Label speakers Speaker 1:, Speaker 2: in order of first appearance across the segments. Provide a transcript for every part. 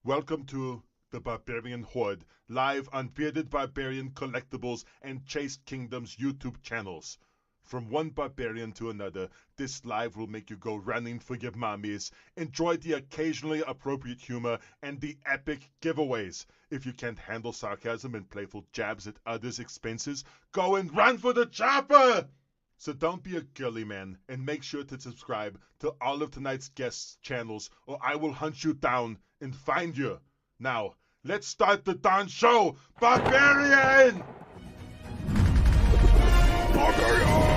Speaker 1: Welcome to the Barbarian Horde, live on Bearded Barbarian Collectibles and Chased Kingdoms YouTube channels. From one barbarian to another, this live will make you go running for your mommies, enjoy the occasionally appropriate humor, and the epic giveaways. If you can't handle sarcasm and playful jabs at others' expenses, go and run for the chopper! So don't be a girly man, and make sure to subscribe to all of tonight's guests' channels, or I will hunt you down and find you. Now, let's start the darn show! Barbarian! Barbarian!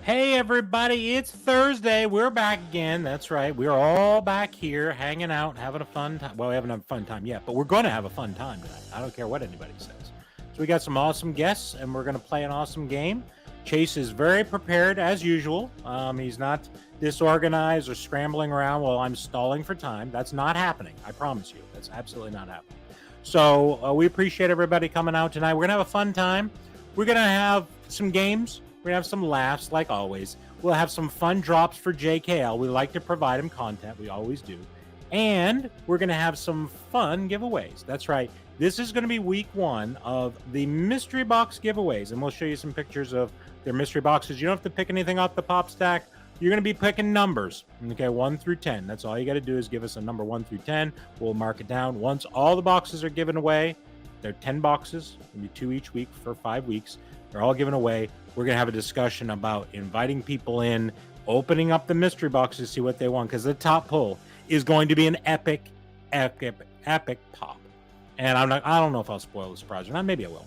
Speaker 2: Hey everybody, it's Thursday. We're back again. That's right. We're all back here hanging out, having a fun time. Well, we haven't had a fun time yet, but we're going to have a fun time tonight. I don't care what anybody says. So we got some awesome guests, and we're going to play an awesome game. Chase is very prepared as usual. He's not disorganized or scrambling around while I'm stalling for time. That's not happening. I promise you. That's absolutely not happening. So we appreciate everybody coming out tonight. We're going to have a fun time. We're going to have some games. We're going to have some laughs, like always. We'll have some fun drops for JKL. We like to provide him content. We always do. And we're going to have some fun giveaways. That's right. This is going to be week one of the mystery box giveaways. And we'll show you some pictures of their mystery boxes. You don't have to pick anything off the pop stack. You're going to be picking numbers. Okay, 1 through 10. That's all you got to do is give us a number 1 through 10. We'll mark it down. Once all the boxes are given away, there are 10 boxes. There'll be 2 each week for 5 weeks. They're all given away. We're going to have a discussion about inviting people in, opening up the mystery box to see what they want, because the top pull is going to be an epic pop. And I don't know if I'll spoil the surprise or not. Maybe I will.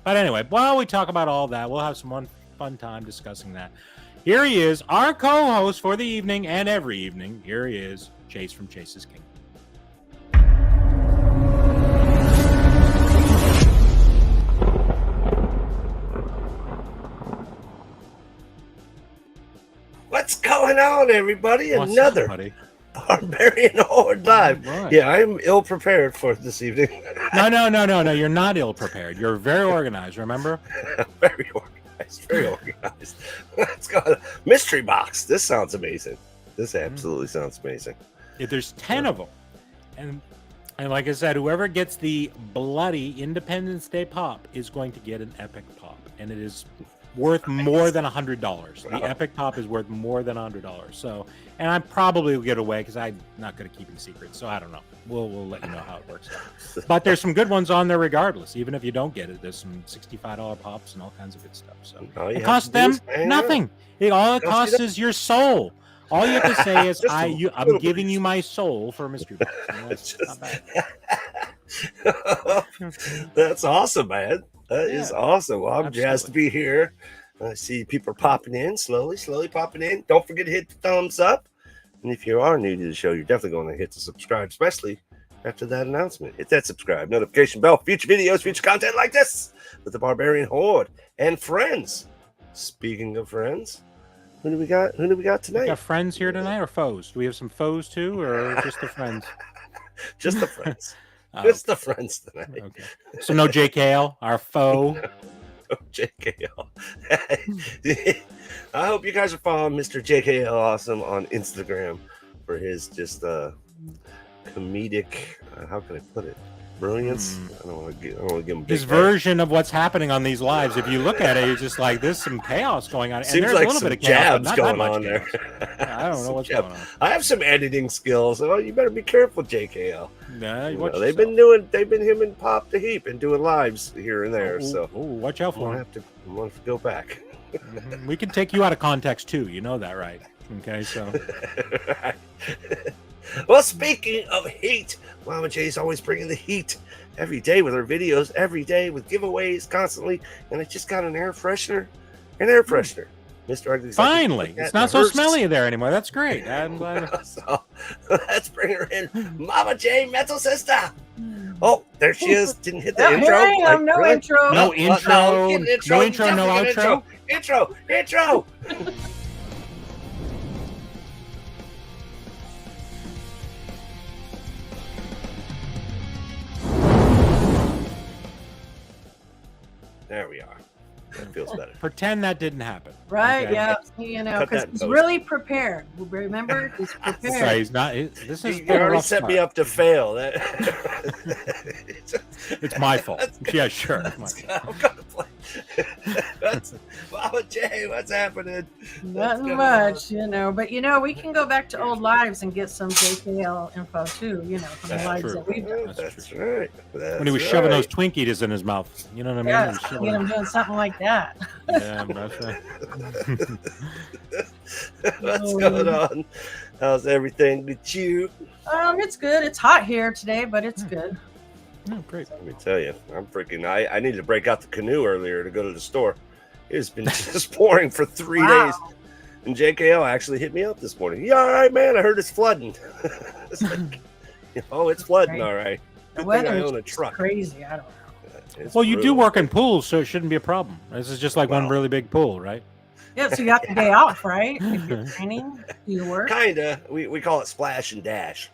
Speaker 2: But anyway, while we talk about all that, we'll have some fun time discussing that. Here he is, our co-host for the evening and every evening. Here he is, Chase from Chase's Kingdom.
Speaker 3: What's going on, everybody?
Speaker 2: What's
Speaker 3: Another
Speaker 2: up, buddy?
Speaker 3: Barbarian Horde live.
Speaker 2: Right.
Speaker 3: Yeah, I'm ill prepared for this evening.
Speaker 2: No. You're not ill prepared. You're very organized. Remember?
Speaker 3: Very organized. Let's go. Mystery box. This sounds amazing. This absolutely sounds amazing.
Speaker 2: Yeah, there's 10 of them, and like I said, whoever gets the bloody Independence Day pop is going to get an epic pop, and it is worth more than $100.
Speaker 3: Wow.
Speaker 2: The epic pop is worth more than $100. So, and I probably will get away because I'm not going to keep it secret. So I don't know. We'll let you know how it works out. But there's some good ones on there regardless. Even if you don't get it, there's some $65 pops and all kinds of good stuff. So it costs them nothing. All it costs is your soul. All you have to say is, I'm giving you my soul for a mystery box.
Speaker 3: That's awesome, man. That is awesome. Well, I'm jazzed to be here. I see people are popping in, slowly popping in. Don't forget to hit the thumbs up. And if you are new to the show, you're definitely going to hit the subscribe, especially after that announcement. Hit that subscribe, notification bell, future videos, future content like this with the Barbarian Horde and friends. Speaking of friends, who do we got tonight?
Speaker 2: We got friends here tonight or foes? Do we have some foes too, or just the friends?
Speaker 3: Just the friends. Just the friends tonight.
Speaker 2: Okay. So no JKL, our foe.
Speaker 3: No JKL. I hope you guys are following Mr. JKL Awesome on Instagram for his just comedic. How can I put it? Brilliance. I don't want to give him
Speaker 2: his version of what's happening on these lives. If you look at it, you're just like, there's some chaos going on. And
Speaker 3: Seems
Speaker 2: there's
Speaker 3: like
Speaker 2: a little
Speaker 3: some
Speaker 2: bit of chaos,
Speaker 3: jabs
Speaker 2: but not
Speaker 3: going
Speaker 2: that much
Speaker 3: on there.
Speaker 2: I don't know what's going on.
Speaker 3: I have some editing skills, so you better be careful, JKL.
Speaker 2: Nah,
Speaker 3: You
Speaker 2: watch
Speaker 3: know, they've
Speaker 2: yourself.
Speaker 3: been him and Pop the Heap and doing lives here and there. So
Speaker 2: Watch out
Speaker 3: I'm
Speaker 2: for
Speaker 3: gonna
Speaker 2: him.
Speaker 3: have to go back.
Speaker 2: We can take you out of context too. You know that, right? Okay, so
Speaker 3: Well, speaking of heat, Mama J's always bringing the heat every day with her videos, every day with giveaways constantly, and I just got an air freshener. Mr. Ugly's like,
Speaker 2: finally, it's not so smelly there anymore. That's great. I'm glad.
Speaker 3: So let's bring her in, Mama J, Metal Sister. Oh, there she is. Didn't hit the
Speaker 4: Yeah,
Speaker 3: intro.
Speaker 4: here I am. No
Speaker 3: really?
Speaker 4: intro.
Speaker 2: No intro,
Speaker 3: get an
Speaker 2: no intro,
Speaker 3: You
Speaker 2: no
Speaker 3: definitely get an
Speaker 2: outro.
Speaker 3: Intro. There we are. That feels better.
Speaker 2: Pretend that didn't happen.
Speaker 4: Right?
Speaker 2: Okay.
Speaker 4: Yeah. You know,
Speaker 3: Cut
Speaker 4: because
Speaker 3: that
Speaker 4: he's
Speaker 3: post.
Speaker 4: really prepared. Remember, he's
Speaker 2: Sorry,
Speaker 4: prepared.
Speaker 2: he's not. This is
Speaker 3: You
Speaker 2: been a
Speaker 3: already
Speaker 2: rough
Speaker 3: set me
Speaker 2: start.
Speaker 3: up to fail.
Speaker 2: It's my fault. Yeah, sure. It's my fault.
Speaker 3: I'm gonna play. Mama J, what's happening?
Speaker 4: Nothing much, you know. But we can go back to old lives and get some JKL info too. You know, from the
Speaker 2: That's
Speaker 4: lives
Speaker 2: true.
Speaker 4: that we've done.
Speaker 3: That's right.
Speaker 2: When he was shoving those Twinkies in his mouth, you know what I mean? He
Speaker 4: Yeah,
Speaker 2: was shoving
Speaker 4: get
Speaker 2: them.
Speaker 4: him doing something like that.
Speaker 2: Yeah, that's right.
Speaker 3: What's going on? How's everything with you?
Speaker 4: It's good. It's hot here today, but it's good.
Speaker 2: Oh, great.
Speaker 3: Let me tell you, I'm freaking. I needed to break out the canoe earlier to go to the store. It's been just pouring for 3
Speaker 4: Wow.
Speaker 3: days. And JKL actually hit me up this morning. You all right, man? I heard it's flooding. It's like, oh, it's flooding,
Speaker 4: Right.
Speaker 3: all right.
Speaker 4: The
Speaker 3: Good thing
Speaker 4: weather
Speaker 3: I own a
Speaker 4: is just
Speaker 3: truck.
Speaker 4: crazy. I don't know.
Speaker 3: It's
Speaker 2: Well, you do
Speaker 3: brutal.
Speaker 2: work in pools, so it shouldn't be a problem. This is just like one
Speaker 3: Well.
Speaker 2: really big pool, right?
Speaker 4: Yeah, so you got the day off, right? If you're training, do you work?
Speaker 3: Kinda. We call it splash and dash.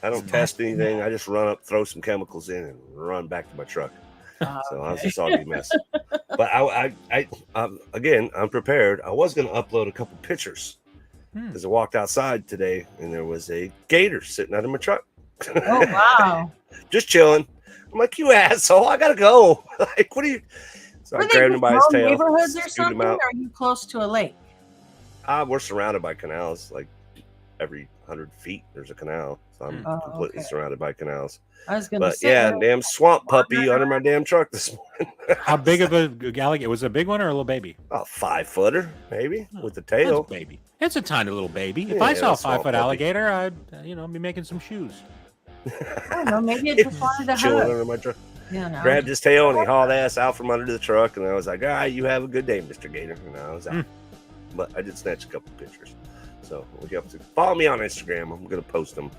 Speaker 3: I don't test anything. I just run up, throw some chemicals in, and run back to my truck. So I was
Speaker 4: Okay.
Speaker 3: just already mess. But again, I'm prepared. I was going to upload a couple pictures because I walked outside today and there was a gator sitting out of my truck,
Speaker 4: Oh wow!
Speaker 3: just chilling. I'm like, you asshole! I gotta go. Like, what are you? So I
Speaker 4: Were they
Speaker 3: grabbed him
Speaker 4: just
Speaker 3: by his
Speaker 4: rural
Speaker 3: tail,
Speaker 4: neighborhoods or
Speaker 3: scooted
Speaker 4: something?
Speaker 3: him
Speaker 4: Or
Speaker 3: out.
Speaker 4: are you close to a lake?
Speaker 3: We're surrounded by canals. Like every 100 feet, there's a canal. So I'm
Speaker 4: Oh,
Speaker 3: completely
Speaker 4: okay.
Speaker 3: surrounded by canals.
Speaker 4: I was gonna
Speaker 3: But
Speaker 4: say.
Speaker 3: yeah, damn swamp puppy under my damn truck this morning.
Speaker 2: How big of a alligator? Was it a big one or a little baby?
Speaker 3: A 5-footer, maybe, with the
Speaker 2: It's a
Speaker 3: tail.
Speaker 2: baby. It's a tiny little baby. If
Speaker 3: Yeah,
Speaker 2: I saw a
Speaker 3: a small
Speaker 2: 5-foot
Speaker 3: puppy.
Speaker 2: alligator, I'd be making some shoes.
Speaker 4: I don't know. Maybe it just wanted to
Speaker 3: Chilling
Speaker 4: hug.
Speaker 3: under my truck.
Speaker 4: You know.
Speaker 3: Grabbed his tail and he hauled ass out from under the truck. And I was like, all right, you have a good day, Mr. Gator. And I was out. But I did snatch a couple pictures. So we have to follow me on Instagram. I'm going to post them.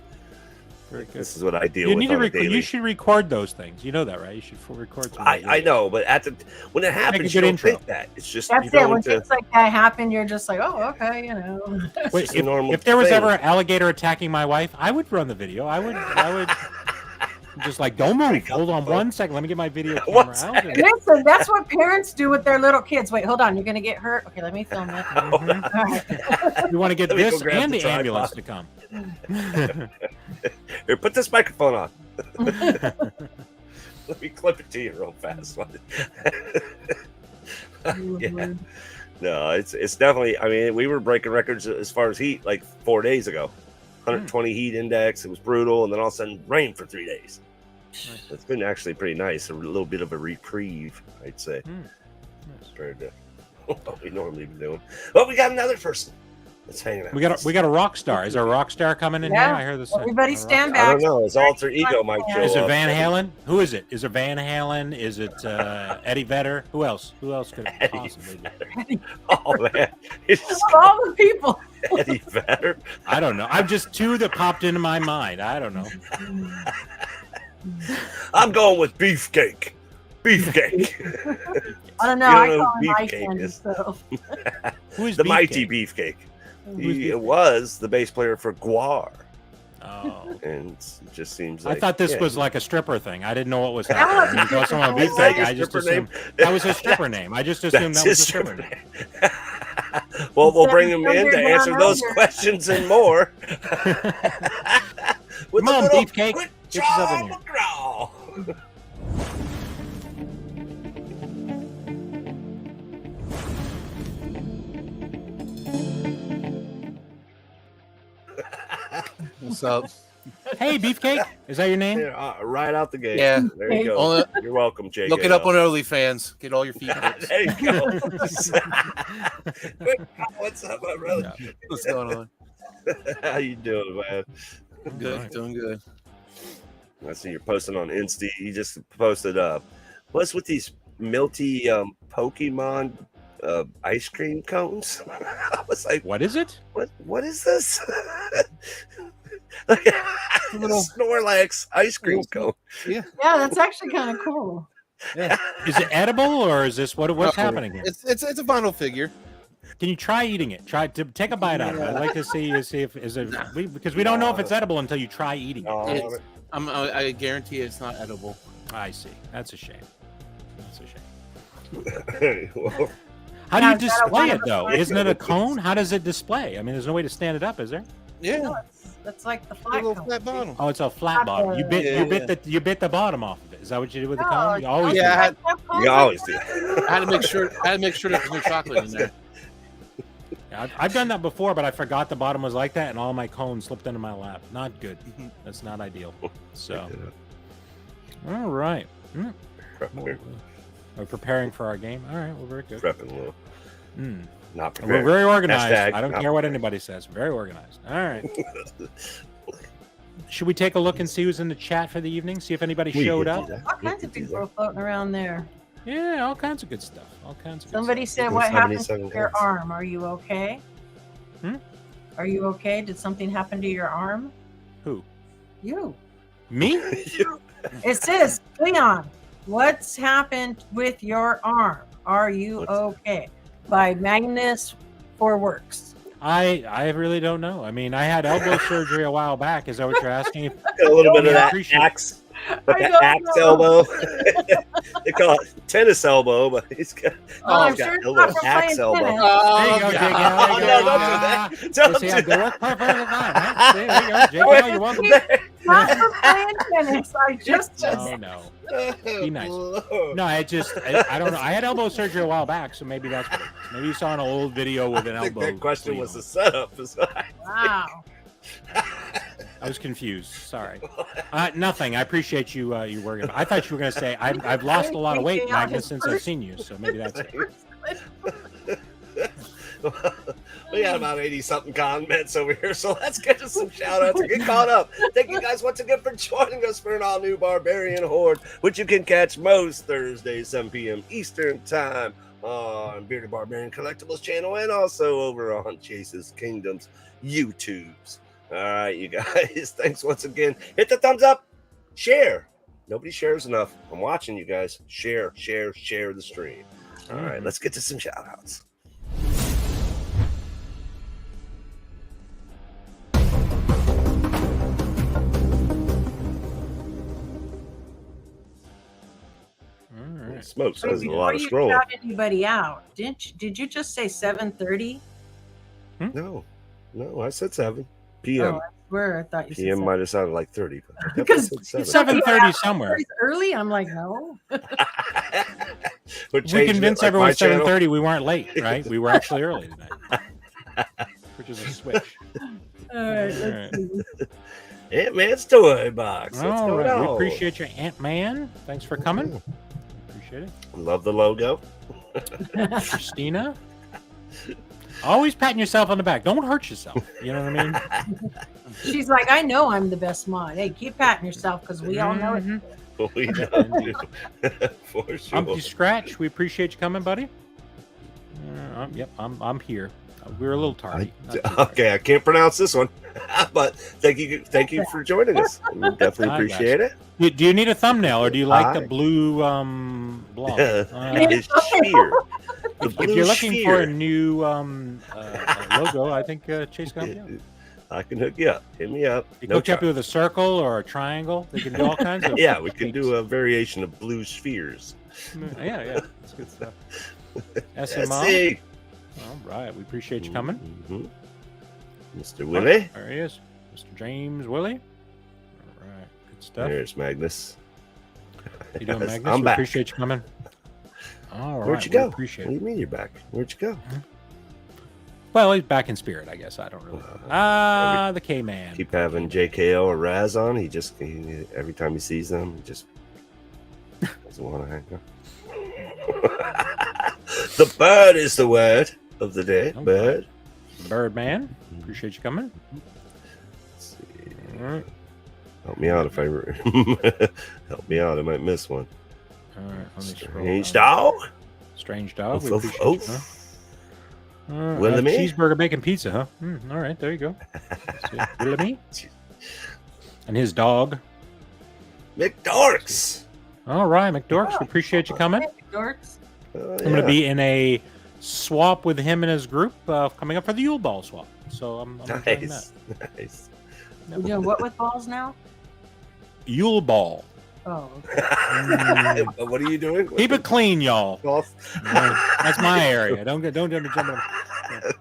Speaker 2: Very good.
Speaker 3: This is what I deal
Speaker 2: You
Speaker 3: with
Speaker 2: need to
Speaker 3: on a
Speaker 2: record.
Speaker 3: daily.
Speaker 2: You should record those things. You know that, right? You should record. Some of those
Speaker 3: I
Speaker 2: videos.
Speaker 3: know, but when it happens, you
Speaker 2: good
Speaker 3: don't
Speaker 2: intro.
Speaker 3: think that. It's just
Speaker 4: That's
Speaker 3: you
Speaker 4: it.
Speaker 3: go
Speaker 4: When
Speaker 3: into
Speaker 4: things like that happen, you're just like, oh, okay, you know.
Speaker 2: Wait,
Speaker 3: just a normal
Speaker 2: if there was
Speaker 3: thing.
Speaker 2: ever an alligator attacking my wife, I would run the video. I would just like, don't move. Hold on 1 second. Let me get my video
Speaker 3: One
Speaker 2: camera out.
Speaker 3: second.
Speaker 4: Listen, that's what parents do with their little kids. Wait, hold on. You're gonna get hurt. Okay, let me film it.
Speaker 2: Mhm.
Speaker 4: All right.
Speaker 2: You want to get
Speaker 3: Let me go
Speaker 2: this
Speaker 3: grab
Speaker 2: and
Speaker 3: the
Speaker 2: the ambulance to
Speaker 3: tripod.
Speaker 2: come.
Speaker 3: Here, put this microphone on. Let me clip it to you real fast. Yeah. No, it's definitely. I mean, we were breaking records as far as heat like 4 days ago. 120 heat index. It was brutal, and then all of a sudden rain for 3 days. It's been actually pretty nice. A little bit of a reprieve, I'd say, compared to what we normally been doing. But we got another person that's hanging out.
Speaker 2: We got a rock star. Is there a rock star coming in
Speaker 4: Yeah.
Speaker 2: here? I hear this.
Speaker 4: Everybody
Speaker 2: a rock
Speaker 4: stand
Speaker 2: star.
Speaker 3: I
Speaker 4: back.
Speaker 3: don't know. His alter ego might show
Speaker 2: Is it
Speaker 3: up.
Speaker 2: Van Halen? Who is it? Is it Van Halen? Is it Eddie Vedder? Who else? Who else could it
Speaker 3: Eddie
Speaker 2: possibly be?
Speaker 3: Oh man, it's
Speaker 4: Of all the people.
Speaker 3: Eddie Vedder.
Speaker 2: I don't know. I'm just two that popped into my mind. I don't know.
Speaker 3: I'm going with beefcake. Beefcake.
Speaker 4: I don't know.
Speaker 3: You
Speaker 4: I
Speaker 3: don't know
Speaker 4: call
Speaker 3: who
Speaker 4: him Mike
Speaker 3: Beefcake
Speaker 4: Candy,
Speaker 3: is.
Speaker 4: so.
Speaker 2: Who is
Speaker 3: The
Speaker 2: Beefcake?
Speaker 3: mighty beefcake.
Speaker 2: Who's
Speaker 3: He
Speaker 2: Beefcake?
Speaker 3: was the bass player for Guar,
Speaker 2: Oh.
Speaker 3: and it just seems
Speaker 2: I
Speaker 3: like
Speaker 2: thouess this
Speaker 3: yeah.
Speaker 2: was like a stripper thing. I didn't know what was
Speaker 4: That
Speaker 2: happening.
Speaker 4: was a
Speaker 2: You know, someone
Speaker 4: stripper
Speaker 2: Beefcake,
Speaker 3: name.
Speaker 2: I just
Speaker 3: Stripper
Speaker 2: assumed
Speaker 3: name?
Speaker 2: that was his stripper name. I just assumed
Speaker 3: That's
Speaker 2: that was
Speaker 3: his
Speaker 2: a stripper name.
Speaker 3: Well, we'll
Speaker 4: Instead
Speaker 3: bring
Speaker 4: of
Speaker 3: him in to
Speaker 4: Thunder
Speaker 3: answer
Speaker 4: Down
Speaker 3: those
Speaker 4: Under.
Speaker 3: questions and more with
Speaker 2: Come
Speaker 3: a
Speaker 2: on,
Speaker 3: little
Speaker 2: Beefcake.
Speaker 3: quick
Speaker 2: Get yourself in
Speaker 3: John
Speaker 2: here.
Speaker 3: McGraw.
Speaker 5: What's up?
Speaker 2: Hey, Beefcake. Is that your name?
Speaker 3: Here, right out the gate.
Speaker 5: Yeah.
Speaker 3: There you go.
Speaker 5: Only-
Speaker 3: You're welcome, Jake.
Speaker 5: Look it up on OnlyFans. Get all your feet pics.
Speaker 3: There you go. What's up, my brother?
Speaker 5: What's going on?
Speaker 3: How you doing, man?
Speaker 5: Good,
Speaker 2: Right.
Speaker 5: doing good.
Speaker 3: I see you're posting on Insta. You just posted what's with these melty Pokemon ice cream cones? I was like,
Speaker 2: What is it?
Speaker 3: what is this? Like,
Speaker 5: Little-
Speaker 3: Snorlax ice cream cone.
Speaker 4: Yeah, that's actually kind of cool.
Speaker 5: Yeah.
Speaker 2: Is it edible or is this what's happening here?
Speaker 5: It's a vinyl figure.
Speaker 2: Can you try eating it? Try to take a bite out of it. I'd like to see if is it because we don't know if it's edible until you try eating it.
Speaker 3: Oh,
Speaker 5: It's- I guarantee it's not edible.
Speaker 2: I see. That's a shame. That's a shame.
Speaker 3: well,
Speaker 2: How do
Speaker 4: Now,
Speaker 2: you
Speaker 4: is that a
Speaker 2: display it
Speaker 4: wonderful
Speaker 2: though?
Speaker 4: size?
Speaker 2: Isn't it a cone? How does it display? I mean, there's no way to stand it up, is there?
Speaker 5: Yeah,
Speaker 4: That's like the
Speaker 5: a
Speaker 4: flat
Speaker 5: little
Speaker 4: cone.
Speaker 5: flat bottom.
Speaker 2: Oh, it's a flat bottom. You bit
Speaker 5: Yeah.
Speaker 2: you bit the bottom off of it. Is that what you did with the
Speaker 4: No,
Speaker 2: cone? You always
Speaker 5: Yeah,
Speaker 2: do.
Speaker 3: you always do.
Speaker 5: I had to make sure. There's no chocolate in there.
Speaker 2: Yeah, I've done that before, but I forgot the bottom was like that, and all my cones slipped into my lap. Not good. That's not ideal. So, all right. We're preparing for our game. All right, we're very good.
Speaker 3: Prepping a little.
Speaker 2: Mm.
Speaker 3: Not
Speaker 2: We're
Speaker 3: prepared.
Speaker 2: very organized.
Speaker 3: Hashtag
Speaker 2: I don't
Speaker 3: not
Speaker 2: care what anybody says. Very organized. All right. Should we take a look and see who's in the chat for the evening? See if anybody
Speaker 3: We
Speaker 2: showed
Speaker 3: could
Speaker 2: up?
Speaker 3: do that.
Speaker 4: All
Speaker 3: We
Speaker 4: kinds
Speaker 3: could
Speaker 4: of
Speaker 3: do
Speaker 4: people
Speaker 3: that.
Speaker 4: are floating around there.
Speaker 2: Yeah, all kinds of good stuff. All kinds of good
Speaker 4: Somebody
Speaker 2: stuff.
Speaker 4: said, "What happened to
Speaker 3: 77
Speaker 4: your
Speaker 3: guys.
Speaker 4: arm? Are you okay?
Speaker 2: Hmm?
Speaker 4: Are you okay? Did something happen to your arm?
Speaker 2: Who?
Speaker 4: You."
Speaker 2: Me?
Speaker 4: It says, "Leon, what's happened with your arm? Are you
Speaker 3: What's-
Speaker 4: okay?" By Magnus for Works.
Speaker 2: I really don't know. I mean, I had elbow surgery a while back. Is that what you're asking?
Speaker 3: A little bit of
Speaker 2: Yeah, I
Speaker 3: that
Speaker 2: appreciate
Speaker 3: axe,
Speaker 4: I
Speaker 3: that
Speaker 4: don't
Speaker 3: axe
Speaker 4: know.
Speaker 3: elbow. They call it tennis elbow, but he's got,
Speaker 4: Well, I'm
Speaker 3: he's got
Speaker 4: sure it's
Speaker 3: a
Speaker 4: not
Speaker 3: little
Speaker 4: from
Speaker 3: axe
Speaker 4: playing
Speaker 3: elbow.
Speaker 4: tennis.
Speaker 2: There you go, Jake.
Speaker 3: Oh,
Speaker 2: There you
Speaker 3: no,
Speaker 2: go.
Speaker 3: don't do that.
Speaker 2: You
Speaker 3: Don't
Speaker 2: see,
Speaker 3: do
Speaker 2: I do
Speaker 3: that.
Speaker 2: work perfectly fine. Right? See, there you go, Jake. You're welcome.
Speaker 4: Not from playing tennis. I just said
Speaker 2: No,
Speaker 4: that.
Speaker 2: no.
Speaker 3: Oh,
Speaker 2: Be nice.
Speaker 3: Lord.
Speaker 2: No, I don't know. I had elbow surgery a while back, so maybe that's what it is. Maybe you saw an old video with an
Speaker 3: I think
Speaker 2: elbow.
Speaker 3: that question
Speaker 2: sleeve
Speaker 3: was
Speaker 2: on
Speaker 3: the
Speaker 2: it.
Speaker 3: setup. Is what
Speaker 4: Wow.
Speaker 2: I was confused. Sorry. Nothing. I appreciate you. You working. I thought you were going to say I've lost a lot of weight, Magnus, since I've seen you. So maybe that's it.
Speaker 3: We got about 80 something comments over here, so let's get to some shout outs and get caught up. Thank you guys once again for joining us for an all new Barbarian Horde, which you can catch most Thursdays, 7 p.m. Eastern Time on Bearded Barbarian Collectibles channel and also over on Chase's Kingdoms YouTubes. All right, you guys, thanks once again. Hit the thumbs up, share. Nobody shares enough. I'm watching you guys. Share the stream. All right, let's get to some shout outs.
Speaker 2: All right.
Speaker 3: Smoke says a
Speaker 4: Before
Speaker 3: lot of
Speaker 4: you
Speaker 3: scroll.
Speaker 4: shout anybody out, did you just say 7:30?
Speaker 3: No, I said 7 p.m.
Speaker 4: Oh, I swear I thought you said
Speaker 3: PM
Speaker 4: 7.
Speaker 3: might have sounded like 30, but I
Speaker 4: Because
Speaker 3: definitely said
Speaker 2: It's
Speaker 3: 7.
Speaker 2: 7:30 somewhere.
Speaker 4: It's early. I'm like, no.
Speaker 3: We're
Speaker 2: We
Speaker 3: changing
Speaker 2: convinced
Speaker 3: it like
Speaker 2: everyone
Speaker 3: my channel.
Speaker 2: 7:30 we weren't late, right? We were actually early tonight, which is a switch.
Speaker 4: All right,
Speaker 2: All
Speaker 4: let's see.
Speaker 3: Ant-Man's Toy Box. What's
Speaker 2: All
Speaker 3: going
Speaker 2: right. We
Speaker 3: on?
Speaker 2: appreciate you, Ant Man. Thanks for coming. Appreciate it.
Speaker 3: Love the logo.
Speaker 2: Christina. Always patting yourself on the back. Don't hurt yourself. You know what I mean?
Speaker 4: She's like, I know I'm the best mod. Hey, keep patting yourself because we all know it.
Speaker 2: Mhm.
Speaker 3: We know you. For sure.
Speaker 2: Humpty Scratch, we appreciate you coming, buddy. Yep, I'm here. We were a little tardy. Not too tardy.
Speaker 3: Okay, I can't pronounce this one, but thank you for joining us. We definitely
Speaker 2: I
Speaker 3: appreciate it.
Speaker 2: Do you need a thumbnail, or do you like the
Speaker 3: Hi.
Speaker 2: blue blog?
Speaker 3: It's sheer. The
Speaker 2: If
Speaker 3: blue
Speaker 2: you're looking for
Speaker 3: sheer.
Speaker 2: a new logo, I think Chase can help you out.
Speaker 3: I can hook you up. Hit me up.
Speaker 2: You
Speaker 3: No
Speaker 2: hook you up
Speaker 3: charge.
Speaker 2: with a circle or a triangle. They can do all kinds of.
Speaker 3: Yeah, we can do a variation of blue spheres.
Speaker 2: Yeah, that's good stuff. SMO.
Speaker 3: SC.
Speaker 2: All right, we appreciate you coming.
Speaker 3: Mhm. Mr. Willie.
Speaker 2: There he is, Mr. James Willie. Good stuff.
Speaker 3: There's Magnus.
Speaker 2: You doing, Magnus?
Speaker 3: I'm
Speaker 2: We
Speaker 3: back.
Speaker 2: appreciate you coming. All right.
Speaker 3: Where'd you
Speaker 2: we
Speaker 3: go?
Speaker 2: Appreciate
Speaker 3: What do
Speaker 2: it.
Speaker 3: you mean you're back? Where'd you go?
Speaker 2: Well, he's back in spirit, I guess. I don't really. The K-Man.
Speaker 3: Keep having JKL or Raz on. Every time he sees them, he just doesn't want to hang out. The bird is the word of the day.
Speaker 2: Okay.
Speaker 3: Bird.
Speaker 2: Birdman. Appreciate you coming.
Speaker 3: Let's see.
Speaker 2: All right.
Speaker 3: Help me out if I help me out. I might miss one.
Speaker 2: All right. Let me scroll
Speaker 3: Strange
Speaker 2: down.
Speaker 3: dog.
Speaker 2: Strange dog. We
Speaker 3: Oof, oof,
Speaker 2: appreciate you,
Speaker 3: oof.
Speaker 2: huh? All
Speaker 3: Willamette?
Speaker 2: cheeseburger, bacon, pizza, huh? All right, there you go. Willamette? And his dog.
Speaker 3: McDorks.
Speaker 2: All right, McDorks, we appreciate you coming.
Speaker 4: Dorks.
Speaker 3: Oh,
Speaker 2: I'm going to be in a swap with him and his group coming up for the Yule Ball swap. So I'm enjoying
Speaker 3: nice. Nice.
Speaker 4: You doing what with balls now?
Speaker 2: that. Yule Ball.
Speaker 4: Oh,
Speaker 3: What are you doing?
Speaker 2: Keep it clean, y'all.
Speaker 3: Golf.
Speaker 2: That's my area. Don't jump in.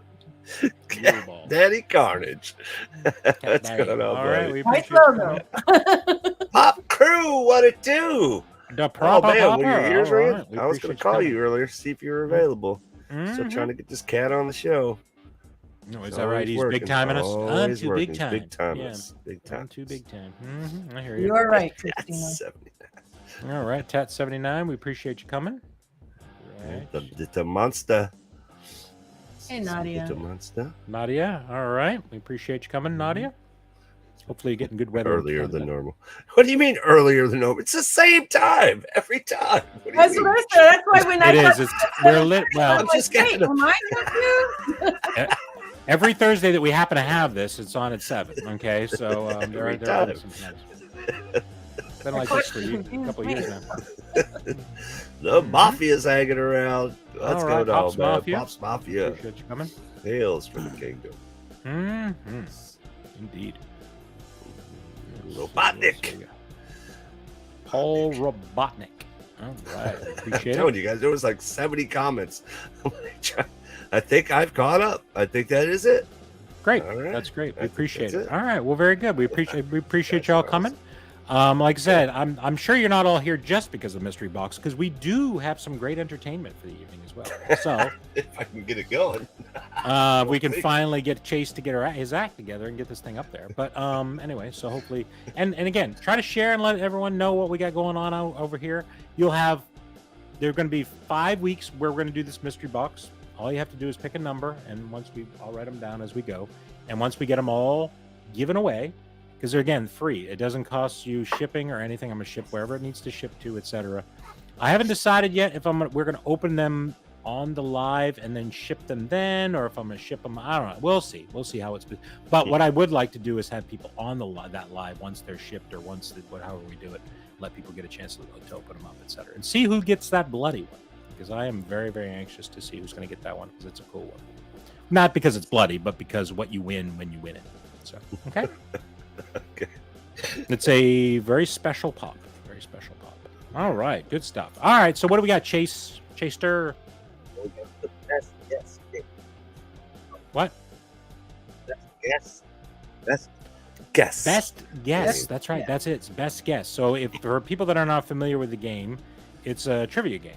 Speaker 2: Yule Ball.
Speaker 3: Daddy Carnage. What's
Speaker 2: Bang.
Speaker 3: going on,
Speaker 2: All right,
Speaker 3: buddy?
Speaker 2: we
Speaker 4: nice
Speaker 2: appreciate you
Speaker 4: logo.
Speaker 2: coming.
Speaker 3: Pop Crew, what it do?
Speaker 2: The
Speaker 3: Oh
Speaker 2: proper
Speaker 3: man, were your
Speaker 2: popper.
Speaker 3: ears
Speaker 2: All
Speaker 3: ringing?
Speaker 2: right, we
Speaker 3: I was
Speaker 2: appreciate
Speaker 3: going to call
Speaker 2: coming.
Speaker 3: you earlier, see if you were available. Still
Speaker 2: Mhm.
Speaker 3: trying to get this cat on the show.
Speaker 2: No, is
Speaker 3: It's
Speaker 2: that right?
Speaker 3: always
Speaker 2: He's
Speaker 3: working.
Speaker 2: big timing us.
Speaker 3: Always
Speaker 2: Too
Speaker 3: working.
Speaker 2: big time.
Speaker 3: Big time.
Speaker 2: Yeah,
Speaker 3: Big time.
Speaker 2: I'm too big time. I hear you.
Speaker 4: You're right,
Speaker 3: That's
Speaker 4: Christina.
Speaker 3: 70.
Speaker 2: All right, Tat 79. We appreciate you coming. Right.
Speaker 3: The monster.
Speaker 4: Hey, Nadia.
Speaker 3: The monster.
Speaker 2: Nadia. All right, we appreciate you coming, Nadia. Hopefully, you're getting good weather. in
Speaker 3: Earlier than
Speaker 2: Canada.
Speaker 3: normal. What do you mean earlier than normal? It's the same time every time. What do you
Speaker 4: That's
Speaker 3: mean?
Speaker 4: what I said. That's why when I
Speaker 2: It
Speaker 4: thought
Speaker 2: is. We're lit. Well,
Speaker 3: I'm
Speaker 4: I'm
Speaker 3: just
Speaker 4: like,
Speaker 3: getting
Speaker 4: wait, am I confused?
Speaker 2: every Thursday that we happen to have this, it's on at 7. Okay, so there
Speaker 3: Every
Speaker 2: are
Speaker 3: time.
Speaker 2: some times. It's been like this for a couple of years now.
Speaker 3: The mafia's hanging around. What's
Speaker 2: All right,
Speaker 3: going on,
Speaker 2: Pops
Speaker 3: man?
Speaker 2: Mafia.
Speaker 3: Pops Mafia.
Speaker 2: Appreciate you coming.
Speaker 3: Hails from the kingdom.
Speaker 2: Mm-hmm. Indeed.
Speaker 3: Robotnik.
Speaker 2: Paul Robotnik. All right,
Speaker 3: I'm
Speaker 2: appreciate it.
Speaker 3: telling you guys, there was like 70 comments. I think I've caught up. I think that is it.
Speaker 2: Great.
Speaker 3: All right.
Speaker 2: That's great.
Speaker 3: I
Speaker 2: We
Speaker 3: think
Speaker 2: appreciate
Speaker 3: that's
Speaker 2: it.
Speaker 3: it.
Speaker 2: All right. Well, very good. We appreciate y'all
Speaker 3: Nice.
Speaker 2: coming. Like I said, I'm sure you're not all here just because of Mystery Box, because we do have some great entertainment for the evening as well. So
Speaker 3: If I can get it going.
Speaker 2: we can
Speaker 3: see.
Speaker 2: finally get Chase to get his act together and get this thing up there. But anyway, so hopefully, and again, try to share and let everyone know what we got going on over here. There are going to be 5 weeks where we're going to do this Mystery Box. All you have to do is pick a number, and I'll write them down as we go. And once we get them all given away, because they're again free, it doesn't cost you shipping or anything. I'm gonna ship wherever it needs to ship to, etc. I haven't decided yet if we're gonna open them on the live and then ship them then, or if I'm gonna ship them. I don't know. We'll see. We'll see how it's. But what I would like to do is have people on that live once they're shipped, or however we do it. Let people get a chance to open them up, etc. And see who gets that bloody one. Because I am very, very anxious to see who's going to get that one, because it's a cool one. Not because it's bloody, but because what you win when you win it. So, okay.
Speaker 3: Okay.
Speaker 2: It's a very special pop. Very special pop. All right. Good stuff. All right. So what do we got? Chaster.
Speaker 3: The best guess.
Speaker 2: What?
Speaker 3: Best guess. Best guess.
Speaker 2: Best guess.
Speaker 3: Yeah.
Speaker 2: That's right.
Speaker 4: Yeah.
Speaker 2: That's it. It's best guess. So if for people that are not familiar with the game, it's a trivia game.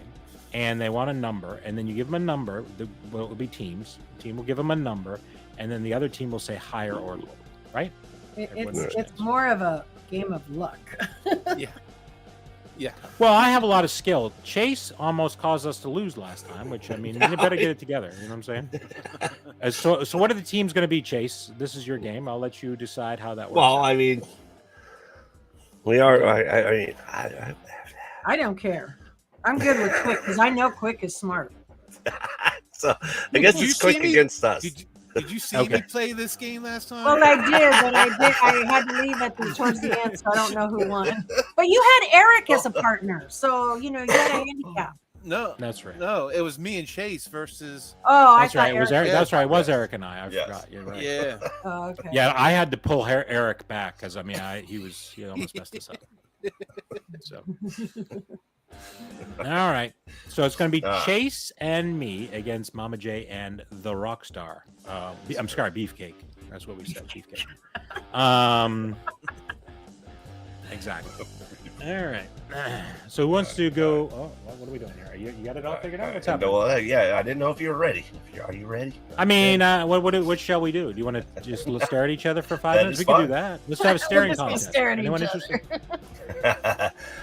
Speaker 2: And they want a number, and then you give them a number. It will be teams. The team will give them a number, and then the other team will say higher or lower, right? Everyone
Speaker 4: It's
Speaker 2: understands.
Speaker 4: more of a game of luck.
Speaker 5: Yeah.
Speaker 2: Well, I have a lot of skill. Chase almost caused us to lose last time, which I mean, you better get it together. You know what I'm saying? So what are the teams going to be, Chase? This is your game. I'll let you decide how that works.
Speaker 3: Well,
Speaker 2: out.
Speaker 3: I mean, we are.
Speaker 4: I don't care. I'm good with Quick because I know Quick is smart.
Speaker 3: So I guess
Speaker 5: Did you
Speaker 3: it's quick
Speaker 5: see me?
Speaker 3: against us.
Speaker 5: Did you see
Speaker 2: Okay.
Speaker 5: me play this game last time?
Speaker 4: Well, I did, but I had to leave towards the end, so I don't know who won. But you had Eric as a partner, so you had a handicap.
Speaker 5: No,
Speaker 2: That's right.
Speaker 5: no, it was me and Chase versus.
Speaker 4: Oh, I
Speaker 2: That's
Speaker 4: thought
Speaker 2: right. It was Eric.
Speaker 5: Yeah.
Speaker 2: That's right. It was Eric and I. I
Speaker 3: Yes.
Speaker 2: forgot. You're right.
Speaker 5: Yeah,
Speaker 4: Oh, okay.
Speaker 2: Yeah, I had to pull Eric back because I mean, he almost messed us up. So, all right. So it's going to be Chase and me against Mama J and the Rockstar. I'm sorry, Beefcake. That's what we said, Beefcake. Exactly. All right. So who wants to go? Oh, what are we doing here? You got it all figured out? What's happening?
Speaker 3: Yeah, I didn't know if you were ready. Are you ready?
Speaker 2: I mean, what shall we do? Do you want to just stare at each other for 5
Speaker 3: That
Speaker 2: minutes?
Speaker 3: is
Speaker 2: We can do
Speaker 3: fine.
Speaker 2: that. Let's have a staring
Speaker 4: We'll just be
Speaker 2: contest.
Speaker 4: staring at
Speaker 2: Anyone
Speaker 4: each
Speaker 2: interested?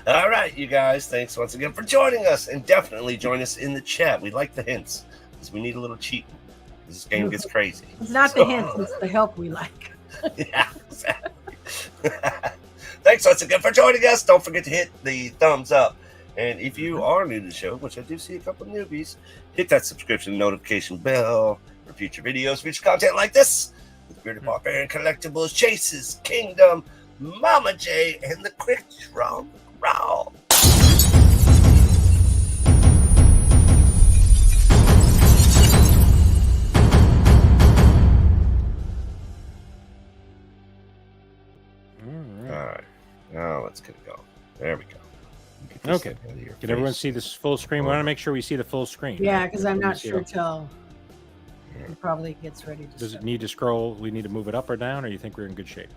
Speaker 3: All right, you guys. Thanks once again for joining us, and definitely join us in the chat. We like the hints because we need a little cheating. This game gets crazy.
Speaker 4: It's not the hints, it's the help we like.
Speaker 3: Yeah, exactly. Thanks once again for joining us. Don't forget to hit the thumbs up. And if you are new to the show, which I do see a couple of newbies, hit that subscription notification bell for future videos, future content like this with Bearded Barbarian Collectibles, Chase's Kingdom, Mama J, and the Quick Drum Raw. All right, now let's get it going. There we go. Get this
Speaker 2: Okay.
Speaker 3: thing out of your
Speaker 2: Can everyone
Speaker 3: face.
Speaker 2: see this full screen? We want to make sure we see the full screen.
Speaker 4: Yeah, because I'm
Speaker 2: Can we
Speaker 4: not
Speaker 2: see
Speaker 4: sure
Speaker 2: it?
Speaker 4: till he probably gets ready to
Speaker 2: Does it
Speaker 4: start.
Speaker 2: need to scroll? We need to move it up or down, or you think we're in good shape?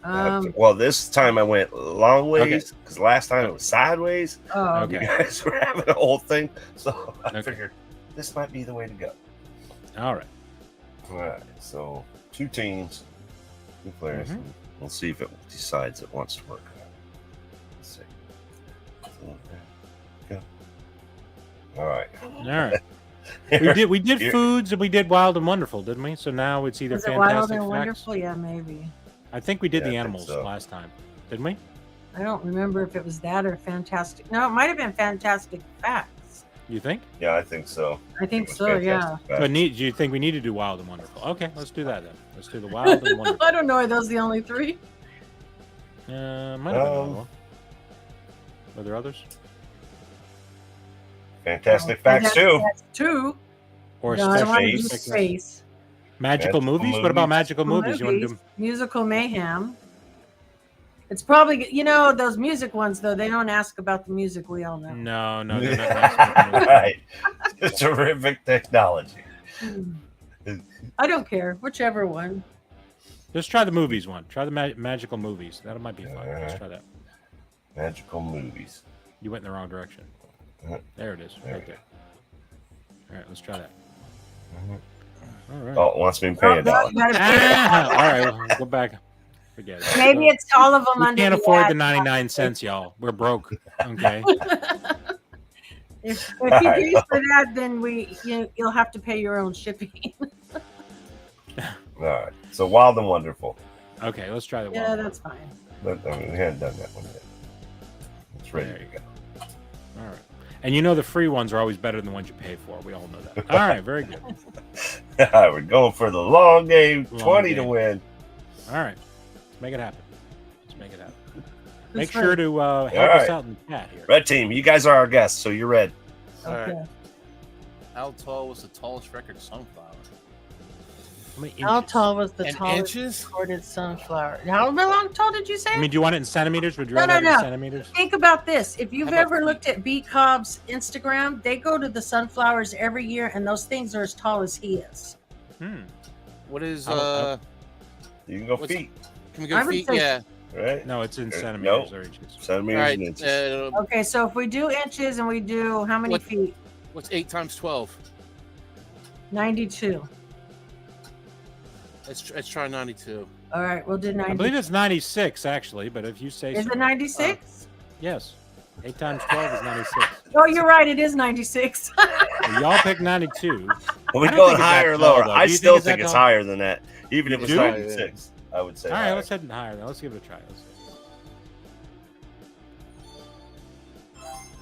Speaker 3: Well, this time I went long
Speaker 2: Okay.
Speaker 3: ways because last time it was sideways.
Speaker 4: Oh,
Speaker 2: Okay.
Speaker 3: You guys were having a whole thing, so I
Speaker 2: Okay.
Speaker 3: figured this might be the way to go.
Speaker 2: All right.
Speaker 3: All right, so 2 teams, 2 players.
Speaker 2: Mhm.
Speaker 3: And we'll see if it decides it wants to work. Let's see. Go. All right.
Speaker 2: All right. We did
Speaker 3: Here.
Speaker 2: foods and we did wild and wonderful, didn't we? So now it's either
Speaker 4: is it wild
Speaker 2: fantastic
Speaker 4: and
Speaker 2: facts.
Speaker 4: wonderful? Yeah, maybe.
Speaker 2: I think we did
Speaker 3: Yeah, I
Speaker 2: the
Speaker 3: think
Speaker 2: animals
Speaker 3: so.
Speaker 2: last time, didn't we?
Speaker 4: I don't remember if it was that or fantastic. No, it might have been fantastic facts.
Speaker 2: You think?
Speaker 3: Yeah, I think so.
Speaker 4: I think
Speaker 3: It was
Speaker 4: so. Yeah.
Speaker 3: fantastic
Speaker 2: So
Speaker 3: fact.
Speaker 2: do you think we need to do wild and wonderful? Okay, let's do that then. Let's do the wild and wonderful.
Speaker 4: I don't know. Are those the only 3?
Speaker 2: Might have been another one. Were there others?
Speaker 3: Fantastic facts too.
Speaker 4: That's 2.
Speaker 2: Or
Speaker 4: No, I don't want to do
Speaker 3: Space.
Speaker 4: space.
Speaker 2: magical
Speaker 3: Magical
Speaker 2: movies? What about
Speaker 3: movies.
Speaker 2: magical movies? You want to do?
Speaker 4: Musical mayhem. It's probably those music ones though. They don't ask about the music. We all know.
Speaker 2: No, they're not magical movies.
Speaker 3: Right. Terrific technology.
Speaker 4: I don't care. Whichever one.
Speaker 2: Let's try the movies one. Try the magical movies. That might be fun. Let's try that.
Speaker 3: Magical movies.
Speaker 2: You went in the wrong direction. There it is,
Speaker 3: There
Speaker 2: right
Speaker 3: we
Speaker 2: there. All right, let's try that. All right.
Speaker 3: Oh, it wants me to pay a dollar.
Speaker 2: Ah, all right, we'll go back. Forget it.
Speaker 4: Maybe it's all of them
Speaker 2: We
Speaker 4: under
Speaker 2: can't
Speaker 4: the
Speaker 2: afford
Speaker 4: ad.
Speaker 2: the 99 cents, y'all. We're broke. Okay.
Speaker 4: If you pay for that, then you'll have to pay your own shipping.
Speaker 3: All right. So Wild and Wonderful.
Speaker 2: Okay, let's try the
Speaker 4: Yeah,
Speaker 2: one.
Speaker 4: that's fine.
Speaker 3: But I mean, we hadn't done that one yet. It's ready
Speaker 2: There
Speaker 3: to
Speaker 2: you
Speaker 3: go.
Speaker 2: All right. And you know the free ones are always better than the ones you pay for. We all know that. All right, very good.
Speaker 3: All right, we're going for the long game.
Speaker 2: Long
Speaker 3: 20 to
Speaker 2: game.
Speaker 3: win.
Speaker 2: All right. Let's make it happen. Let's make it happen.
Speaker 4: Who's
Speaker 2: Make sure to help
Speaker 3: All
Speaker 2: us
Speaker 3: right.
Speaker 2: out in the chat here.
Speaker 3: Red team, you guys are our guests, so you're red.
Speaker 4: Okay.
Speaker 5: Alright. How tall was the tallest record sunflower?
Speaker 2: How many
Speaker 4: How
Speaker 2: inches?
Speaker 4: tall was the
Speaker 5: In
Speaker 4: tallest
Speaker 5: inches?
Speaker 4: recorded sunflower? How long tall did you say?
Speaker 2: I mean, do you want it in centimeters? Would you
Speaker 4: No,
Speaker 2: rather have it
Speaker 4: no,
Speaker 2: in
Speaker 4: no.
Speaker 2: centimeters?
Speaker 4: Think about this. If you've
Speaker 5: How about
Speaker 4: ever
Speaker 5: feet?
Speaker 4: looked at B Cobb's Instagram, they go to the sunflowers every year, and those things are as tall as he is.
Speaker 2: Hmm.
Speaker 5: What is
Speaker 2: I don't-
Speaker 3: You can go
Speaker 5: What's-
Speaker 3: feet,
Speaker 5: can we
Speaker 4: I
Speaker 5: go
Speaker 4: would
Speaker 5: feet?
Speaker 4: say-
Speaker 5: Yeah.
Speaker 3: right?
Speaker 2: No, it's in
Speaker 3: No.
Speaker 2: centimeters or inches.
Speaker 5: All
Speaker 3: Centimeters
Speaker 5: right.
Speaker 3: and inches.
Speaker 4: Okay, so if we do inches and we do how many
Speaker 5: What-
Speaker 4: feet?
Speaker 5: What's 8 times 12?
Speaker 4: 92.
Speaker 5: Let's try 92.
Speaker 4: All right, we'll do
Speaker 2: I
Speaker 4: 90.
Speaker 2: believe it's 96, actually, but if you say
Speaker 4: Is
Speaker 2: so.
Speaker 4: it 96?
Speaker 2: Yes. 8 times 12 is 96.
Speaker 4: Oh, you're right. It is 96.
Speaker 2: Well, y'all pick 92.
Speaker 3: Are we
Speaker 2: I don't
Speaker 3: going
Speaker 2: think it's
Speaker 3: higher
Speaker 2: that
Speaker 3: or
Speaker 2: tall,
Speaker 3: lower?
Speaker 2: though.
Speaker 3: I
Speaker 2: Do you
Speaker 3: still
Speaker 2: think
Speaker 3: think
Speaker 2: it's
Speaker 3: it's
Speaker 2: that tall?
Speaker 3: higher than that. Even if
Speaker 2: You
Speaker 3: it's
Speaker 2: do?
Speaker 3: 96, I would say.
Speaker 2: All right,
Speaker 3: higher.
Speaker 2: let's head higher. Then. Let's give it a try. Let's see.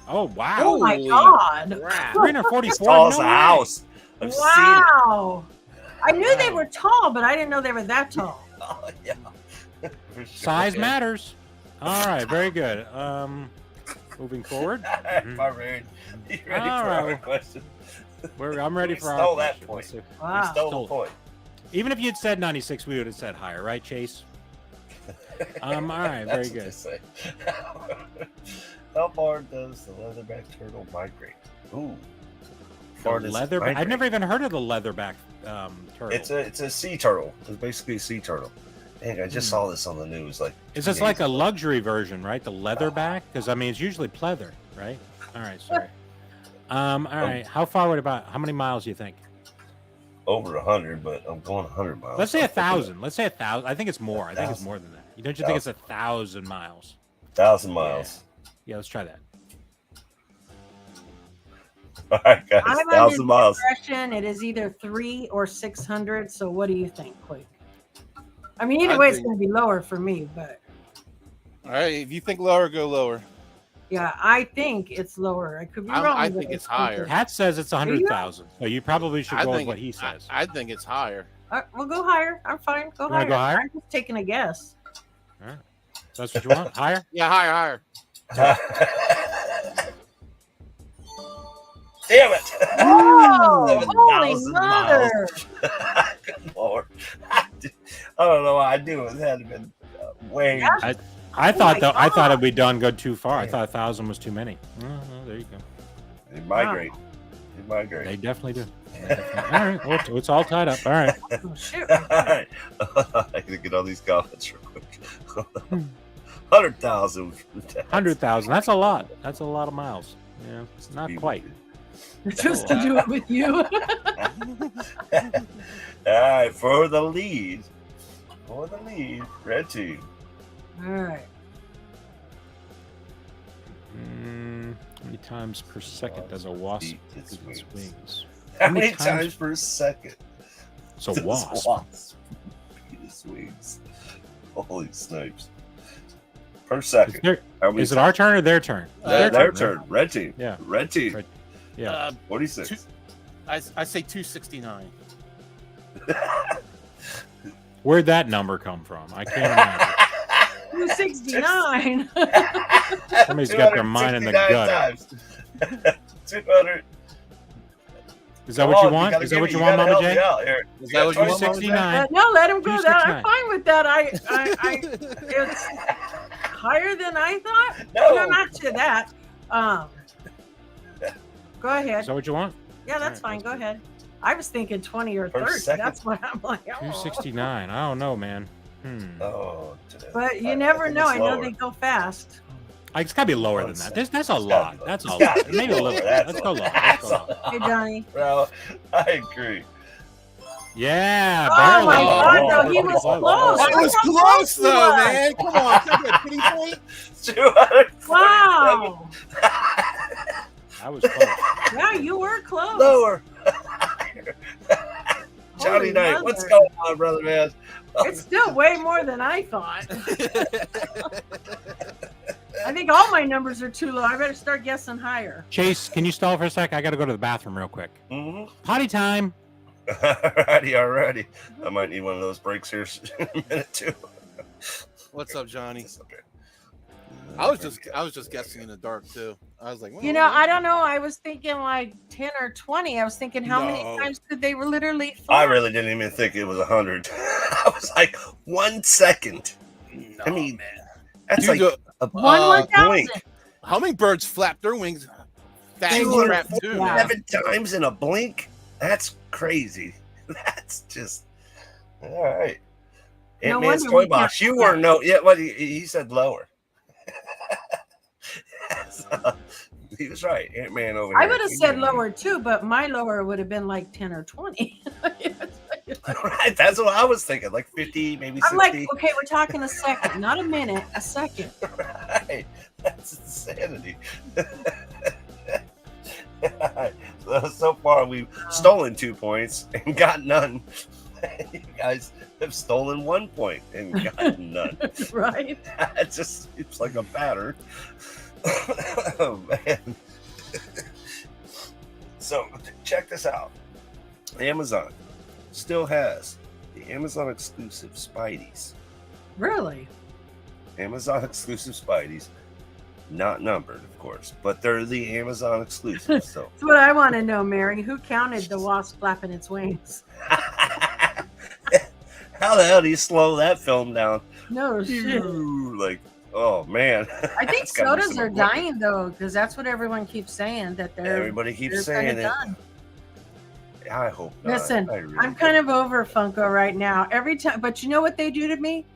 Speaker 2: Oh, wow.
Speaker 4: Oh my
Speaker 5: Holy
Speaker 4: God.
Speaker 5: crap.
Speaker 2: 344.
Speaker 3: As tall as
Speaker 2: no
Speaker 3: a
Speaker 2: way.
Speaker 3: house. I've seen it.
Speaker 4: Wow. I knew they
Speaker 2: Wow.
Speaker 4: were tall, but I didn't know they were that tall.
Speaker 3: Oh, yeah. For sure.
Speaker 2: Size matters. All right, very good. Moving forward.
Speaker 3: All right, Barbarian. You ready
Speaker 2: All
Speaker 3: for
Speaker 2: right.
Speaker 3: our question?
Speaker 2: I'm ready
Speaker 3: We
Speaker 2: for our
Speaker 3: stole that
Speaker 2: question.
Speaker 3: point.
Speaker 2: Let's see.
Speaker 3: We
Speaker 4: Wow.
Speaker 3: stole
Speaker 2: Stole
Speaker 3: the point.
Speaker 2: Even if you'd said 96, we would have said higher, right, Chase? All right, very
Speaker 3: That's what
Speaker 2: good.
Speaker 3: they say. How far does the leatherback turtle migrate? Ooh. Far does it
Speaker 2: Leatherback.
Speaker 3: migrate?
Speaker 2: I've never even heard of the leatherback turtle.
Speaker 3: It's a sea turtle. It's basically a sea turtle. Dang, I just saw this on the news. Like,
Speaker 2: Is
Speaker 3: 2
Speaker 2: this like
Speaker 3: days
Speaker 2: a
Speaker 3: ago.
Speaker 2: luxury version, right? The leather back? Because I mean, it's usually pleather, right? All right, sorry. All right. How many miles do you think?
Speaker 3: Over 100, but I'm going 100 miles.
Speaker 2: Let's say
Speaker 3: I'm thinking
Speaker 2: 1,000. Let's say 1,000. I think it's more. I think it's
Speaker 3: 1,000.
Speaker 2: more than that. You don't you think it's 1,000 miles?
Speaker 3: 1,000 miles.
Speaker 2: Yeah, let's try that.
Speaker 3: All right, guys,
Speaker 4: I'm
Speaker 3: 1,000
Speaker 4: under
Speaker 3: miles.
Speaker 4: the impression it is either 300 or 600. So what do you think, Quick? I mean, either
Speaker 5: I
Speaker 4: way, it's
Speaker 5: think-
Speaker 4: going to be lower for me. But
Speaker 5: All right, if you think lower, go lower.
Speaker 4: yeah, I think it's lower. I could be
Speaker 5: I
Speaker 4: wrong. but
Speaker 5: think it's higher.
Speaker 2: Pat says it's 100,000. So you probably should
Speaker 5: I
Speaker 2: go with
Speaker 5: think
Speaker 2: what he says.
Speaker 5: I think it's higher.
Speaker 4: We'll go higher. I'm fine. Go
Speaker 2: You wanna
Speaker 4: higher.
Speaker 2: go higher?
Speaker 4: I'm just taking a guess.
Speaker 2: That's what you want? Higher?
Speaker 5: Yeah, higher.
Speaker 3: Damn it!
Speaker 4: Oh, holy
Speaker 3: 7,000
Speaker 4: mother!
Speaker 3: Good Lord. I don't know why I do it. It had been way.
Speaker 4: Yeah.
Speaker 2: I
Speaker 4: Oh
Speaker 2: thought
Speaker 4: my
Speaker 2: I thought
Speaker 4: God.
Speaker 2: it'd be done go too far. I
Speaker 3: Yeah.
Speaker 2: thought 1,000 was too many. Well, there you go.
Speaker 3: They migrate. They
Speaker 2: They
Speaker 3: migrate.
Speaker 2: definitely do. They definitely- All right, well, it's all tied up. All right.
Speaker 4: Oh, shit.
Speaker 3: All right. I gotta get all these comments real quick. 100,000.
Speaker 2: 100,000. That's a lot. That's a lot of miles. Yeah, it's not quite.
Speaker 4: Just to do it with you.
Speaker 3: All right, for the lead. Red team.
Speaker 4: All right.
Speaker 2: How many times per second does a wasp
Speaker 3: Beat its
Speaker 2: beat its
Speaker 3: wings?
Speaker 2: wings?
Speaker 3: How
Speaker 2: many
Speaker 3: many
Speaker 2: times-
Speaker 3: times per second?
Speaker 2: It's a
Speaker 3: does
Speaker 2: wasp.
Speaker 3: beat its wings? Holy snipes. Per
Speaker 2: Is,
Speaker 3: second.
Speaker 2: there,
Speaker 3: How many
Speaker 2: is it our turn or their turn?
Speaker 3: Their
Speaker 2: right?
Speaker 3: turn. Red team.
Speaker 2: Yeah.
Speaker 3: Red team.
Speaker 2: Right. Yeah.
Speaker 3: 46.
Speaker 5: I say 269.
Speaker 2: Where'd that number come from? I can't imagine.
Speaker 4: 269.
Speaker 2: Somebody's got their mind in the
Speaker 3: 269
Speaker 2: gutter.
Speaker 3: times. 200.
Speaker 2: Is that what you want? Is that what you want, Mama J?
Speaker 5: Is that what you want, Mama J?
Speaker 2: 269.
Speaker 4: No, let him go down. I'm
Speaker 2: 269.
Speaker 4: fine with that. It's higher than I thought.
Speaker 3: No.
Speaker 4: not to that. Go ahead.
Speaker 2: Is that what you want?
Speaker 4: Yeah, that's
Speaker 2: Alright,
Speaker 4: fine. Go
Speaker 2: that's
Speaker 4: ahead. I was thinking 20 or
Speaker 3: Per
Speaker 4: 30.
Speaker 3: second?
Speaker 4: That's what I'm like. Oh.
Speaker 2: 269. I don't know, man.
Speaker 3: Oh,
Speaker 4: But you
Speaker 3: I
Speaker 4: never
Speaker 3: think
Speaker 4: know.
Speaker 3: it's
Speaker 4: I know
Speaker 3: lower.
Speaker 4: they go fast.
Speaker 2: It's got to be lower than that. That's a
Speaker 3: It's gotta
Speaker 2: lot.
Speaker 3: be lower.
Speaker 2: That's a
Speaker 3: It's
Speaker 2: lot.
Speaker 3: gotta be
Speaker 2: Maybe a
Speaker 3: lower.
Speaker 2: little.
Speaker 3: That's
Speaker 2: Let's
Speaker 3: a
Speaker 2: go
Speaker 3: lot.
Speaker 2: lower.
Speaker 3: That's
Speaker 2: Let's go
Speaker 3: a
Speaker 2: lower.
Speaker 3: lot.
Speaker 4: Hey, Johnny.
Speaker 3: Bro, I agree.
Speaker 2: Yeah,
Speaker 4: Oh
Speaker 2: barely.
Speaker 4: my God,
Speaker 3: no,
Speaker 4: he was
Speaker 3: oh,
Speaker 4: close.
Speaker 5: That was
Speaker 4: Look how
Speaker 5: close,
Speaker 4: he
Speaker 5: though,
Speaker 4: was.
Speaker 5: man. Come on, can I get a pity point?
Speaker 3: 247.
Speaker 4: Wow.
Speaker 2: That was close.
Speaker 4: Yeah, you were close.
Speaker 3: Lower.
Speaker 4: Holy
Speaker 3: Johnny Knight, what's
Speaker 4: mother.
Speaker 3: going on, brother, man?
Speaker 4: It's still way more than I thought. I think all my numbers are too low. I better start guessing higher.
Speaker 2: Chase, can you stall for a sec? I got to go to the bathroom real quick.
Speaker 3: Mm-hmm.
Speaker 2: Potty time.
Speaker 3: Alrighty. I might need one of those breaks here in a minute, too.
Speaker 5: What's up, Johnny?
Speaker 3: It's okay.
Speaker 5: I was just guessing in the dark too. I was like, well,
Speaker 4: You know, I don't know. I was thinking like 10 or 20. I was thinking how many
Speaker 5: No.
Speaker 4: times could they literally fly?
Speaker 3: I really didn't even think it was 100. I was like, 1 second.
Speaker 5: No,
Speaker 3: I mean,
Speaker 5: man.
Speaker 3: That's
Speaker 5: Dude,
Speaker 3: like a
Speaker 4: One
Speaker 5: Uh,
Speaker 4: 1,000.
Speaker 3: blink.
Speaker 5: Hummingbirds flap their wings fast
Speaker 4: They
Speaker 5: and
Speaker 4: do.
Speaker 5: crap too.
Speaker 4: Yeah.
Speaker 5: Man.
Speaker 3: 7 times in a blink? That's crazy. That's just all right.
Speaker 4: No
Speaker 3: Ant-Man's
Speaker 4: wonder we
Speaker 3: toy box.
Speaker 4: can't-
Speaker 3: You were no, yeah. What he said lower. So, he was right. Ant-Man over
Speaker 4: I
Speaker 3: here.
Speaker 4: would have
Speaker 3: He
Speaker 4: said
Speaker 3: knew.
Speaker 4: lower too, but my lower would have been like 10 or 20.
Speaker 3: Right, that's what I was thinking. Like 50, maybe 60.
Speaker 4: I'm like, okay, we're talking a second, not a minute, a second.
Speaker 3: Right. That's insanity. So far, we've stolen 2 points and got none. You guys have stolen 1 point and gotten none.
Speaker 4: Right?
Speaker 3: It just seems like a pattern. Oh, man. So, check this out. Amazon still has the Amazon exclusive Spideys.
Speaker 4: Really?
Speaker 3: Amazon exclusive Spideys, not numbered, of course, but they're the Amazon exclusive. So,
Speaker 4: That's what I want to know, Mary. Who counted the wasp flapping its wings?
Speaker 3: how the hell do you slow that film down?
Speaker 4: No shit.
Speaker 3: Like, oh man!
Speaker 4: I think
Speaker 3: That's gotta be
Speaker 4: sodas
Speaker 3: some
Speaker 4: are
Speaker 3: equipment.
Speaker 4: dying though, because that's what everyone keeps saying that they're.
Speaker 3: Everybody keeps
Speaker 4: they're
Speaker 3: saying
Speaker 4: kinda
Speaker 3: it.
Speaker 4: done.
Speaker 3: I hope not.
Speaker 4: Listen,
Speaker 3: I really
Speaker 4: I'm kind of over Funko right now. Every time, but you know what they do to me?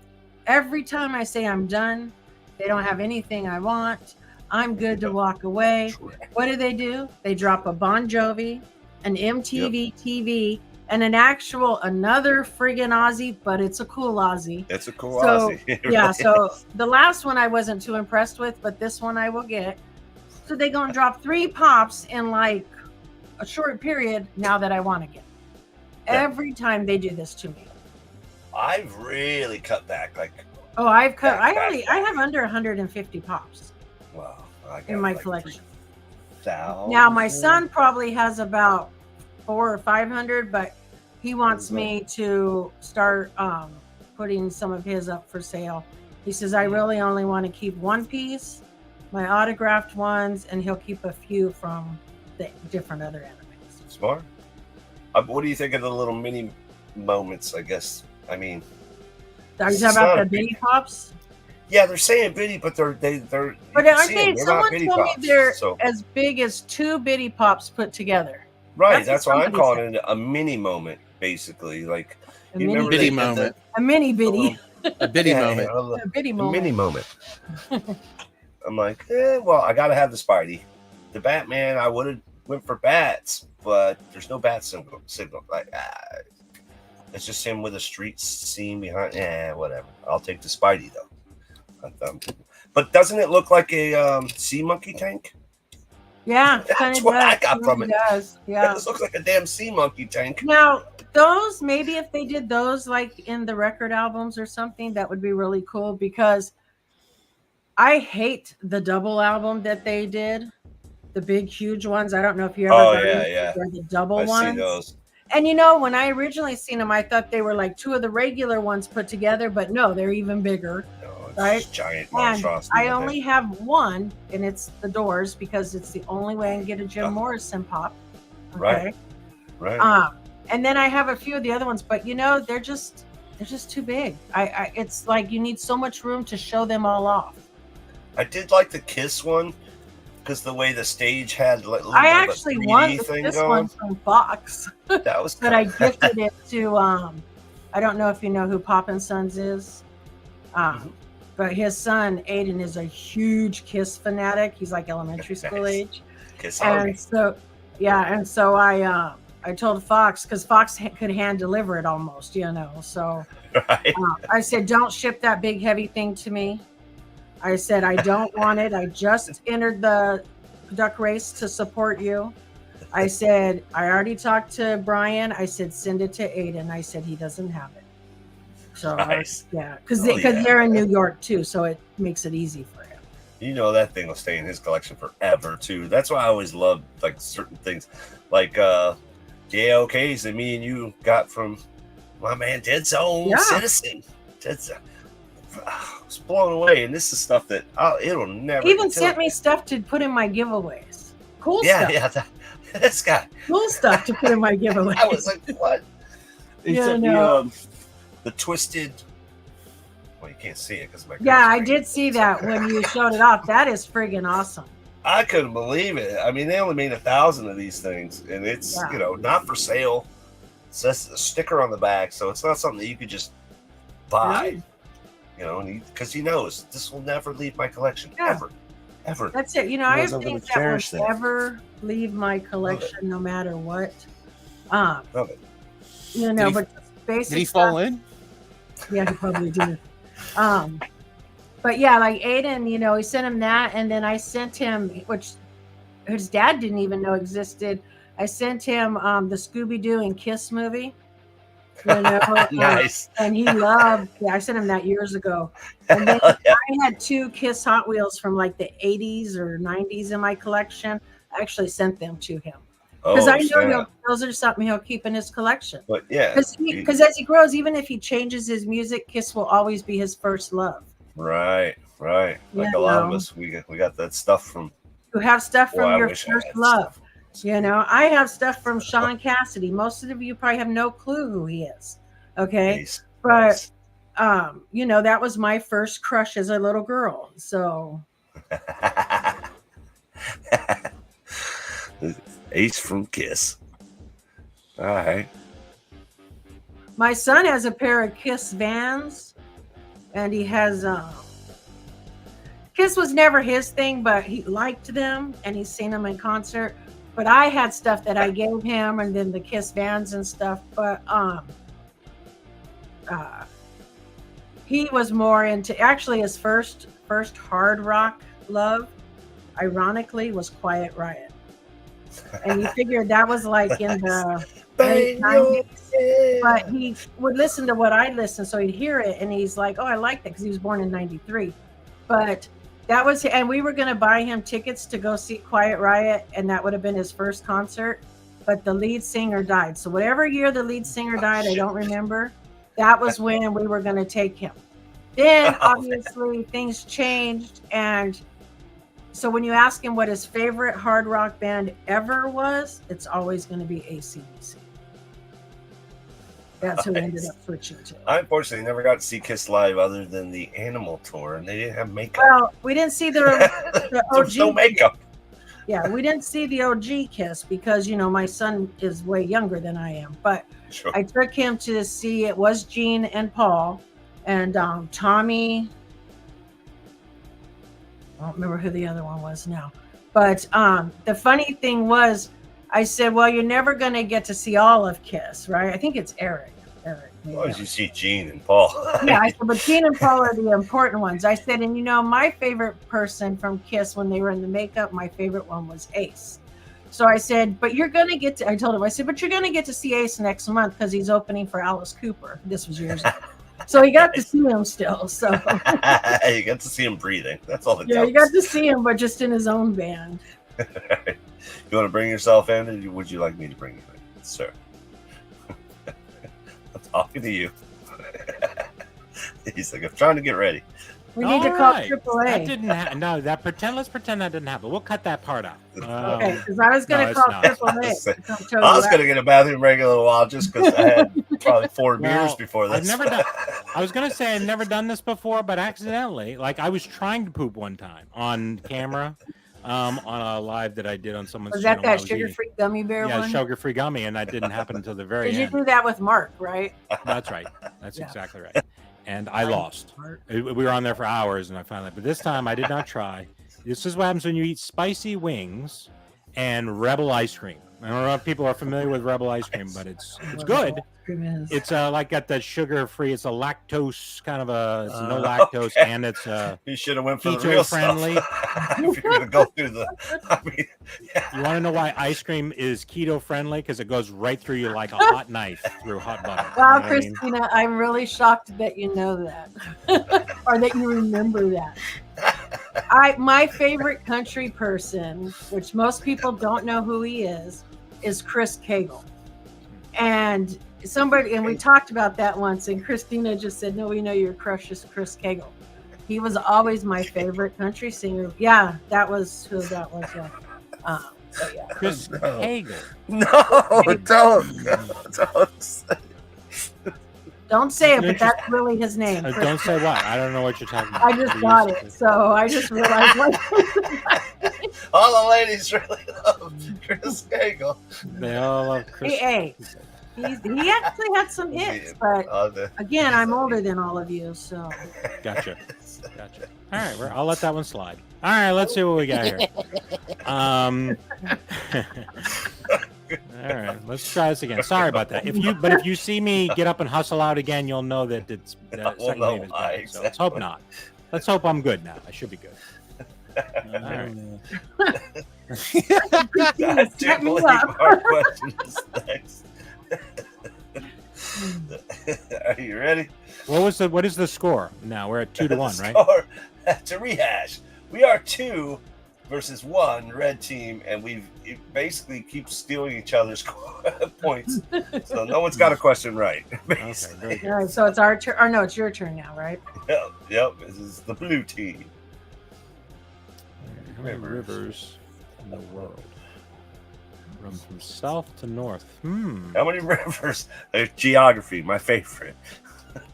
Speaker 4: every time I say I'm done, they don't have anything I want. I'm good to walk away. What do? They drop a Bon Jovi, an MTV TV, and another friggin' Aussie, but it's a cool Aussie.
Speaker 3: It's a cool
Speaker 4: So
Speaker 3: Aussie. It
Speaker 4: yeah,
Speaker 3: really
Speaker 4: so
Speaker 3: is.
Speaker 4: the last one I wasn't too impressed with, but this one I will get. So they gonna drop 3 pops in like a short period now that I want to get.
Speaker 3: Yeah.
Speaker 4: Every time they do this to me.
Speaker 3: I've really cut back. Like,
Speaker 4: Oh, I've cut.
Speaker 3: Back.
Speaker 4: I have under 150 pops
Speaker 3: wow, I got
Speaker 4: in my
Speaker 3: like
Speaker 4: collection.
Speaker 3: 3,000.
Speaker 4: Now my son probably has about 400 or 500, but he wants me to start putting some of his up for sale. He says I really only want to keep one piece, my autographed ones, and he'll keep a few from the different other animes.
Speaker 3: Smart. What do you think of the little mini moments? I guess. I mean,
Speaker 4: Are you
Speaker 3: It's
Speaker 4: talking
Speaker 3: not
Speaker 4: about
Speaker 3: a
Speaker 4: the
Speaker 3: big-
Speaker 4: bitty pops?
Speaker 3: yeah, they're saying bitty, but they're.
Speaker 4: But
Speaker 3: you can
Speaker 4: aren't
Speaker 3: see
Speaker 4: they?
Speaker 3: 'em. They're not
Speaker 4: Someone
Speaker 3: bitty
Speaker 4: told me
Speaker 3: pops,
Speaker 4: they're
Speaker 3: so
Speaker 4: as big as 2 bitty pops put together.
Speaker 3: right.
Speaker 4: That's
Speaker 3: That's
Speaker 4: what
Speaker 3: why I'm
Speaker 4: somebody
Speaker 3: calling it a mini moment, basically. Like
Speaker 4: A
Speaker 3: you
Speaker 4: mini
Speaker 3: remember
Speaker 5: bitty
Speaker 3: they did
Speaker 5: moment.
Speaker 4: A mini
Speaker 3: the
Speaker 4: bitty.
Speaker 3: little-
Speaker 5: A bitty
Speaker 3: yeah,
Speaker 5: moment.
Speaker 4: A bitty
Speaker 3: a
Speaker 4: moment.
Speaker 3: mini moment. I'm like, well, I gotta have the Spidey. The Batman, I would have went for bats, but there's no bat signal. Like, it's just him with a street scene behind. Whatever. I'll take the Spidey though. But doesn't it look like a sea monkey tank?
Speaker 4: Yeah,
Speaker 3: That's
Speaker 4: kind of
Speaker 3: what I
Speaker 4: does.
Speaker 3: got from
Speaker 4: Kinda
Speaker 3: it.
Speaker 4: does. Yeah.
Speaker 3: This looks like a damn sea monkey tank.
Speaker 4: Now, those, maybe if they did those like in the record albums or something, that would be really cool, because I hate the double album that they did, the big, huge ones. I don't know if you ever
Speaker 3: Oh,
Speaker 4: got
Speaker 3: yeah,
Speaker 4: into
Speaker 3: yeah.
Speaker 4: the double
Speaker 3: I've
Speaker 4: ones.
Speaker 3: seen those.
Speaker 4: And you know, when I originally seen them, I thought they were like 2 of the regular ones put together, but no, they're even bigger.
Speaker 3: No, it's
Speaker 4: Right?
Speaker 3: just giant
Speaker 4: And
Speaker 3: monstrosity.
Speaker 4: I
Speaker 3: like that.
Speaker 4: only have one, and it's the Doors, because it's the only way I can get a Jim
Speaker 3: Oh.
Speaker 4: Morrison pop. Okay.
Speaker 3: Right. Right.
Speaker 4: And then I have a few of the other ones, but you know, they're just too big. It's like you need so much room to show them all off.
Speaker 3: I did like the Kiss one because the way the stage had like a little
Speaker 4: I
Speaker 3: bit of a
Speaker 4: actually
Speaker 3: 3D
Speaker 4: won
Speaker 3: thing
Speaker 4: this
Speaker 3: going.
Speaker 4: one from Fox,
Speaker 3: That was
Speaker 4: but I
Speaker 3: kinda-
Speaker 4: gifted it to I don't know if you know who Poppin' Sons is.
Speaker 3: Mhm.
Speaker 4: But his son Aiden is a huge Kiss fanatic. He's like elementary school
Speaker 3: Nice.
Speaker 4: age.
Speaker 3: Kiss Army.
Speaker 4: And so and so I told Fox, because Fox could hand deliver it almost, you know. So
Speaker 3: Right.
Speaker 4: I said, don't ship that big heavy thing to me. I said, I don't want it. I just entered the duck race to support you. I said, I already talked to Brian. I said, send it to Aiden. I said, he doesn't have it. So
Speaker 3: Nice.
Speaker 4: yeah, because
Speaker 3: Oh, yeah.
Speaker 4: they're in New York too, so it makes it easy for him.
Speaker 3: You know that thing will stay in his collection forever too. That's why I always loved like certain things, like JOKs that me and you got from my man Dead Zone
Speaker 4: Yeah.
Speaker 3: Citizen. Dead Zone. I was blown away, and this is stuff that it'll never.
Speaker 4: Even
Speaker 3: until-
Speaker 4: sent me stuff to put in my giveaways. Cool
Speaker 3: Yeah,
Speaker 4: stuff.
Speaker 3: yeah. This guy.
Speaker 4: Cool stuff to put in my giveaways.
Speaker 3: I was like, what? He
Speaker 4: Yeah,
Speaker 3: sent me,
Speaker 4: no.
Speaker 3: the twisted. Well, you can't see it because my.
Speaker 4: Yeah, I
Speaker 3: green
Speaker 4: did see that when you showed it off. That is friggin' awesome.
Speaker 3: I couldn't believe it. I mean, they only made 1,000 of these things, and it's
Speaker 4: Yeah.
Speaker 3: not for sale. It says a sticker on the back, so it's not something that you could just buy. Because he knows this will never leave my collection
Speaker 4: Yeah.
Speaker 3: ever.
Speaker 4: That's it. You know,
Speaker 3: He
Speaker 4: I
Speaker 3: knows
Speaker 4: have
Speaker 3: I'm gonna
Speaker 4: things that will
Speaker 3: cherish that.
Speaker 4: never leave my collection, no matter what.
Speaker 3: Love it.
Speaker 4: You know,
Speaker 5: Did he-
Speaker 4: but just basic
Speaker 5: Did he
Speaker 4: stuff.
Speaker 5: fall in?
Speaker 4: Yeah, he probably did. But yeah, like Aiden, you know, he sent him that, and then I sent him, which his dad didn't even know existed. I sent him the Scooby Doo and Kiss movie. You know,
Speaker 3: Nice.
Speaker 4: and he loved. Yeah, I sent him that years ago. And then
Speaker 3: Hell yeah.
Speaker 4: I had 2 Kiss Hot Wheels from like the 80s or 90s in my collection. I actually sent them to him because
Speaker 3: Oh,
Speaker 4: I know
Speaker 3: snap.
Speaker 4: those are something he'll keep in his collection.
Speaker 3: But yeah,
Speaker 4: Because as he grows, even if he changes his music, Kiss will always be his first love.
Speaker 3: right. Like
Speaker 4: Yeah,
Speaker 3: a lot of
Speaker 4: no.
Speaker 3: us, we got that stuff from.
Speaker 4: You have stuff
Speaker 3: Boy,
Speaker 4: from
Speaker 3: I
Speaker 4: your
Speaker 3: wish I
Speaker 4: first
Speaker 3: had
Speaker 4: love.
Speaker 3: stuff.
Speaker 4: You know, I have stuff from Sean Cassidy. Most of you probably have no clue who he is. Okay.
Speaker 3: Nice.
Speaker 4: But you know, that was my first crush as a little girl. So
Speaker 3: Ace from Kiss. All right.
Speaker 4: my son has a pair of Kiss Vans, and he has Kiss was never his thing, but he liked them and he's seen them in concert. But I had stuff that I gave him, and then the Kiss bands and stuff. But he was more into, actually his first hard rock love, ironically, was Quiet Riot. And you figured that was like in the late 90s. But he would listen to what I listened, so he'd hear it and he's like, oh, I like that, because he was born in 93. But that was, and we were going to buy him tickets to go see Quiet Riot, and that would have been his first concert. But the lead singer died. So whatever year the lead singer died, I don't remember. That was when we were going to take him. Then obviously things changed, and so when you ask him what his favorite hard rock band ever was, it's always going to be AC/DC. That's who we ended up switching to.
Speaker 3: I unfortunately never got to see Kiss live other than the Animal tour, and they didn't have makeup.
Speaker 4: Well, we didn't see the
Speaker 3: There
Speaker 4: OG.
Speaker 3: was no makeup.
Speaker 4: Yeah, we didn't see the OG Kiss because, you know, my son is way younger than I am. But
Speaker 3: Sure.
Speaker 4: I took him to see, it was Gene and Paul and Tommy. I don't remember who the other one was now. But the funny thing was, I said, well, you're never going to get to see all of Kiss, right? I think it's Eric.
Speaker 3: As long as you see Gene and Paul.
Speaker 4: Yeah, I said, but Gene and Paul are the important ones. I said, and you know, my favorite person from Kiss when they were in the makeup, my favorite one was Ace. So I said, but you're going to get to, I told him, I said, but you're going to get to see Ace next month because he's opening for Alice Cooper. This was years ago. So he got to see him still. So
Speaker 3: You got to see him breathing. That's all it
Speaker 4: yeah,
Speaker 3: counts.
Speaker 4: you got to see him, but just in his own band.
Speaker 3: You want to bring yourself in, or would you like me to bring you in, sir? I'm talking to you. He's like, I'm trying to get ready.
Speaker 4: We need to call
Speaker 2: Alright.
Speaker 4: AAA.
Speaker 2: That didn't happen. No, let's pretend that didn't happen. We'll cut that part out.
Speaker 4: Okay, because I was going
Speaker 2: no,
Speaker 4: to
Speaker 2: it's
Speaker 4: call
Speaker 2: not.
Speaker 4: AAA.
Speaker 3: I was going to get a bathroom break a little while just because I had probably 4
Speaker 2: Well,
Speaker 3: beers before this.
Speaker 2: I've never done. I was gonna say I've never done this before, but accidentally, like I was trying to poop one time on camera, on a live that I did on someone's
Speaker 4: Was
Speaker 2: channel.
Speaker 4: that
Speaker 2: when I
Speaker 4: that
Speaker 2: was
Speaker 4: sugar-free gummy bear
Speaker 2: Yeah,
Speaker 4: one?
Speaker 2: sugar-free gummy, and that didn't happen until the very
Speaker 4: Did you
Speaker 2: end.
Speaker 4: do that with Mark, right?
Speaker 2: That's right. That's
Speaker 4: Yeah.
Speaker 2: exactly right. And I lost.
Speaker 4: Mark.
Speaker 2: We were on there for hours, and I finally. But this time, I did not try. This is what happens when you eat spicy wings and Rebel ice cream. I don't know if people are familiar with Rebel ice cream, but it's good. It's like got that sugar free. It's a lactose kind of a. It's no lactose,
Speaker 3: okay.
Speaker 2: and it's
Speaker 3: You should have went for the
Speaker 2: keto
Speaker 3: real
Speaker 2: friendly.
Speaker 3: stuff. If you're gonna go through the, I mean,
Speaker 2: You want to know why ice cream is keto friendly? Because it goes right through you like a hot knife through hot butter.
Speaker 4: Wow,
Speaker 2: You know what I mean?
Speaker 4: Christina, I'm really shocked that you know that, or that you remember that. My favorite country person, which most people don't know who he is Chris Cagle. And we talked about that once, and Christina just said, "No, we know your crush is Chris Cagle." He was always my favorite country singer. Yeah, that was who that was. Yeah. So yeah.
Speaker 2: Chris
Speaker 3: No.
Speaker 2: Cagle.
Speaker 3: no, don't.
Speaker 4: Don't say it, but that's really his name. Chris
Speaker 2: Don't say what. I don't know what you're talking about.
Speaker 4: I just got it, so I just realized.
Speaker 3: All the ladies really love Chris Cagle.
Speaker 2: They all love Chris.
Speaker 4: Hey, he actually had some hits, but again, I'm older than all of you, so.
Speaker 2: Gotcha. All right, I'll let that one slide. All right, let's see what we got here. All right, let's try this again. Sorry about that. If you see me get up and hustle out again, you'll know that it's second
Speaker 3: know
Speaker 2: wave is
Speaker 3: why,
Speaker 2: back. So let's hope not. Let's hope I'm good now. I should be good. All right.
Speaker 3: I do
Speaker 4: Set me
Speaker 3: believe
Speaker 4: up.
Speaker 3: our question is next. Are you ready?
Speaker 2: What is the score now? We're at 2-1, right?
Speaker 3: Score, to rehash, we are 2 versus 1 red team, and it basically keeps stealing each other's points. So no one's got a question right.
Speaker 2: Okay, very good.
Speaker 4: All right, so it's our turn. Or no, it's your turn now, right?
Speaker 3: Yep. This is the blue team.
Speaker 2: How many rivers in the world? Run from south to north.
Speaker 3: How many rivers? Geography, my favorite.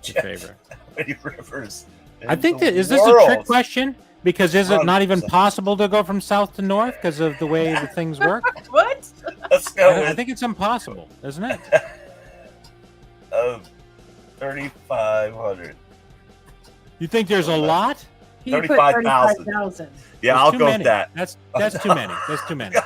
Speaker 2: Your favorite.
Speaker 3: How many rivers?
Speaker 2: I think
Speaker 3: in
Speaker 2: that
Speaker 3: the
Speaker 2: is this a trick
Speaker 3: world?
Speaker 2: question? Because is it not even
Speaker 3: 100%.
Speaker 2: possible to go from south to north because of the way the things work?
Speaker 4: What?
Speaker 3: Let's go
Speaker 2: I
Speaker 3: with
Speaker 2: think it's impossible, isn't it?
Speaker 3: 3,500.
Speaker 2: You think there's a lot?
Speaker 4: He put
Speaker 3: 35,000.
Speaker 4: 35,000.
Speaker 3: Yeah,
Speaker 2: There's
Speaker 3: I'll
Speaker 2: too
Speaker 3: go
Speaker 2: many.
Speaker 3: with that.
Speaker 2: That's too many. That's too many.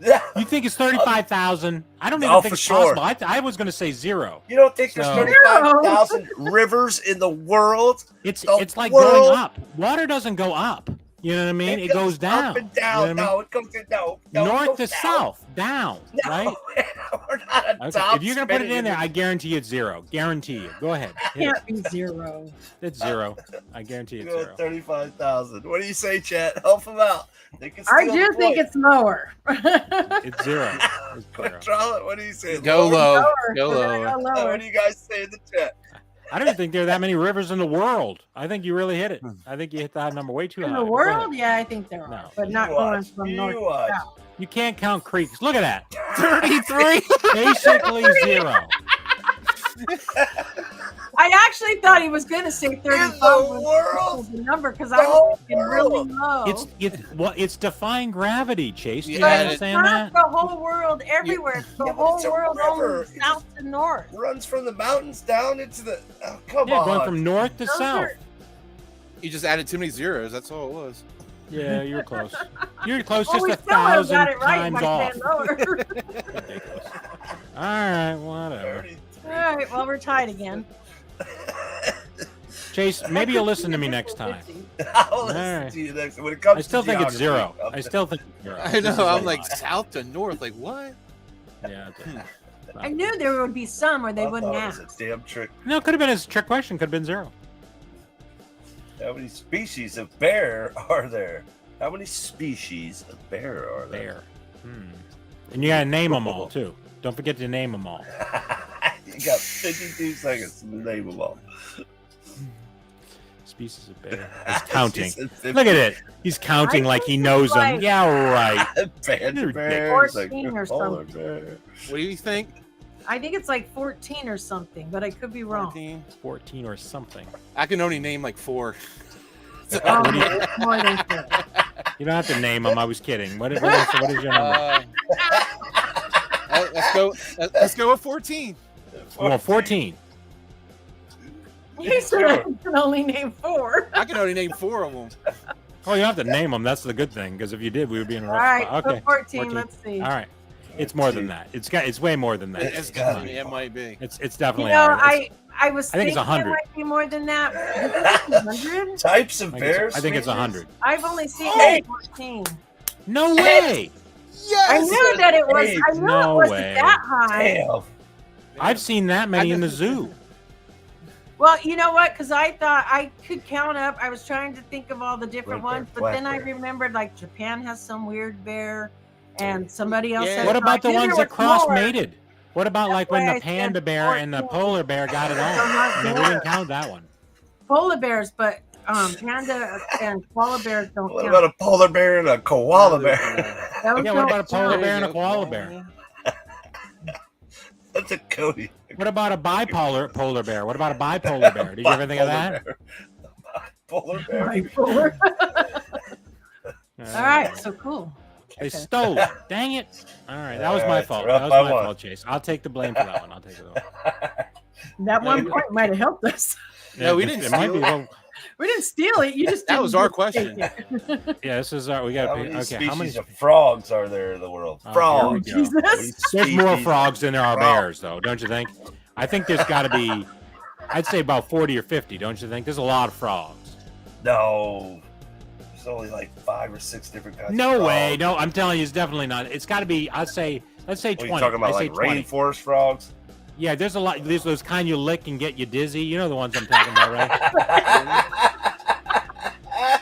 Speaker 3: Yeah.
Speaker 2: You think it's 35,000? I don't even
Speaker 3: Oh,
Speaker 2: think
Speaker 3: for
Speaker 2: it's
Speaker 3: sure.
Speaker 2: possible. I was going to say 0.
Speaker 3: You don't think there's
Speaker 2: No.
Speaker 3: 35,000 rivers in the world?
Speaker 2: It's
Speaker 3: The
Speaker 2: like
Speaker 3: world-
Speaker 2: going up. Water doesn't go up. You know what I mean? It goes down.
Speaker 3: Up and
Speaker 2: You know
Speaker 3: down.
Speaker 2: what I mean?
Speaker 3: No, it goes no. it
Speaker 2: North
Speaker 3: goes
Speaker 2: to
Speaker 3: down.
Speaker 2: south, down,
Speaker 3: No,
Speaker 2: right?
Speaker 3: we're not a
Speaker 2: Okay.
Speaker 3: top
Speaker 2: If you're gonna put it
Speaker 3: spinning
Speaker 2: in there, I guarantee you it's 0. Guarantee you. Go ahead. Hit it.
Speaker 4: Can't be 0.
Speaker 2: It's 0. I guarantee it's 0.
Speaker 3: 35,000. What do you say, Chet? Help him out. They can
Speaker 4: I
Speaker 3: steal
Speaker 4: do
Speaker 3: the
Speaker 4: think
Speaker 3: point.
Speaker 4: it's lower.
Speaker 2: It's 0. It's 0.
Speaker 3: Charlotte, what do you say?
Speaker 5: Go
Speaker 3: Lord?
Speaker 5: low.
Speaker 4: Lower.
Speaker 5: Go
Speaker 4: We're gonna
Speaker 5: lower.
Speaker 4: go
Speaker 3: What
Speaker 4: lower.
Speaker 3: do you guys say in the chat?
Speaker 2: I don't even think there are that many rivers in the world. I think you really hit it. I think you hit that number way too high.
Speaker 4: In the
Speaker 2: Go ahead.
Speaker 4: world, yeah, I think there are,
Speaker 2: No.
Speaker 4: but not
Speaker 3: You
Speaker 4: going
Speaker 3: watch,
Speaker 4: from
Speaker 3: you
Speaker 4: north
Speaker 3: watch.
Speaker 4: to south.
Speaker 2: You can't count creeks. Look at that.
Speaker 5: 33.
Speaker 2: Basically 0.
Speaker 4: I actually thought he was going to say 35
Speaker 3: world?
Speaker 4: was the number because
Speaker 3: The
Speaker 4: I
Speaker 3: whole
Speaker 4: was thinking really
Speaker 3: world.
Speaker 4: low.
Speaker 2: It's defying gravity, Chase. Do you
Speaker 5: Yeah,
Speaker 4: but
Speaker 5: it-
Speaker 4: it's
Speaker 2: understand
Speaker 4: not
Speaker 2: that?
Speaker 4: the whole world everywhere. It's the
Speaker 3: Yeah, but
Speaker 4: whole
Speaker 3: it's a
Speaker 4: world
Speaker 3: river.
Speaker 4: only south to north.
Speaker 3: Runs from the mountains down into the. Oh, come
Speaker 2: Yeah,
Speaker 3: on.
Speaker 2: going from north to
Speaker 4: Those
Speaker 2: south.
Speaker 4: are-
Speaker 5: You just added too many zeros. That's all it was.
Speaker 2: Yeah, you were close. You were close,
Speaker 4: Well,
Speaker 2: just
Speaker 4: we
Speaker 2: a
Speaker 4: still would have
Speaker 2: 1,000
Speaker 4: got it right
Speaker 2: times
Speaker 4: by
Speaker 2: off.
Speaker 4: saying lower.
Speaker 2: Ridiculous. All right, whatever.
Speaker 3: 33.
Speaker 4: All right, well, we're tied again.
Speaker 2: Chase, maybe you'll listen to me next time.
Speaker 3: I'll listen
Speaker 2: Alright.
Speaker 3: to you next. When it comes
Speaker 2: I still
Speaker 3: to
Speaker 2: think it's
Speaker 3: geography,
Speaker 2: 0. I still think it's 0.
Speaker 5: I
Speaker 2: This is
Speaker 5: know.
Speaker 2: a
Speaker 5: I'm like
Speaker 2: lie.
Speaker 5: south to north. Like what?
Speaker 2: Yeah. it's
Speaker 4: I knew there would be some where they
Speaker 3: I
Speaker 4: wouldn't
Speaker 3: thought it was
Speaker 4: ask.
Speaker 3: a damn trick.
Speaker 2: No, it could have been a trick question. Could have been 0.
Speaker 3: How many species of bear are there? How many species of bear are there?
Speaker 2: There. And you gotta name them all too. Don't forget to name them all.
Speaker 3: You got 52 seconds to name them all.
Speaker 2: Species of bear. He's counting.
Speaker 3: She said 50.
Speaker 2: Look at it. He's counting
Speaker 4: I
Speaker 2: like he
Speaker 4: think
Speaker 2: knows
Speaker 4: it's
Speaker 2: them.
Speaker 4: like-
Speaker 2: Yeah, right.
Speaker 3: Panda
Speaker 2: You're
Speaker 3: bears,
Speaker 4: 14 or
Speaker 3: polar
Speaker 4: something.
Speaker 3: bear.
Speaker 5: What do you think?
Speaker 4: I think it's like 14 or something, but I could be wrong.
Speaker 5: 14?
Speaker 2: 14 or something.
Speaker 5: I can only name like 4.
Speaker 4: Oh, it's more than 4.
Speaker 2: You don't have to name them. I was kidding. What is your number?
Speaker 5: Let's go with 14.
Speaker 2: Well, 14.
Speaker 4: He said I can only name 4.
Speaker 5: I can only name 4 of them.
Speaker 2: Oh, you don't have to name them. That's the good thing. Because if you did, we would be in a
Speaker 4: All
Speaker 2: rough
Speaker 4: right,
Speaker 2: spot.
Speaker 4: put
Speaker 2: Okay.
Speaker 4: 14.
Speaker 2: 14.
Speaker 4: Let's see.
Speaker 2: All right. It's more than that. It's way more than that.
Speaker 5: It's
Speaker 3: gotta
Speaker 5: gotta
Speaker 3: be.
Speaker 5: It might be.
Speaker 2: It's
Speaker 4: You
Speaker 2: definitely.
Speaker 4: know,
Speaker 2: higher. It's-
Speaker 4: I was
Speaker 2: I think it's
Speaker 4: thinking
Speaker 2: 100.
Speaker 4: it might be more than that. But 100?
Speaker 3: Types of
Speaker 2: I think it's-
Speaker 3: bears?
Speaker 2: I think it's 100.
Speaker 4: I've only seen
Speaker 3: Hey!
Speaker 4: 14.
Speaker 2: No way.
Speaker 4: I knew that it was. I knew
Speaker 2: No
Speaker 4: it wasn't
Speaker 2: way.
Speaker 4: that high.
Speaker 3: Damn.
Speaker 2: I've seen that many in the zoo.
Speaker 4: Well, you know what? Because I thought I could count up. I was trying to think of all the different
Speaker 3: White bear,
Speaker 4: ones, but
Speaker 3: black
Speaker 4: then I
Speaker 3: bear.
Speaker 4: remembered like Japan has some weird bear, and somebody else.
Speaker 5: Yeah.
Speaker 4: has
Speaker 2: What
Speaker 4: some.
Speaker 2: about the
Speaker 4: I knew
Speaker 2: ones
Speaker 4: there
Speaker 2: that
Speaker 4: was more.
Speaker 2: cross-mated? What about
Speaker 4: That's
Speaker 2: like when
Speaker 4: why I
Speaker 2: the
Speaker 4: said
Speaker 2: panda bear and the
Speaker 4: 14.
Speaker 2: polar bear got it on?
Speaker 4: not
Speaker 2: I mean, we
Speaker 4: there.
Speaker 2: didn't count that one.
Speaker 4: Polar bears, but panda and koala bears don't
Speaker 3: What
Speaker 4: count.
Speaker 3: about a polar bear and a koala bear?
Speaker 4: Those
Speaker 2: Yeah, what
Speaker 4: don't
Speaker 2: about a polar
Speaker 4: count.
Speaker 2: bear and a koala bear?
Speaker 3: That's a Cody.
Speaker 2: What about a bipolar polar bear? What about a bipolar bear? Did you ever think of that?
Speaker 3: Polar bear.
Speaker 4: Bipolar. All right, so cool.
Speaker 2: They stole it. Dang it. All right, that was my
Speaker 3: Alright,
Speaker 2: fault.
Speaker 3: we're up
Speaker 2: That was
Speaker 3: by
Speaker 2: my
Speaker 3: one.
Speaker 2: fault, Chase. I'll take the blame for that one. I'll take it.
Speaker 4: That one point might have helped us.
Speaker 5: No, we
Speaker 2: it-
Speaker 5: didn't
Speaker 2: It might be.
Speaker 5: steal
Speaker 2: Well,
Speaker 4: We didn't steal it. You just
Speaker 5: That
Speaker 4: didn't
Speaker 5: was our
Speaker 4: just
Speaker 5: question.
Speaker 4: take it.
Speaker 2: yeah, this is our. We got
Speaker 3: How
Speaker 2: to
Speaker 3: many
Speaker 2: okay.
Speaker 3: species
Speaker 2: How many?
Speaker 3: of frogs are there in the world?
Speaker 2: Oh,
Speaker 3: Frogs.
Speaker 2: here we go.
Speaker 4: Jesus.
Speaker 2: There's more
Speaker 3: Species.
Speaker 2: frogs than there are
Speaker 3: Frog.
Speaker 2: bears, though, don't you think? I think there's got to be. I'd say about 40 or 50, don't you think? There's a lot of frogs.
Speaker 3: No. There's only like 5 or 6 different kinds of
Speaker 2: No
Speaker 3: frogs.
Speaker 2: way. No, I'm telling you, it's definitely not. It's got to be. I'd say. Let's say
Speaker 3: What are
Speaker 2: 20.
Speaker 3: you talking about?
Speaker 2: I say
Speaker 3: Like
Speaker 2: 20.
Speaker 3: rainforest frogs?
Speaker 2: Yeah, there's a lot. There's those kind you lick and get you dizzy. You know the ones I'm talking about, right?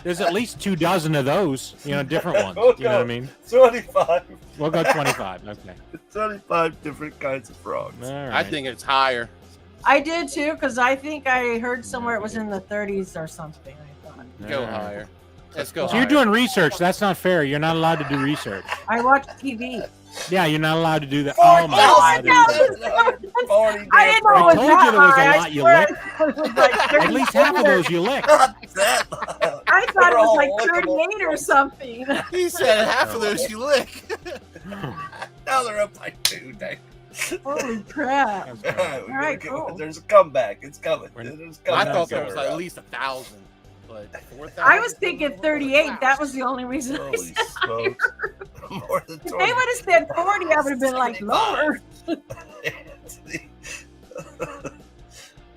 Speaker 2: There's at least 24 of those. You know, different ones. You know what I mean?
Speaker 3: 25.
Speaker 2: We'll go 25. Okay.
Speaker 3: 25 different kinds of frogs.
Speaker 2: All right.
Speaker 5: I think it's higher.
Speaker 4: I did too, because I think I heard somewhere it was in the 30s or something. I thought.
Speaker 5: Go
Speaker 2: All right.
Speaker 5: higher. Let's go
Speaker 2: So you're
Speaker 5: higher.
Speaker 2: doing research. That's not fair. You're not allowed to do research.
Speaker 4: I watch TV.
Speaker 2: Yeah, you're not allowed to do that. Oh my God.
Speaker 3: 40
Speaker 4: I didn't know it was
Speaker 2: told
Speaker 4: that
Speaker 2: you there was a
Speaker 4: high.
Speaker 2: lot
Speaker 4: I
Speaker 2: you
Speaker 4: swear
Speaker 2: licked.
Speaker 4: it was like
Speaker 2: At least half of
Speaker 4: 38
Speaker 2: those you lick.
Speaker 4: I thought it was like 38 or something.
Speaker 5: He said half of those you lick.
Speaker 3: Now they're up by 2. Dang.
Speaker 4: Holy crap!
Speaker 2: That's
Speaker 3: All
Speaker 2: great.
Speaker 3: right,
Speaker 4: All right, cool.
Speaker 3: there's a comeback. It's coming.
Speaker 2: We're-
Speaker 3: There's a
Speaker 5: I
Speaker 3: comeback
Speaker 5: thought there was
Speaker 3: coming
Speaker 5: at
Speaker 3: around.
Speaker 5: least 1,000, but 4,000.
Speaker 4: I was thinking 38. That was the only reason I
Speaker 3: Holy
Speaker 4: said
Speaker 3: smokes. More than
Speaker 4: If they would have said 40, I would have been like, lower.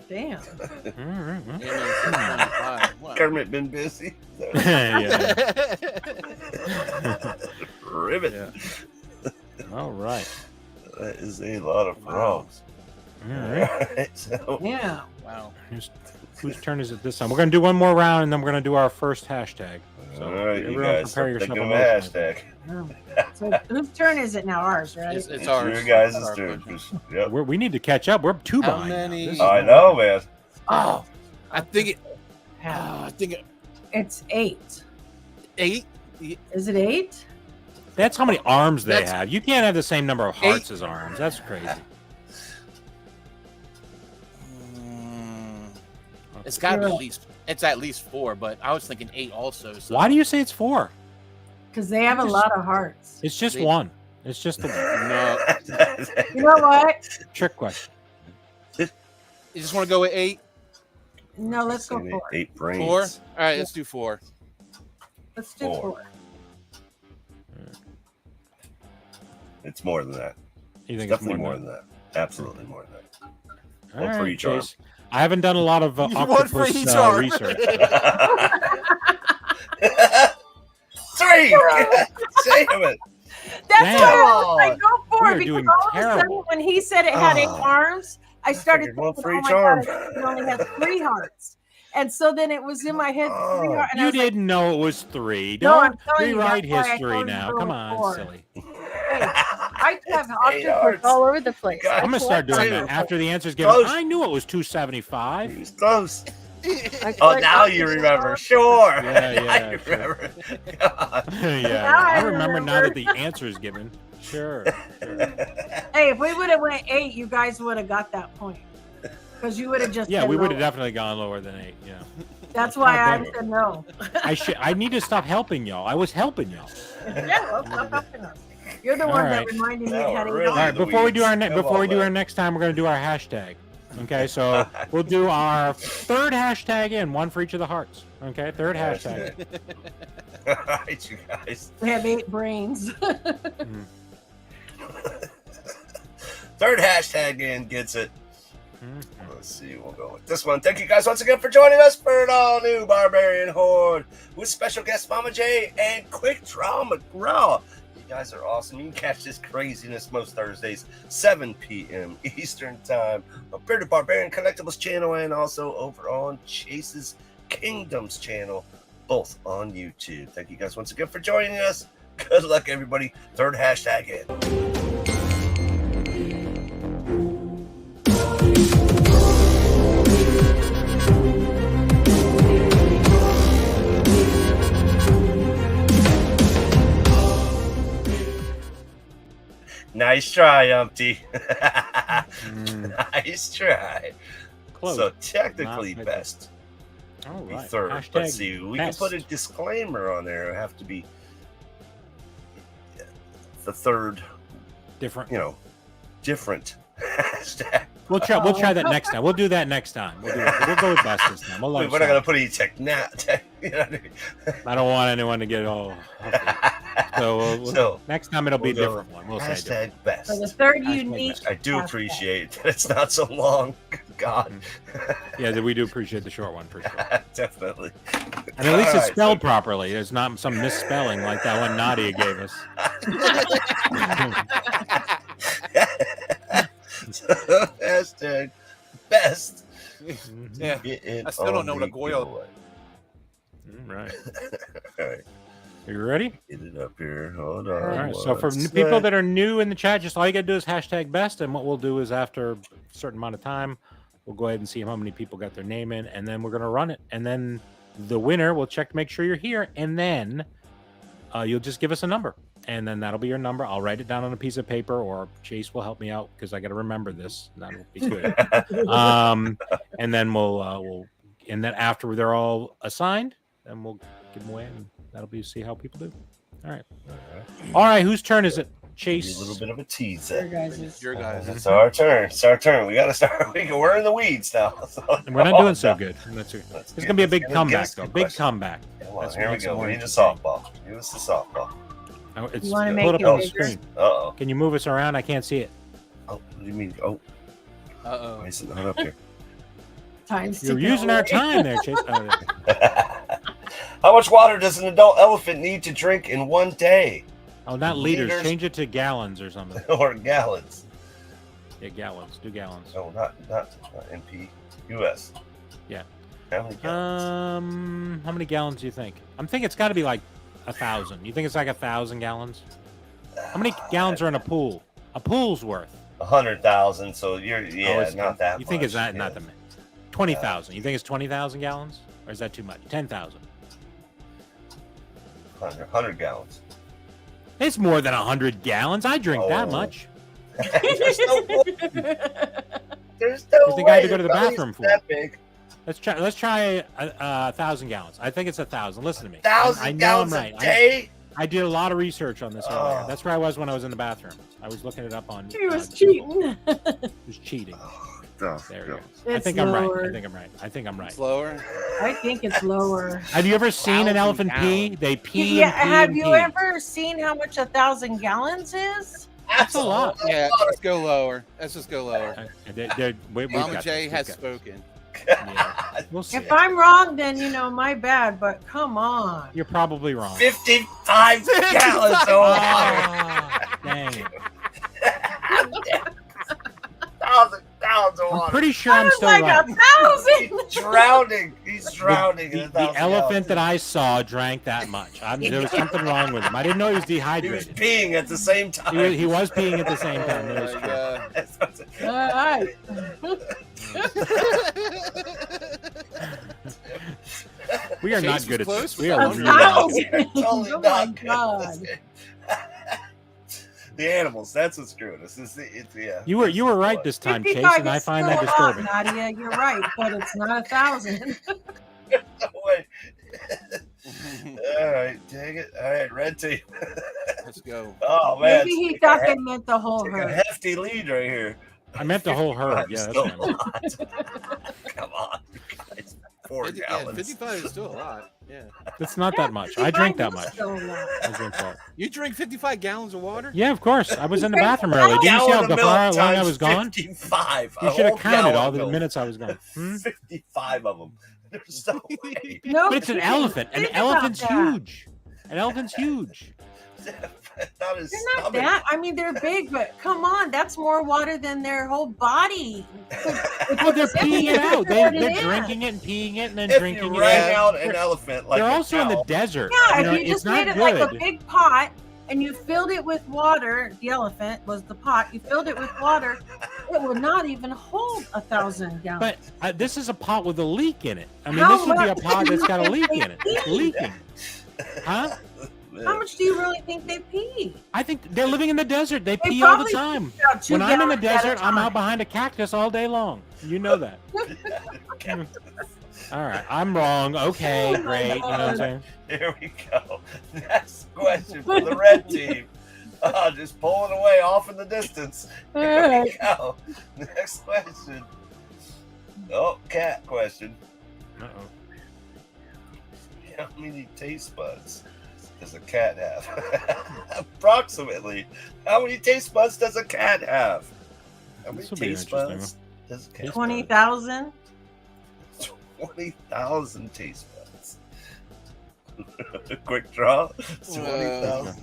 Speaker 4: Damn.
Speaker 2: Mm-hmm.
Speaker 5: Yeah, wow.
Speaker 3: Kermit been busy.
Speaker 2: Yeah.
Speaker 3: Ribbit.
Speaker 2: Yeah. All right.
Speaker 3: That is a lot of
Speaker 5: Wow.
Speaker 3: frogs.
Speaker 2: All
Speaker 3: All
Speaker 2: right.
Speaker 3: right. So,
Speaker 4: Yeah.
Speaker 5: Wow.
Speaker 2: Whose turn is it this time? We're going to do one more round, and then we're going to do our first hashtag. So
Speaker 3: all right, you
Speaker 2: everyone
Speaker 3: guys.
Speaker 2: prepare
Speaker 3: Think
Speaker 2: yourself
Speaker 3: of a
Speaker 2: emotionally.
Speaker 3: hashtag.
Speaker 4: Yeah. So whose turn is it now? Ours, right?
Speaker 5: It's ours.
Speaker 3: Your guys'
Speaker 5: It's our
Speaker 3: turn.
Speaker 5: question.
Speaker 3: Yep.
Speaker 2: We need to catch up. We're two
Speaker 5: How
Speaker 2: behind. now.
Speaker 5: many-
Speaker 2: This is-
Speaker 3: I know, man.
Speaker 5: Oh, I think it.
Speaker 4: Yeah.
Speaker 5: I think it.
Speaker 4: It's 8.
Speaker 5: 8.
Speaker 4: Is it 8?
Speaker 2: That's how many arms they
Speaker 5: That's-
Speaker 2: have. You can't have the same number of hearts as arms. That's crazy.
Speaker 5: It's got to be
Speaker 4: Yeah.
Speaker 5: at least. It's at least 4, but I was thinking 8 also. So.
Speaker 2: Why do you say it's 4?
Speaker 4: Because they have a lot of hearts.
Speaker 2: It's just
Speaker 5: They-
Speaker 2: one. It's just a
Speaker 5: No.
Speaker 4: You know what?
Speaker 2: trick question.
Speaker 5: You just want to go with 8?
Speaker 4: No, let's go 4.
Speaker 3: 8 brains.
Speaker 5: 4? All right, let's do 4.
Speaker 4: Let's do
Speaker 3: 4.
Speaker 4: 4.
Speaker 3: It's more than that.
Speaker 2: You think
Speaker 3: Definitely
Speaker 2: it's
Speaker 3: more than that. Absolutely more than that.
Speaker 2: All
Speaker 3: One for each arm.
Speaker 2: Chase. I haven't done a lot of
Speaker 5: One for
Speaker 2: octopus
Speaker 5: each arm.
Speaker 2: research.
Speaker 3: 3! Damn it.
Speaker 4: That's
Speaker 2: Damn.
Speaker 4: why I was like, go
Speaker 2: We
Speaker 4: 4
Speaker 2: are
Speaker 4: because
Speaker 2: doing
Speaker 4: all of a sudden
Speaker 2: terrible.
Speaker 4: when he said it had 8
Speaker 3: Oh.
Speaker 4: arms, I started
Speaker 3: Figured one
Speaker 4: thinking,
Speaker 3: for
Speaker 4: oh
Speaker 3: each
Speaker 4: my God,
Speaker 3: arm.
Speaker 4: it only has 3 hearts. And so then it was in my head 3
Speaker 3: Oh.
Speaker 4: hearts. And I
Speaker 2: You
Speaker 4: was like,
Speaker 2: didn't know it was 3.
Speaker 4: No,
Speaker 2: Don't
Speaker 4: I'm telling you,
Speaker 2: rewrite
Speaker 4: that's why I
Speaker 2: history
Speaker 4: told you
Speaker 2: now.
Speaker 4: to go
Speaker 2: Come
Speaker 4: with
Speaker 2: on,
Speaker 4: 4.
Speaker 2: silly.
Speaker 4: Hey, I have
Speaker 3: 8
Speaker 4: octopus
Speaker 3: hearts.
Speaker 4: all over the place.
Speaker 3: God.
Speaker 2: I'm gonna start doing that after the answer's given.
Speaker 3: Close.
Speaker 2: I knew it was 275.
Speaker 3: He was close.
Speaker 4: I
Speaker 3: Oh,
Speaker 4: collect
Speaker 3: now you
Speaker 4: octopus
Speaker 3: remember.
Speaker 4: all-
Speaker 3: Sure.
Speaker 2: Yeah,
Speaker 3: Now
Speaker 2: yeah,
Speaker 3: you
Speaker 2: sure.
Speaker 3: remember. God.
Speaker 2: Yeah,
Speaker 4: Now I
Speaker 2: I remember now
Speaker 4: remember.
Speaker 2: that the answer is given. Sure.
Speaker 4: Hey, if we would have went 8, you guys would have got that point. Because you would have just
Speaker 2: Yeah,
Speaker 4: said
Speaker 2: we would
Speaker 4: no.
Speaker 2: have definitely gone lower than 8. Yeah.
Speaker 4: That's why
Speaker 2: God
Speaker 4: I
Speaker 2: damn it.
Speaker 4: said no.
Speaker 2: I need to stop helping y'all. I was helping y'all.
Speaker 4: Yeah, well, stop helping us. You're the
Speaker 2: All
Speaker 4: one
Speaker 2: right.
Speaker 4: that reminded me
Speaker 3: Now
Speaker 4: it had
Speaker 3: we're
Speaker 4: eight
Speaker 3: really-
Speaker 2: All right,
Speaker 3: the
Speaker 2: before we do our
Speaker 3: weeds. Come
Speaker 2: before we
Speaker 3: on,
Speaker 2: do our
Speaker 3: man.
Speaker 2: next time, we're gonna do our hashtag. Okay, so we'll do our third hashtag in, one for each of the hearts. Okay, third hashtag.
Speaker 3: All right, you guys.
Speaker 4: We have 8 brains.
Speaker 3: Third hashtag in gets it.
Speaker 2: Mhm.
Speaker 3: Let's see, we'll go with this one. Thank you guys once again for joining us for an all new Barbarian Horde with special guest Mama J and Quick Draw McGraw. You guys are awesome. You can catch this craziness most Thursdays, 7 p.m. Eastern Time on Bearded Barbarian Collectibles channel and also over on Chase's Kingdoms channel, both on YouTube. Thank you guys once again for joining us. Good luck, everybody. Third hashtag in. Nice try, Umpty. Nice try.
Speaker 2: Close.
Speaker 3: So technically
Speaker 2: Not
Speaker 3: best
Speaker 2: All
Speaker 3: be
Speaker 2: right.
Speaker 3: third.
Speaker 2: Hashtag
Speaker 3: Let's see. We
Speaker 2: best.
Speaker 3: can put a disclaimer on there. It have to be the third,
Speaker 2: different.
Speaker 3: different hashtag.
Speaker 2: We'll try that next time. We'll do that next time. We'll go with best this time. We'll let
Speaker 3: We're
Speaker 2: it
Speaker 3: not gonna
Speaker 2: slide.
Speaker 3: put any
Speaker 2: I don't want anyone to get all. So,
Speaker 3: So,
Speaker 2: next time it'll be a
Speaker 3: we'll go
Speaker 2: different one. We'll say different.
Speaker 3: hashtag best.
Speaker 4: So the third
Speaker 2: Hashtag
Speaker 4: unique.
Speaker 2: best.
Speaker 3: I do
Speaker 4: hashtag.
Speaker 3: appreciate that it's not so long. God,
Speaker 2: Yeah, we do appreciate the short one for sure.
Speaker 3: definitely.
Speaker 2: And at least it's
Speaker 3: All right,
Speaker 2: spelled properly. There's not some misspelling like that one Nadia gave us.
Speaker 3: Hashtag best.
Speaker 5: Yeah.
Speaker 3: Getting
Speaker 5: I still don't
Speaker 3: on
Speaker 5: know what a
Speaker 3: the
Speaker 5: Goyle-
Speaker 3: giveaway.
Speaker 2: Right.
Speaker 3: All right,
Speaker 2: Are you ready?
Speaker 3: get it up here. Hold on.
Speaker 2: All right. So for
Speaker 3: one
Speaker 2: people
Speaker 3: sec.
Speaker 2: that are new in the chat, just all you gotta do is hashtag best, and what we'll do is after a certain amount of time, we'll go ahead and see how many people got their name in, and then we're gonna run it, and then the winner will check to make sure you're here, and then you'll just give us a number, and then that'll be your number. I'll write it down on a piece of paper, or Chase will help me out because I got to remember this. That'll be good. And then we'll and then after they're all assigned, then we'll give them away, and that'll be see how people do. All right. All right. Whose turn is it? Chase.
Speaker 3: A little bit of a
Speaker 4: Your
Speaker 3: teaser.
Speaker 4: guys'
Speaker 5: Your guys.
Speaker 3: It's our turn. It's our turn. We got to start. We're in the weeds now.
Speaker 2: And we're not doing so good. That's it.
Speaker 3: Let's
Speaker 2: It's
Speaker 3: get-
Speaker 2: gonna be a
Speaker 3: let's
Speaker 2: big
Speaker 3: get-
Speaker 2: comeback,
Speaker 3: get us
Speaker 2: though.
Speaker 3: good
Speaker 2: Big
Speaker 3: questions.
Speaker 2: comeback.
Speaker 3: Come on,
Speaker 2: That's
Speaker 3: here
Speaker 2: what
Speaker 3: we
Speaker 2: makes it
Speaker 3: go.
Speaker 2: more
Speaker 3: We need a
Speaker 2: entertaining.
Speaker 3: softball. Give us the softball.
Speaker 2: Oh, it's
Speaker 4: You wanna
Speaker 2: pull
Speaker 4: make
Speaker 2: it up
Speaker 4: it
Speaker 2: on the
Speaker 4: bigger?
Speaker 2: screen.
Speaker 3: Uh-oh.
Speaker 2: Can you move us around? I can't see it.
Speaker 3: Oh, what do you mean? Oh,
Speaker 5: Uh
Speaker 3: why is it not up here?
Speaker 4: times.
Speaker 2: You're
Speaker 4: ticking
Speaker 2: using our
Speaker 4: away.
Speaker 2: time there, Chase. Oh, there.
Speaker 3: How much water does an adult elephant need to drink in one day?
Speaker 2: Oh, not liters.
Speaker 3: Liters?
Speaker 2: Change it to gallons or something.
Speaker 3: Or gallons?
Speaker 2: Yeah, gallons. Do gallons.
Speaker 3: No, not MP. US.
Speaker 2: Yeah.
Speaker 3: How many gallons?
Speaker 2: How many gallons do you think? I'm thinking it's got to be like 1,000. You think it's like 1,000 gallons? How many gallons are in a pool? A pool's worth.
Speaker 3: 100,000. So you're
Speaker 2: Oh,
Speaker 3: it's not that.
Speaker 2: You think it's
Speaker 3: much,
Speaker 2: not
Speaker 3: yeah.
Speaker 2: that many? 20,000. You think it's 20,000 gallons, or is that too much? 10,000.
Speaker 3: 100 gallons.
Speaker 2: It's more than 100 gallons. I drink that
Speaker 3: Oh.
Speaker 2: much.
Speaker 3: There's no way. There's no
Speaker 2: You think I had to
Speaker 3: way.
Speaker 2: go to the
Speaker 3: It's not
Speaker 2: bathroom for
Speaker 3: that
Speaker 2: it?
Speaker 3: big.
Speaker 2: Let's try 1,000 gallons. I think it's 1,000. Listen to me. I
Speaker 3: 1,000
Speaker 2: know I'm
Speaker 3: gallons
Speaker 2: right.
Speaker 3: a day.
Speaker 2: I did a lot of research on this earlier.
Speaker 3: Oh.
Speaker 2: That's where I was when I was in the bathroom. I was looking it up on.
Speaker 4: He was
Speaker 2: Google.
Speaker 4: cheating.
Speaker 2: He was cheating. There we go. I
Speaker 4: It's
Speaker 2: think I'm right.
Speaker 4: lower.
Speaker 2: I think I'm right. I think I'm right.
Speaker 5: Slower.
Speaker 4: I think it's lower.
Speaker 2: Have you ever seen an
Speaker 5: 1,000
Speaker 2: elephant pee?
Speaker 5: gallons.
Speaker 2: They pee
Speaker 4: Yeah,
Speaker 2: and pee
Speaker 4: have
Speaker 2: and
Speaker 4: you
Speaker 2: pee.
Speaker 4: ever seen how much 1,000 gallons is?
Speaker 2: That's a lot.
Speaker 5: Yeah, let's go lower. Let's just go lower.
Speaker 2: We've
Speaker 5: Mama
Speaker 2: got
Speaker 5: J
Speaker 2: this.
Speaker 5: has
Speaker 2: We've got
Speaker 5: spoken.
Speaker 2: this. Yeah. We'll see.
Speaker 4: If I'm wrong, then my bad. But come on.
Speaker 2: You're probably wrong.
Speaker 3: 55 gallons of water.
Speaker 2: Ah, dang it.
Speaker 3: 1,000 gallons of
Speaker 2: I'm
Speaker 3: water.
Speaker 2: pretty sure I'm
Speaker 4: It's
Speaker 2: still
Speaker 4: like
Speaker 2: right.
Speaker 4: 1,000.
Speaker 3: He's drowning. He's drowning. in
Speaker 2: The
Speaker 3: 1,000
Speaker 2: elephant that
Speaker 3: gallons.
Speaker 2: I saw drank that much. There was something wrong with him. I didn't know he was
Speaker 3: He was
Speaker 2: dehydrated.
Speaker 3: peeing at the same time.
Speaker 2: He was peeing at the same time. That is
Speaker 5: Oh,
Speaker 2: true.
Speaker 5: yeah.
Speaker 3: That's what I'm saying.
Speaker 4: All right.
Speaker 2: We are
Speaker 5: Chase
Speaker 2: not
Speaker 5: was
Speaker 2: good at
Speaker 5: close
Speaker 2: this.
Speaker 5: with
Speaker 2: We
Speaker 5: that
Speaker 2: are
Speaker 5: one.
Speaker 2: really not.
Speaker 3: Totally
Speaker 4: Oh
Speaker 3: not
Speaker 4: my
Speaker 3: good.
Speaker 4: God.
Speaker 3: The animals. That's what's screwing us. Yeah.
Speaker 2: You were right this time, Chase,
Speaker 4: 55
Speaker 2: and I
Speaker 4: is
Speaker 2: find that
Speaker 4: still a lot,
Speaker 2: disturbing.
Speaker 4: Nadia, you're right, but it's not 1,000.
Speaker 3: No way. All right, dang it. All right, red team.
Speaker 5: Let's go.
Speaker 3: Oh man,
Speaker 4: Maybe he
Speaker 3: take
Speaker 4: thought
Speaker 3: a
Speaker 4: they meant the whole
Speaker 3: take a
Speaker 4: herd.
Speaker 3: hefty lead right here.
Speaker 2: I meant the whole herd. Yeah, that's
Speaker 3: Still
Speaker 2: what I meant.
Speaker 3: a lot. Come on, you guys. 4
Speaker 5: Yeah,
Speaker 3: gallons.
Speaker 5: 55 is still a lot. Yeah.
Speaker 2: It's not that much. I drink that much.
Speaker 4: Still a lot.
Speaker 2: I drink that.
Speaker 5: You drink 55 gallons of water?
Speaker 2: Yeah, of course. I was in the bathroom earlier. Did you see
Speaker 3: Gallon
Speaker 2: how
Speaker 3: of
Speaker 2: far
Speaker 3: milk
Speaker 2: long I
Speaker 3: times
Speaker 2: was gone?
Speaker 3: 55.
Speaker 2: You
Speaker 3: A
Speaker 2: should have
Speaker 3: whole
Speaker 2: counted
Speaker 3: gallon
Speaker 2: all
Speaker 3: of
Speaker 2: the
Speaker 3: milk.
Speaker 2: minutes I was gone. Hmm?
Speaker 3: 55 of them. There's no way.
Speaker 4: No,
Speaker 2: But it's an
Speaker 4: you
Speaker 2: elephant. An
Speaker 4: think about
Speaker 2: elephant's
Speaker 4: that.
Speaker 2: huge. An elephant's huge.
Speaker 3: Not his
Speaker 4: They're not
Speaker 3: stomach.
Speaker 4: that. I mean, they're big, but come on, that's more water than their whole body.
Speaker 2: Well, they're peeing it out. They're
Speaker 4: Put it in.
Speaker 2: drinking it and peeing it and then
Speaker 3: If
Speaker 2: drinking
Speaker 3: you
Speaker 2: it.
Speaker 3: rang
Speaker 2: out.
Speaker 3: out an elephant like
Speaker 2: They're
Speaker 3: a
Speaker 2: also in the
Speaker 3: cow,
Speaker 2: desert.
Speaker 4: Yeah,
Speaker 2: You know,
Speaker 4: if you
Speaker 2: it's
Speaker 4: just
Speaker 2: not
Speaker 4: made it
Speaker 2: good.
Speaker 4: like a big pot and you filled it with water, the elephant was the pot. You filled it with water, it would not even hold 1,000 gallons.
Speaker 2: But this is a pot with a leak in it. I mean,
Speaker 4: How
Speaker 2: this would be a
Speaker 4: much
Speaker 2: pot
Speaker 4: do
Speaker 2: that's
Speaker 4: you
Speaker 2: got a leak
Speaker 4: think
Speaker 2: in it.
Speaker 4: they
Speaker 2: It's
Speaker 4: pee?
Speaker 2: leaking. Huh?
Speaker 4: How much do you really think they pee?
Speaker 2: I think they're living in the desert. They
Speaker 4: They
Speaker 2: pee all the
Speaker 4: probably
Speaker 2: time.
Speaker 4: About 2
Speaker 2: When I'm in the
Speaker 4: gallons at a
Speaker 2: desert, I'm
Speaker 4: time.
Speaker 2: out behind a cactus all day long. You know that. All right, I'm wrong. Okay,
Speaker 4: Oh my
Speaker 2: great. You know what I'm
Speaker 4: God.
Speaker 2: saying?
Speaker 3: Here we go. Next question for the red team. Just pulling away off in the distance.
Speaker 4: All
Speaker 3: Here
Speaker 4: right.
Speaker 3: we go. Next question. Oh, cat question.
Speaker 2: Uh-oh.
Speaker 3: How many taste buds does a cat have? Approximately. How many taste buds does a cat have? How many
Speaker 2: This will be
Speaker 3: taste
Speaker 2: interesting.
Speaker 3: buds does a cat have?
Speaker 4: 20,000?
Speaker 3: 20,000 taste buds. Quick draw. 20,000.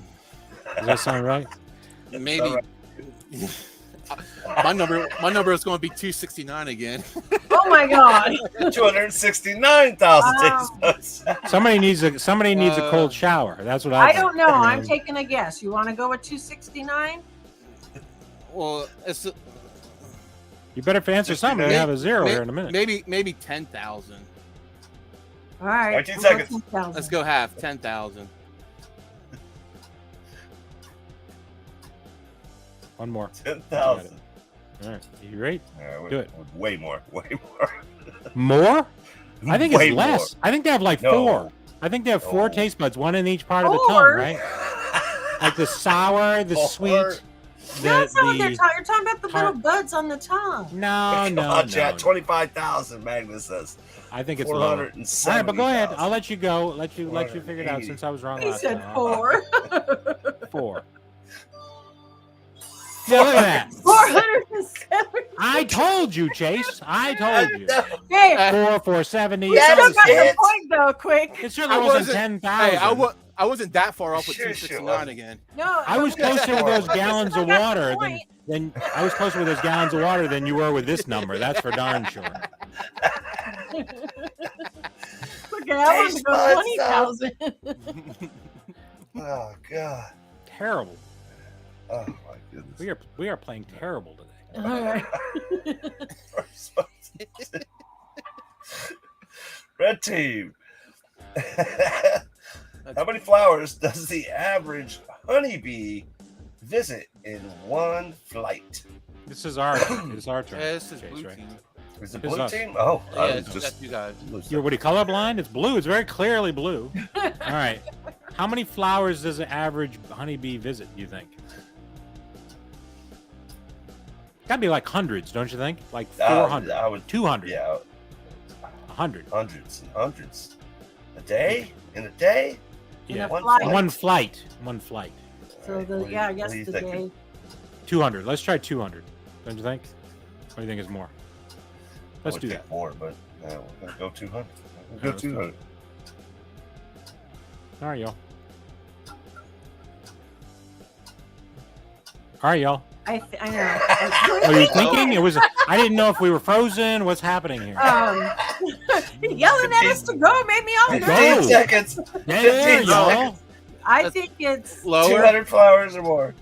Speaker 2: Does that sound right?
Speaker 5: Maybe. my number is going to be 269 again.
Speaker 4: Oh my God.
Speaker 3: 269,000 taste buds.
Speaker 2: Somebody needs a cold shower. That's what I
Speaker 4: I
Speaker 2: think.
Speaker 4: don't know.
Speaker 2: You
Speaker 4: I'm taking a guess. You want to go with 269?
Speaker 5: Well, it's
Speaker 2: You better answer something. We have a zero here in a minute.
Speaker 5: maybe 10,000.
Speaker 4: All right.
Speaker 3: 19
Speaker 4: we'll go
Speaker 3: seconds.
Speaker 4: 10,000.
Speaker 5: Let's go half 10,000.
Speaker 2: One more.
Speaker 3: 10,000.
Speaker 2: All right. You ready?
Speaker 3: Alright,
Speaker 2: Do it.
Speaker 3: Way more. Way more.
Speaker 2: More? I think
Speaker 3: Way
Speaker 2: it's less. I think they have like
Speaker 3: No.
Speaker 2: 4. I think they have 4
Speaker 3: No.
Speaker 2: taste buds, one in each part of the tongue,
Speaker 4: 4?
Speaker 2: right? like the sour, the sweet.
Speaker 3: Or-
Speaker 4: That's not what they're
Speaker 2: the
Speaker 4: talking. You're talking about the little
Speaker 2: tart-
Speaker 4: buds on the tongue.
Speaker 2: no,
Speaker 3: Come
Speaker 2: no,
Speaker 3: on,
Speaker 2: no.
Speaker 3: chat. 25,000. Magnus says.
Speaker 2: I think it's lower. All
Speaker 3: 470.
Speaker 2: right, but go ahead. I'll let you go. Let you figure it out
Speaker 3: 480.
Speaker 2: since I was wrong
Speaker 4: He
Speaker 2: last
Speaker 4: said
Speaker 2: time.
Speaker 4: 4.
Speaker 2: 4. Yeah, look at that.
Speaker 4: 470.
Speaker 2: I told you, Chase. I told you.
Speaker 4: Hey,
Speaker 2: 470.
Speaker 4: you
Speaker 3: That
Speaker 4: still
Speaker 3: was
Speaker 4: got the
Speaker 3: it.
Speaker 4: point though. Quick.
Speaker 2: It certainly
Speaker 5: I
Speaker 2: wasn't
Speaker 5: wasn't-
Speaker 2: 10,000.
Speaker 5: Hey, I wasn't that far off with
Speaker 3: Sure,
Speaker 5: 269 again.
Speaker 4: No,
Speaker 2: I was closer with those gallons of
Speaker 4: I got the
Speaker 2: water
Speaker 4: point.
Speaker 2: than I was closer with those gallons of water than you were with this number. That's for darn sure.
Speaker 4: Okay, I want to go
Speaker 3: Taste
Speaker 4: 20,000.
Speaker 3: Oh God.
Speaker 2: Terrible.
Speaker 3: Oh my goodness.
Speaker 2: We are playing terrible today.
Speaker 4: All right.
Speaker 3: Red team. How many flowers does the average honeybee visit in one flight?
Speaker 2: This is our turn.
Speaker 5: Yeah, this is
Speaker 2: Chase,
Speaker 5: blue
Speaker 2: right?
Speaker 5: team.
Speaker 3: Is it
Speaker 2: It's
Speaker 3: blue
Speaker 2: us.
Speaker 3: team? Oh,
Speaker 5: Yeah,
Speaker 3: I
Speaker 5: it's,
Speaker 3: was
Speaker 5: that's you guys.
Speaker 2: You're what are you colorblind? It's blue. It's very clearly blue. All right. How many flowers does an average honeybee visit, you think? Gotta be like hundreds, don't you think? Like 400,
Speaker 3: I would.
Speaker 2: 200,
Speaker 3: Yeah,
Speaker 2: 100.
Speaker 3: hundreds and hundreds. A day? In a day?
Speaker 2: Yeah.
Speaker 4: a flight.
Speaker 2: One flight. One flight.
Speaker 4: So
Speaker 3: What
Speaker 4: the
Speaker 3: do
Speaker 4: yeah, I
Speaker 3: you-
Speaker 4: guess
Speaker 3: what do you
Speaker 4: the
Speaker 3: think?
Speaker 4: day.
Speaker 2: 200. Let's try 200. Don't you think? What do you think is more?
Speaker 3: I
Speaker 2: Let's
Speaker 3: would
Speaker 2: do
Speaker 3: think
Speaker 2: that.
Speaker 3: more, but we're gonna go 200. We'll go
Speaker 2: let's do it.
Speaker 3: 200.
Speaker 2: All right, y'all. All right, y'all.
Speaker 4: I know.
Speaker 2: Are you thinking? It was. I didn't know if we were frozen. What's happening here?
Speaker 4: Yelling at us to go made me all
Speaker 2: Go.
Speaker 3: 15 seconds.
Speaker 2: There,
Speaker 3: 15
Speaker 2: y'all.
Speaker 3: seconds.
Speaker 4: I think it's
Speaker 5: Lower.
Speaker 3: 200 flowers or more.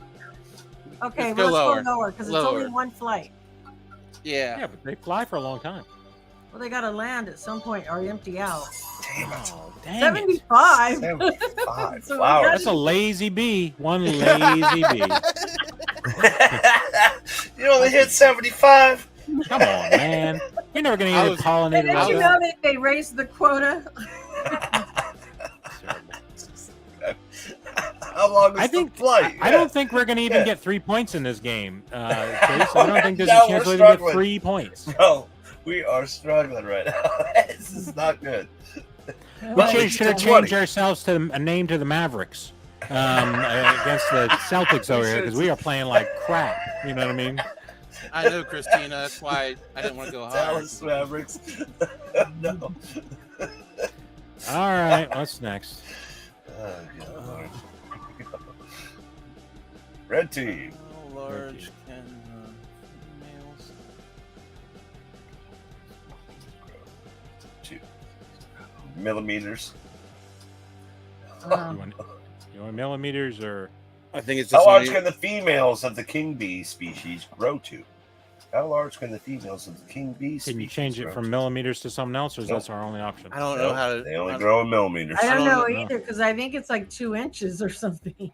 Speaker 4: okay.
Speaker 5: Let's
Speaker 4: Well,
Speaker 5: go
Speaker 4: let's
Speaker 5: lower.
Speaker 4: go lower because it's
Speaker 5: Lower.
Speaker 4: only one flight.
Speaker 5: Yeah.
Speaker 2: Yeah, but they fly for a long time.
Speaker 4: Well, they got to land at some point or empty out.
Speaker 3: Damn it.
Speaker 2: Oh, dang it.
Speaker 4: 75.
Speaker 3: 75
Speaker 4: So we
Speaker 3: flowers.
Speaker 2: That's a lazy bee. One lazy bee.
Speaker 3: You only hit 75.
Speaker 2: Come on, man. You're never going to
Speaker 5: I
Speaker 2: get
Speaker 5: was-
Speaker 2: a pollinator.
Speaker 4: And did
Speaker 2: like
Speaker 4: you
Speaker 2: that.
Speaker 4: know that they raised the quota?
Speaker 3: How long is
Speaker 2: I think
Speaker 3: the flight?
Speaker 2: I don't think we're going to even
Speaker 3: Yeah.
Speaker 2: get 3 points in this game, Chase. I don't think there's
Speaker 3: No,
Speaker 2: a chance
Speaker 3: we're
Speaker 2: we'll even get
Speaker 3: struggling.
Speaker 2: 3 points.
Speaker 3: No, we are struggling right now. This is not good.
Speaker 2: We
Speaker 3: Well,
Speaker 2: should
Speaker 3: it's
Speaker 2: have
Speaker 3: still 20.
Speaker 2: changed ourselves to a name to the Mavericks against the Celtics over here because we are playing like crap. You know what I mean?
Speaker 5: I know, Christina. That's why I didn't want to go higher.
Speaker 3: Dallas Mavericks. No.
Speaker 2: All right, what's next?
Speaker 3: Oh, good Lord. Red team.
Speaker 5: How large can females?
Speaker 3: 2 millimeters.
Speaker 2: You want millimeters or
Speaker 5: I think it's
Speaker 3: How
Speaker 5: just
Speaker 3: large
Speaker 5: only-
Speaker 3: can the females of the king bee species grow to? How large can the females of the king bee species
Speaker 2: can you change it
Speaker 3: grow
Speaker 2: from
Speaker 3: to?
Speaker 2: millimeters to something else, or is
Speaker 3: Nope.
Speaker 2: that our only option?
Speaker 5: I don't know how to.
Speaker 3: They only
Speaker 5: I-
Speaker 3: grow in millimeters.
Speaker 4: I don't
Speaker 5: don't
Speaker 4: know
Speaker 2: know.
Speaker 4: either because I think it's like 2 inches or something.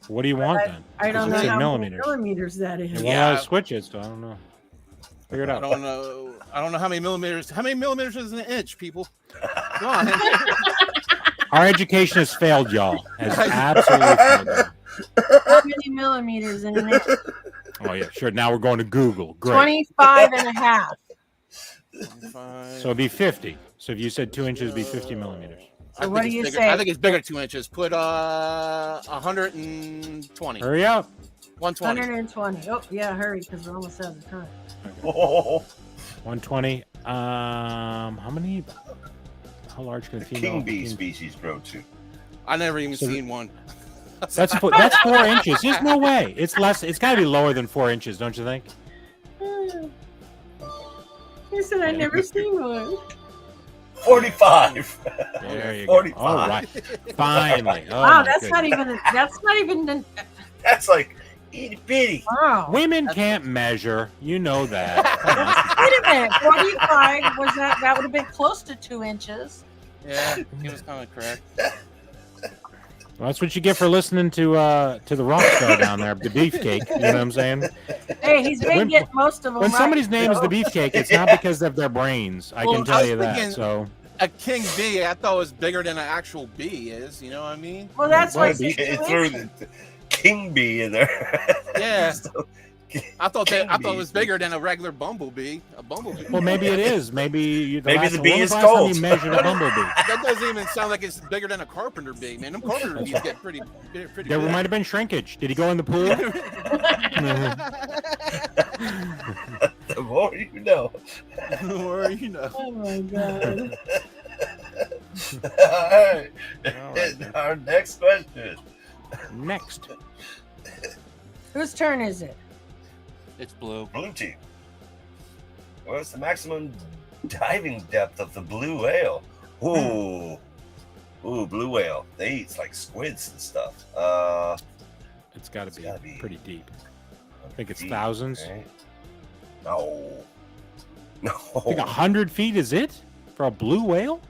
Speaker 2: What do you want then?
Speaker 4: I don't
Speaker 2: Because
Speaker 4: know
Speaker 2: it said
Speaker 4: how
Speaker 2: millimeters.
Speaker 4: many millimeters that
Speaker 2: It
Speaker 4: is.
Speaker 2: won't
Speaker 5: Yeah.
Speaker 2: let us switch it, so I don't know. Figure it
Speaker 5: I
Speaker 2: out.
Speaker 5: don't know. I don't know how many millimeters. How many millimeters is an inch, people? Come on.
Speaker 2: Our education has failed, y'all. Has absolutely failed. Y'all.
Speaker 4: How many millimeters in an inch?
Speaker 2: Oh yeah, sure. Now we're going to Google. Great.
Speaker 4: 25 and a half.
Speaker 2: So it'd be 50. So if you said 2 inches, it'd be 50 millimeters.
Speaker 4: So what do you
Speaker 5: bigger,
Speaker 4: say?
Speaker 5: I think it's bigger 2 inches. Put 120.
Speaker 2: Hurry up.
Speaker 5: 120.
Speaker 4: 120. Oh, yeah, hurry because we're almost out of time.
Speaker 3: Oh,
Speaker 2: 120. How many? How large can a
Speaker 3: the
Speaker 2: female?
Speaker 3: king bee species grow to.
Speaker 5: I never even
Speaker 2: So-
Speaker 5: seen one.
Speaker 2: That's 4 inches. There's no way. It's less. It's got to be lower than 4 inches, don't you think?
Speaker 4: You said I never seen one.
Speaker 3: 45.
Speaker 2: There you go.
Speaker 3: 45.
Speaker 2: All right. Finally. Oh,
Speaker 4: Wow,
Speaker 2: my
Speaker 4: that's
Speaker 2: goodness.
Speaker 4: not even.
Speaker 3: That's like itty bitty.
Speaker 4: Wow.
Speaker 2: Women can't measure. You know that. Come on.
Speaker 4: Wait a minute. 45 was that? That would have been close to 2 inches.
Speaker 5: Yeah, he was kind of correct.
Speaker 2: Well, that's what you get for listening to the rock star down there, the beefcake. You know what I'm saying?
Speaker 4: Hey, he's been
Speaker 2: When-
Speaker 4: getting most of them
Speaker 2: When
Speaker 4: right.
Speaker 2: somebody's name is the beefcake, it's not because of their brains. I
Speaker 5: Well,
Speaker 2: can
Speaker 5: I
Speaker 2: tell
Speaker 5: was
Speaker 2: you that.
Speaker 5: thinking-
Speaker 2: So
Speaker 5: a king bee. I thought it was bigger than an actual bee is. You know what I mean?
Speaker 4: Well, that's
Speaker 2: Well,
Speaker 4: what
Speaker 2: he
Speaker 3: threw the king bee in there.
Speaker 5: Yeah.
Speaker 3: So,
Speaker 5: I thought
Speaker 3: king
Speaker 5: it was
Speaker 3: bees.
Speaker 5: bigger than a regular bumblebee. A bumblebee.
Speaker 2: Well, maybe it is. Maybe
Speaker 3: Maybe the bee
Speaker 2: when was
Speaker 3: is
Speaker 2: the last time
Speaker 3: cold.
Speaker 2: you measured a bumblebee.
Speaker 5: That doesn't even sound like it's bigger than a carpenter bee, man. Them carpenter bees get pretty
Speaker 2: There
Speaker 5: big.
Speaker 2: might have been shrinkage. Did he go in the pool?
Speaker 3: the more you know.
Speaker 5: Or, you know.
Speaker 4: Oh my god.
Speaker 3: All right.
Speaker 2: All right.
Speaker 3: Our next question.
Speaker 2: Next.
Speaker 4: Whose turn is it?
Speaker 5: It's blue.
Speaker 3: Blue team. What's the maximum diving depth of the blue whale? Ooh. Ooh, blue whale. They eat like squids and stuff.
Speaker 2: It's got
Speaker 3: It's
Speaker 2: to
Speaker 3: gotta
Speaker 2: be
Speaker 3: be
Speaker 2: pretty deep. I think it's
Speaker 3: feet,
Speaker 2: thousands.
Speaker 3: right? No. No.
Speaker 2: I think 100 feet is it for a blue whale?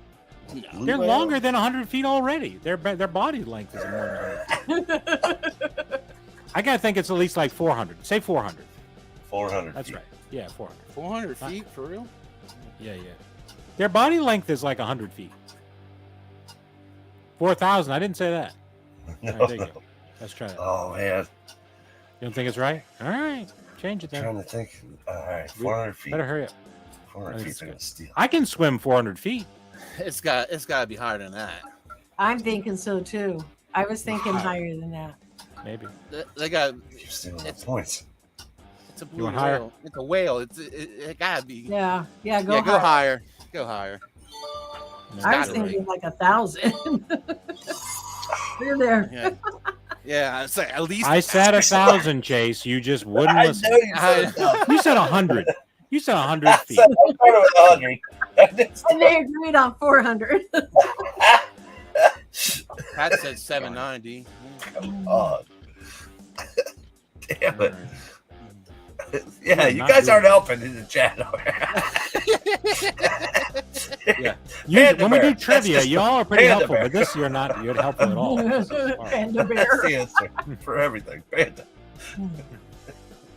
Speaker 3: Blue
Speaker 2: They're
Speaker 3: whale?
Speaker 2: longer than 100 feet already. Their body length is more than 100 feet. I gotta think it's at least like 400. Say 400.
Speaker 3: 400
Speaker 2: That's
Speaker 3: feet.
Speaker 2: right. Yeah, 400.
Speaker 5: 400 feet for real?
Speaker 2: Yeah, yeah. Their body length is like 100 feet. 4,000. I didn't say that.
Speaker 3: No,
Speaker 2: All right, there you
Speaker 3: no.
Speaker 2: go. Let's try that.
Speaker 3: Oh, man.
Speaker 2: You don't think it's right? All right. Change it
Speaker 3: I'm
Speaker 2: then.
Speaker 3: trying to think. All right. 400 feet.
Speaker 2: Better hurry up.
Speaker 3: 400
Speaker 2: Let's
Speaker 3: feet. They're
Speaker 2: go.
Speaker 3: going to steal.
Speaker 2: I can swim 400 feet.
Speaker 5: It's got to be higher than that.
Speaker 4: I'm thinking so too. I was thinking
Speaker 3: Wow.
Speaker 4: higher than that.
Speaker 2: Maybe.
Speaker 5: They got
Speaker 3: You're stealing my
Speaker 5: It's-
Speaker 3: points.
Speaker 5: it's a blue
Speaker 2: want higher?
Speaker 5: whale. It's a whale. It gotta be.
Speaker 4: Yeah, yeah, go
Speaker 5: Yeah, go
Speaker 4: higher.
Speaker 5: higher. Go higher.
Speaker 2: No,
Speaker 4: I was
Speaker 5: Gotta be.
Speaker 4: thinking like 1,000. You're there.
Speaker 5: Yeah. Yeah, I say at least
Speaker 2: I said 1,000, Chase. You just wouldn't
Speaker 3: I
Speaker 2: listen.
Speaker 3: know you said that.
Speaker 2: You said 100. You said 100
Speaker 3: I
Speaker 2: feet.
Speaker 3: said I started with 100.
Speaker 4: And they agreed on 400.
Speaker 5: Pat said 790.
Speaker 3: Come on. Damn
Speaker 2: All
Speaker 3: it.
Speaker 2: right.
Speaker 3: Yeah, you
Speaker 2: not
Speaker 3: guys
Speaker 2: doing
Speaker 3: aren't helping in the chat.
Speaker 2: Yeah.
Speaker 3: Panda
Speaker 2: When we
Speaker 3: bear.
Speaker 2: do trivia,
Speaker 3: That's just
Speaker 2: y'all are pretty
Speaker 3: panda
Speaker 2: helpful,
Speaker 3: bear.
Speaker 2: but this you're not. You're helpful at all. This is horrible.
Speaker 4: Panda
Speaker 3: That's
Speaker 4: bear.
Speaker 3: the answer for everything. Panda.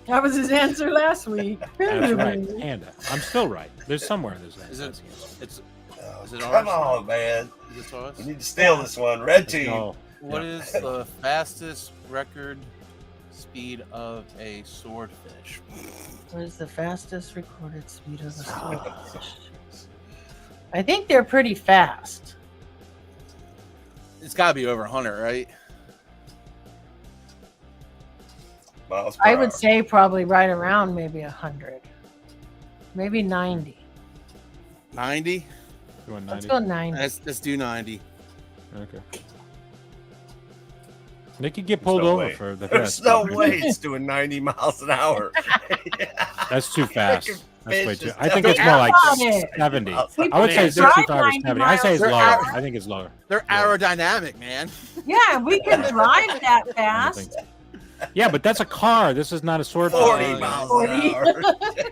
Speaker 4: That was his answer last week.
Speaker 2: That's right. Panda. I'm still right. There's somewhere there's that.
Speaker 5: Is it? It's
Speaker 3: Oh,
Speaker 5: Is it
Speaker 3: come
Speaker 5: ours?
Speaker 3: on, man.
Speaker 5: is this ours?
Speaker 3: We need to steal this one. Red team.
Speaker 2: No.
Speaker 5: What
Speaker 2: Yeah.
Speaker 5: is the fastest record speed of a swordfish?
Speaker 4: What is the fastest recorded speed of a swordfish? I think they're pretty fast.
Speaker 5: It's got to be over 100, right?
Speaker 3: Miles per
Speaker 4: I would
Speaker 3: hour.
Speaker 4: say probably right around maybe 100, maybe 90.
Speaker 5: 90.
Speaker 2: You want
Speaker 4: Let's
Speaker 2: 90?
Speaker 4: go 90.
Speaker 5: Let's do 90.
Speaker 2: Okay. They could get
Speaker 3: There's
Speaker 2: pulled
Speaker 3: no
Speaker 2: over
Speaker 3: way.
Speaker 2: for the
Speaker 3: There's
Speaker 2: fast
Speaker 3: no
Speaker 2: speed.
Speaker 3: way it's doing 90 miles an hour.
Speaker 2: That's too fast.
Speaker 3: Freaking
Speaker 2: That's way
Speaker 3: fish
Speaker 2: too.
Speaker 3: is
Speaker 2: I think it's
Speaker 3: definitely
Speaker 2: more like
Speaker 4: on it.
Speaker 2: 70.
Speaker 4: People
Speaker 2: I would say
Speaker 4: can drive
Speaker 2: 65 or
Speaker 4: 90
Speaker 2: 70. I say it's
Speaker 4: miles
Speaker 2: lower.
Speaker 4: an hour.
Speaker 2: I think it's lower.
Speaker 5: They're aerodynamic, man.
Speaker 4: Yeah, we can drive that
Speaker 2: I don't
Speaker 4: fast.
Speaker 2: think so. Yeah, but that's a car. This is not a sword.
Speaker 3: 40
Speaker 5: Oh,
Speaker 3: miles
Speaker 4: 40.
Speaker 3: an hour.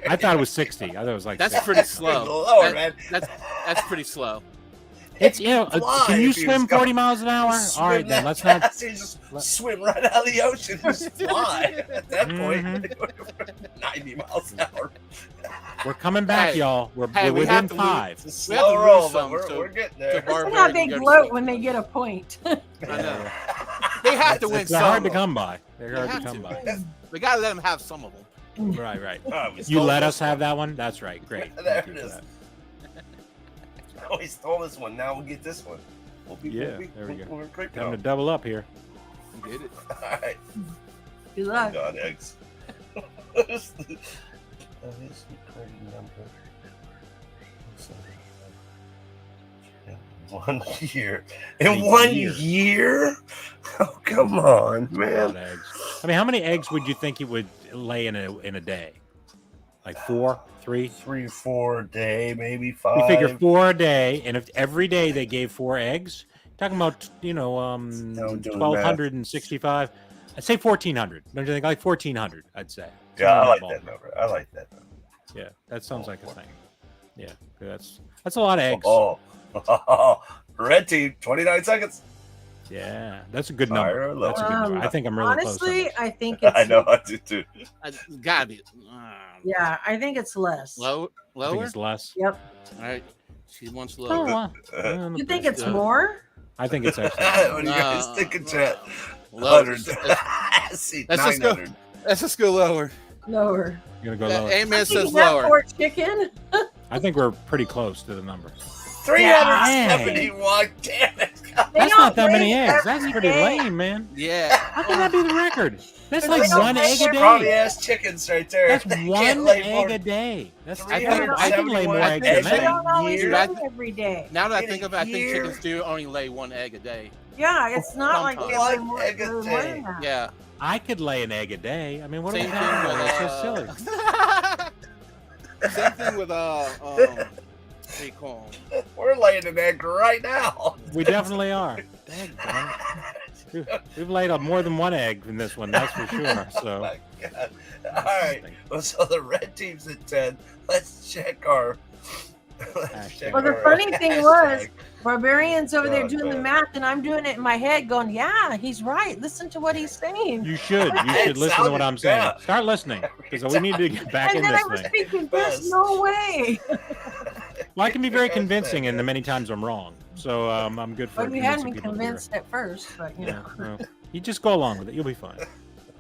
Speaker 2: I thought it was 60. I thought it was like
Speaker 5: That's
Speaker 2: 60.
Speaker 5: pretty
Speaker 3: Good
Speaker 5: slow.
Speaker 3: Lord, man.
Speaker 5: That's pretty slow.
Speaker 2: It's
Speaker 3: Fly
Speaker 2: can you
Speaker 3: if he
Speaker 2: swim
Speaker 3: was going-
Speaker 2: 40 miles an hour?
Speaker 3: Swim
Speaker 2: All right, then
Speaker 3: that
Speaker 2: let's not.
Speaker 3: fast, you just swim right out of the ocean and just fly. At that point,
Speaker 2: Mm-hmm.
Speaker 3: 90 miles an hour.
Speaker 2: We're coming back,
Speaker 5: Hey,
Speaker 2: y'all. We're
Speaker 5: hey, we
Speaker 2: within
Speaker 5: have to lose.
Speaker 2: 5.
Speaker 3: It's a
Speaker 5: We have to
Speaker 3: slow roll,
Speaker 5: lose
Speaker 3: but
Speaker 5: some,
Speaker 3: we're
Speaker 5: so-
Speaker 3: getting
Speaker 5: So
Speaker 3: there.
Speaker 5: Barbara
Speaker 4: Look how
Speaker 5: can
Speaker 4: they
Speaker 5: go to
Speaker 4: gloat
Speaker 5: sleep.
Speaker 4: when they get a point.
Speaker 5: I know. They have to win
Speaker 2: They're hard to
Speaker 5: some.
Speaker 2: come by. They're
Speaker 5: They
Speaker 2: hard to
Speaker 5: have
Speaker 2: come
Speaker 5: to.
Speaker 2: by.
Speaker 5: We gotta let them have some of them.
Speaker 2: Right, right.
Speaker 3: Oh, we
Speaker 2: You
Speaker 3: stole
Speaker 2: let
Speaker 3: this
Speaker 2: us have
Speaker 3: one.
Speaker 2: that one? That's right. Great.
Speaker 3: There
Speaker 2: Thank you
Speaker 3: it
Speaker 2: for
Speaker 3: is.
Speaker 2: that.
Speaker 3: Oh, we stole this one. Now we'll get this one. We'll be,
Speaker 2: Yeah, there we go.
Speaker 3: We're quick
Speaker 2: Time to
Speaker 3: now.
Speaker 2: double up here.
Speaker 5: You get it.
Speaker 3: All right.
Speaker 4: Good luck.
Speaker 3: God, eggs. 1 year. In
Speaker 2: A
Speaker 3: 1
Speaker 2: year.
Speaker 3: year? Oh, come on,
Speaker 2: A lot
Speaker 3: man.
Speaker 2: of eggs. I mean, how many eggs would you think it would lay in a day? Like 4, 3?
Speaker 3: 3, 4 a day, maybe 5.
Speaker 2: You figure 4 a day, and if every day they gave 4 eggs, talking about
Speaker 3: doing
Speaker 2: 1,265. I'd say 1,400. Don't you think? Like 1,400, I'd say.
Speaker 3: Yeah, I
Speaker 2: Somewhere
Speaker 3: like
Speaker 2: in
Speaker 3: that
Speaker 2: ballpark.
Speaker 3: number. I like that number.
Speaker 2: Yeah, that sounds like a thing. Yeah, that's a lot of eggs.
Speaker 3: Oh, red team, 29 seconds.
Speaker 2: Yeah, that's a good
Speaker 3: Higher
Speaker 2: number.
Speaker 3: or
Speaker 2: That's a good
Speaker 4: lower?
Speaker 2: number. I think I'm really close. on
Speaker 4: Honestly,
Speaker 2: this.
Speaker 4: I think it's
Speaker 3: I know, I do too.
Speaker 5: It's gotta be
Speaker 4: yeah, I think it's less.
Speaker 5: lower.
Speaker 2: I think
Speaker 5: Lower.
Speaker 2: it's less.
Speaker 4: Yep.
Speaker 5: All right. She wants
Speaker 2: Oh,
Speaker 5: lower.
Speaker 2: wow.
Speaker 4: You think it's
Speaker 5: Yeah.
Speaker 4: more?
Speaker 2: I think it's actually.
Speaker 3: What do you guys think, chat?
Speaker 5: Lower.
Speaker 3: 100. See,
Speaker 5: Let's just go.
Speaker 3: 900.
Speaker 5: Let's just go lower.
Speaker 4: Lower.
Speaker 2: You're gonna go lower.
Speaker 5: A-Man says
Speaker 4: Is that
Speaker 5: lower.
Speaker 4: for chicken?
Speaker 2: I think we're pretty close to the number.
Speaker 3: 371. Damn it.
Speaker 4: They
Speaker 2: That's
Speaker 4: don't
Speaker 2: not that many
Speaker 4: lay
Speaker 2: eggs.
Speaker 4: every
Speaker 2: That's pretty
Speaker 4: day.
Speaker 2: lame, man.
Speaker 5: Yeah.
Speaker 2: How can that be the record? That's
Speaker 4: But
Speaker 2: like
Speaker 4: they don't
Speaker 2: one
Speaker 4: lay
Speaker 2: egg a
Speaker 4: every-
Speaker 3: Probably
Speaker 2: day.
Speaker 3: ass chickens right there.
Speaker 2: That's
Speaker 3: Can't
Speaker 2: one
Speaker 3: lay
Speaker 2: egg
Speaker 3: more-
Speaker 2: a day. That's
Speaker 5: I think-
Speaker 2: I can lay more eggs
Speaker 5: I
Speaker 2: than
Speaker 5: think
Speaker 4: They
Speaker 5: they
Speaker 2: that.
Speaker 4: don't always
Speaker 3: Year.
Speaker 4: lay every day.
Speaker 5: Now that I
Speaker 3: In
Speaker 5: think
Speaker 3: a
Speaker 5: of it, I think
Speaker 3: year.
Speaker 5: chickens do only lay one egg a day.
Speaker 4: Yeah, it's not like
Speaker 5: Sometimes.
Speaker 4: they lay
Speaker 3: One
Speaker 4: more
Speaker 3: egg a
Speaker 4: more
Speaker 3: day.
Speaker 4: than that.
Speaker 5: Yeah.
Speaker 2: I could lay an egg a day. I mean, what are we
Speaker 5: Same
Speaker 2: talking
Speaker 5: thing
Speaker 2: about?
Speaker 5: with
Speaker 2: That's so silly.
Speaker 5: Same thing with what do you call 'em?
Speaker 3: We're laying an egg right now.
Speaker 2: We definitely are. We've laid up more than one egg in this one, that's for sure.
Speaker 3: Oh
Speaker 2: So,
Speaker 3: my God. All right. Well, so the red team's at 10. Let's check our.
Speaker 2: Hashtag.
Speaker 4: Well, the funny thing was, Barbarian's over there
Speaker 3: God,
Speaker 4: doing the
Speaker 3: man.
Speaker 4: math, and I'm doing it in my head, going, "Yeah, he's right. Listen to what he's saying."
Speaker 2: you should
Speaker 3: It
Speaker 2: listen to what
Speaker 3: sounded-
Speaker 2: I'm saying.
Speaker 3: yeah.
Speaker 2: Start listening because we need to get back
Speaker 4: And
Speaker 2: in
Speaker 4: then I
Speaker 2: this
Speaker 4: was
Speaker 2: thing.
Speaker 4: thinking, "There's no way."
Speaker 2: Well, I can be very convincing in the many times I'm wrong. So I'm good for
Speaker 4: But you had
Speaker 2: convincing
Speaker 4: me
Speaker 2: people to be right.
Speaker 4: convinced at first, but you
Speaker 2: Yeah,
Speaker 4: know.
Speaker 2: well, you just go along with it. You'll be fine.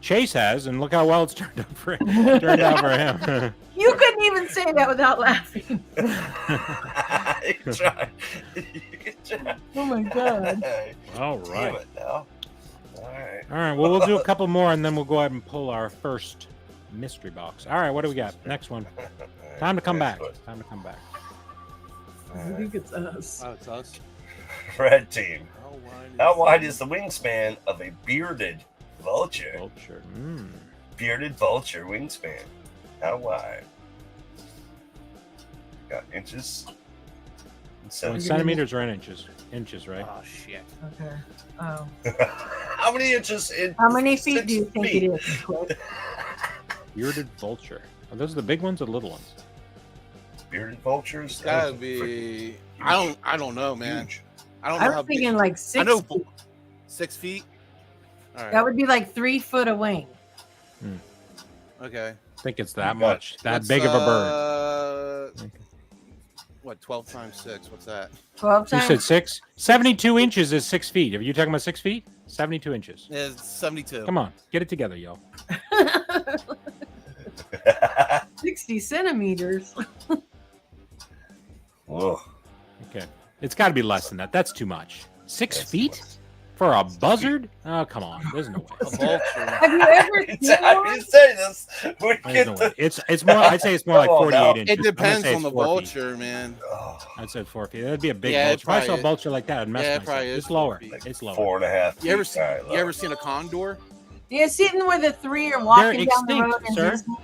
Speaker 2: Chase has, and look how well it's turned out for him.
Speaker 4: You couldn't even say that without laughing.
Speaker 3: You can try. You can try.
Speaker 4: Oh my god.
Speaker 3: Hey,
Speaker 2: All
Speaker 3: damn
Speaker 2: right.
Speaker 3: it now. All right.
Speaker 2: All right. Well, we'll do a couple more, and then we'll go ahead and pull our first mystery box. All right. What do we got? Next one. Time to come back. Time to come back.
Speaker 4: I think it's us.
Speaker 5: Oh, it's us.
Speaker 3: Red team.
Speaker 5: How
Speaker 3: How wide is the wingspan of a bearded vulture?
Speaker 2: Vulture.
Speaker 3: Bearded vulture wingspan. How wide? Got inches. And
Speaker 2: So in
Speaker 3: centimeters.
Speaker 2: centimeters or in inches? Inches, right?
Speaker 5: Oh shit.
Speaker 4: Okay. Oh.
Speaker 3: How many inches in?
Speaker 4: How many feet
Speaker 3: 6
Speaker 4: do you think
Speaker 3: feet?
Speaker 4: it is? Cliff?
Speaker 2: Bearded vulture. Are those the big ones or the little ones?
Speaker 3: Bearded vultures.
Speaker 5: It's gotta be. I don't know, man.
Speaker 3: Huge.
Speaker 5: I don't know
Speaker 4: I
Speaker 5: how
Speaker 4: was
Speaker 5: big.
Speaker 4: thinking like
Speaker 5: I
Speaker 4: 6
Speaker 5: know
Speaker 4: feet.
Speaker 5: 6 feet. All right.
Speaker 4: That would be like 3 foot a wing.
Speaker 5: Okay.
Speaker 2: I think it's that
Speaker 3: You got-
Speaker 2: much. That
Speaker 5: What's,
Speaker 2: big of a bird.
Speaker 5: What? 12 times 6. What's that?
Speaker 4: 12
Speaker 2: You
Speaker 4: times.
Speaker 2: said 6? 72 inches is 6 feet. Are you talking about 6 feet? 72 inches.
Speaker 5: It's 72.
Speaker 2: Come on. Get it together, yo.
Speaker 4: 60 centimeters.
Speaker 3: Whoa.
Speaker 2: Okay. It's got to be less than that. That's too much. 6 feet? For a buzzard? Oh, come on. There's no
Speaker 5: A
Speaker 2: way.
Speaker 5: vulture.
Speaker 4: Have you ever seen
Speaker 3: I
Speaker 4: one?
Speaker 3: didn't say this. We
Speaker 2: There's
Speaker 3: get
Speaker 2: no
Speaker 3: the.
Speaker 2: way. It's more. I'd say it's more like
Speaker 3: Come on
Speaker 2: 48
Speaker 3: now.
Speaker 2: inches.
Speaker 5: It
Speaker 2: I'm gonna
Speaker 5: depends
Speaker 2: say
Speaker 5: on the
Speaker 2: it's 4 feet.
Speaker 5: vulture, man.
Speaker 3: Oh,
Speaker 2: I'd say 4 feet. That'd be a big
Speaker 5: Yeah, it
Speaker 2: vulture. If I saw a
Speaker 5: probably is.
Speaker 2: vulture like that, I'd mess
Speaker 5: Yeah, it
Speaker 2: myself.
Speaker 5: probably is
Speaker 2: It's
Speaker 5: 4
Speaker 2: lower.
Speaker 5: feet.
Speaker 2: It's lower.
Speaker 3: 4.5.
Speaker 5: You ever
Speaker 3: feet.
Speaker 5: seen?
Speaker 3: All right,
Speaker 5: You
Speaker 3: lower.
Speaker 5: ever seen a condor?
Speaker 4: You sitting where the 3 are walking down the
Speaker 2: extinct,
Speaker 4: road in
Speaker 2: sir.
Speaker 4: Disney?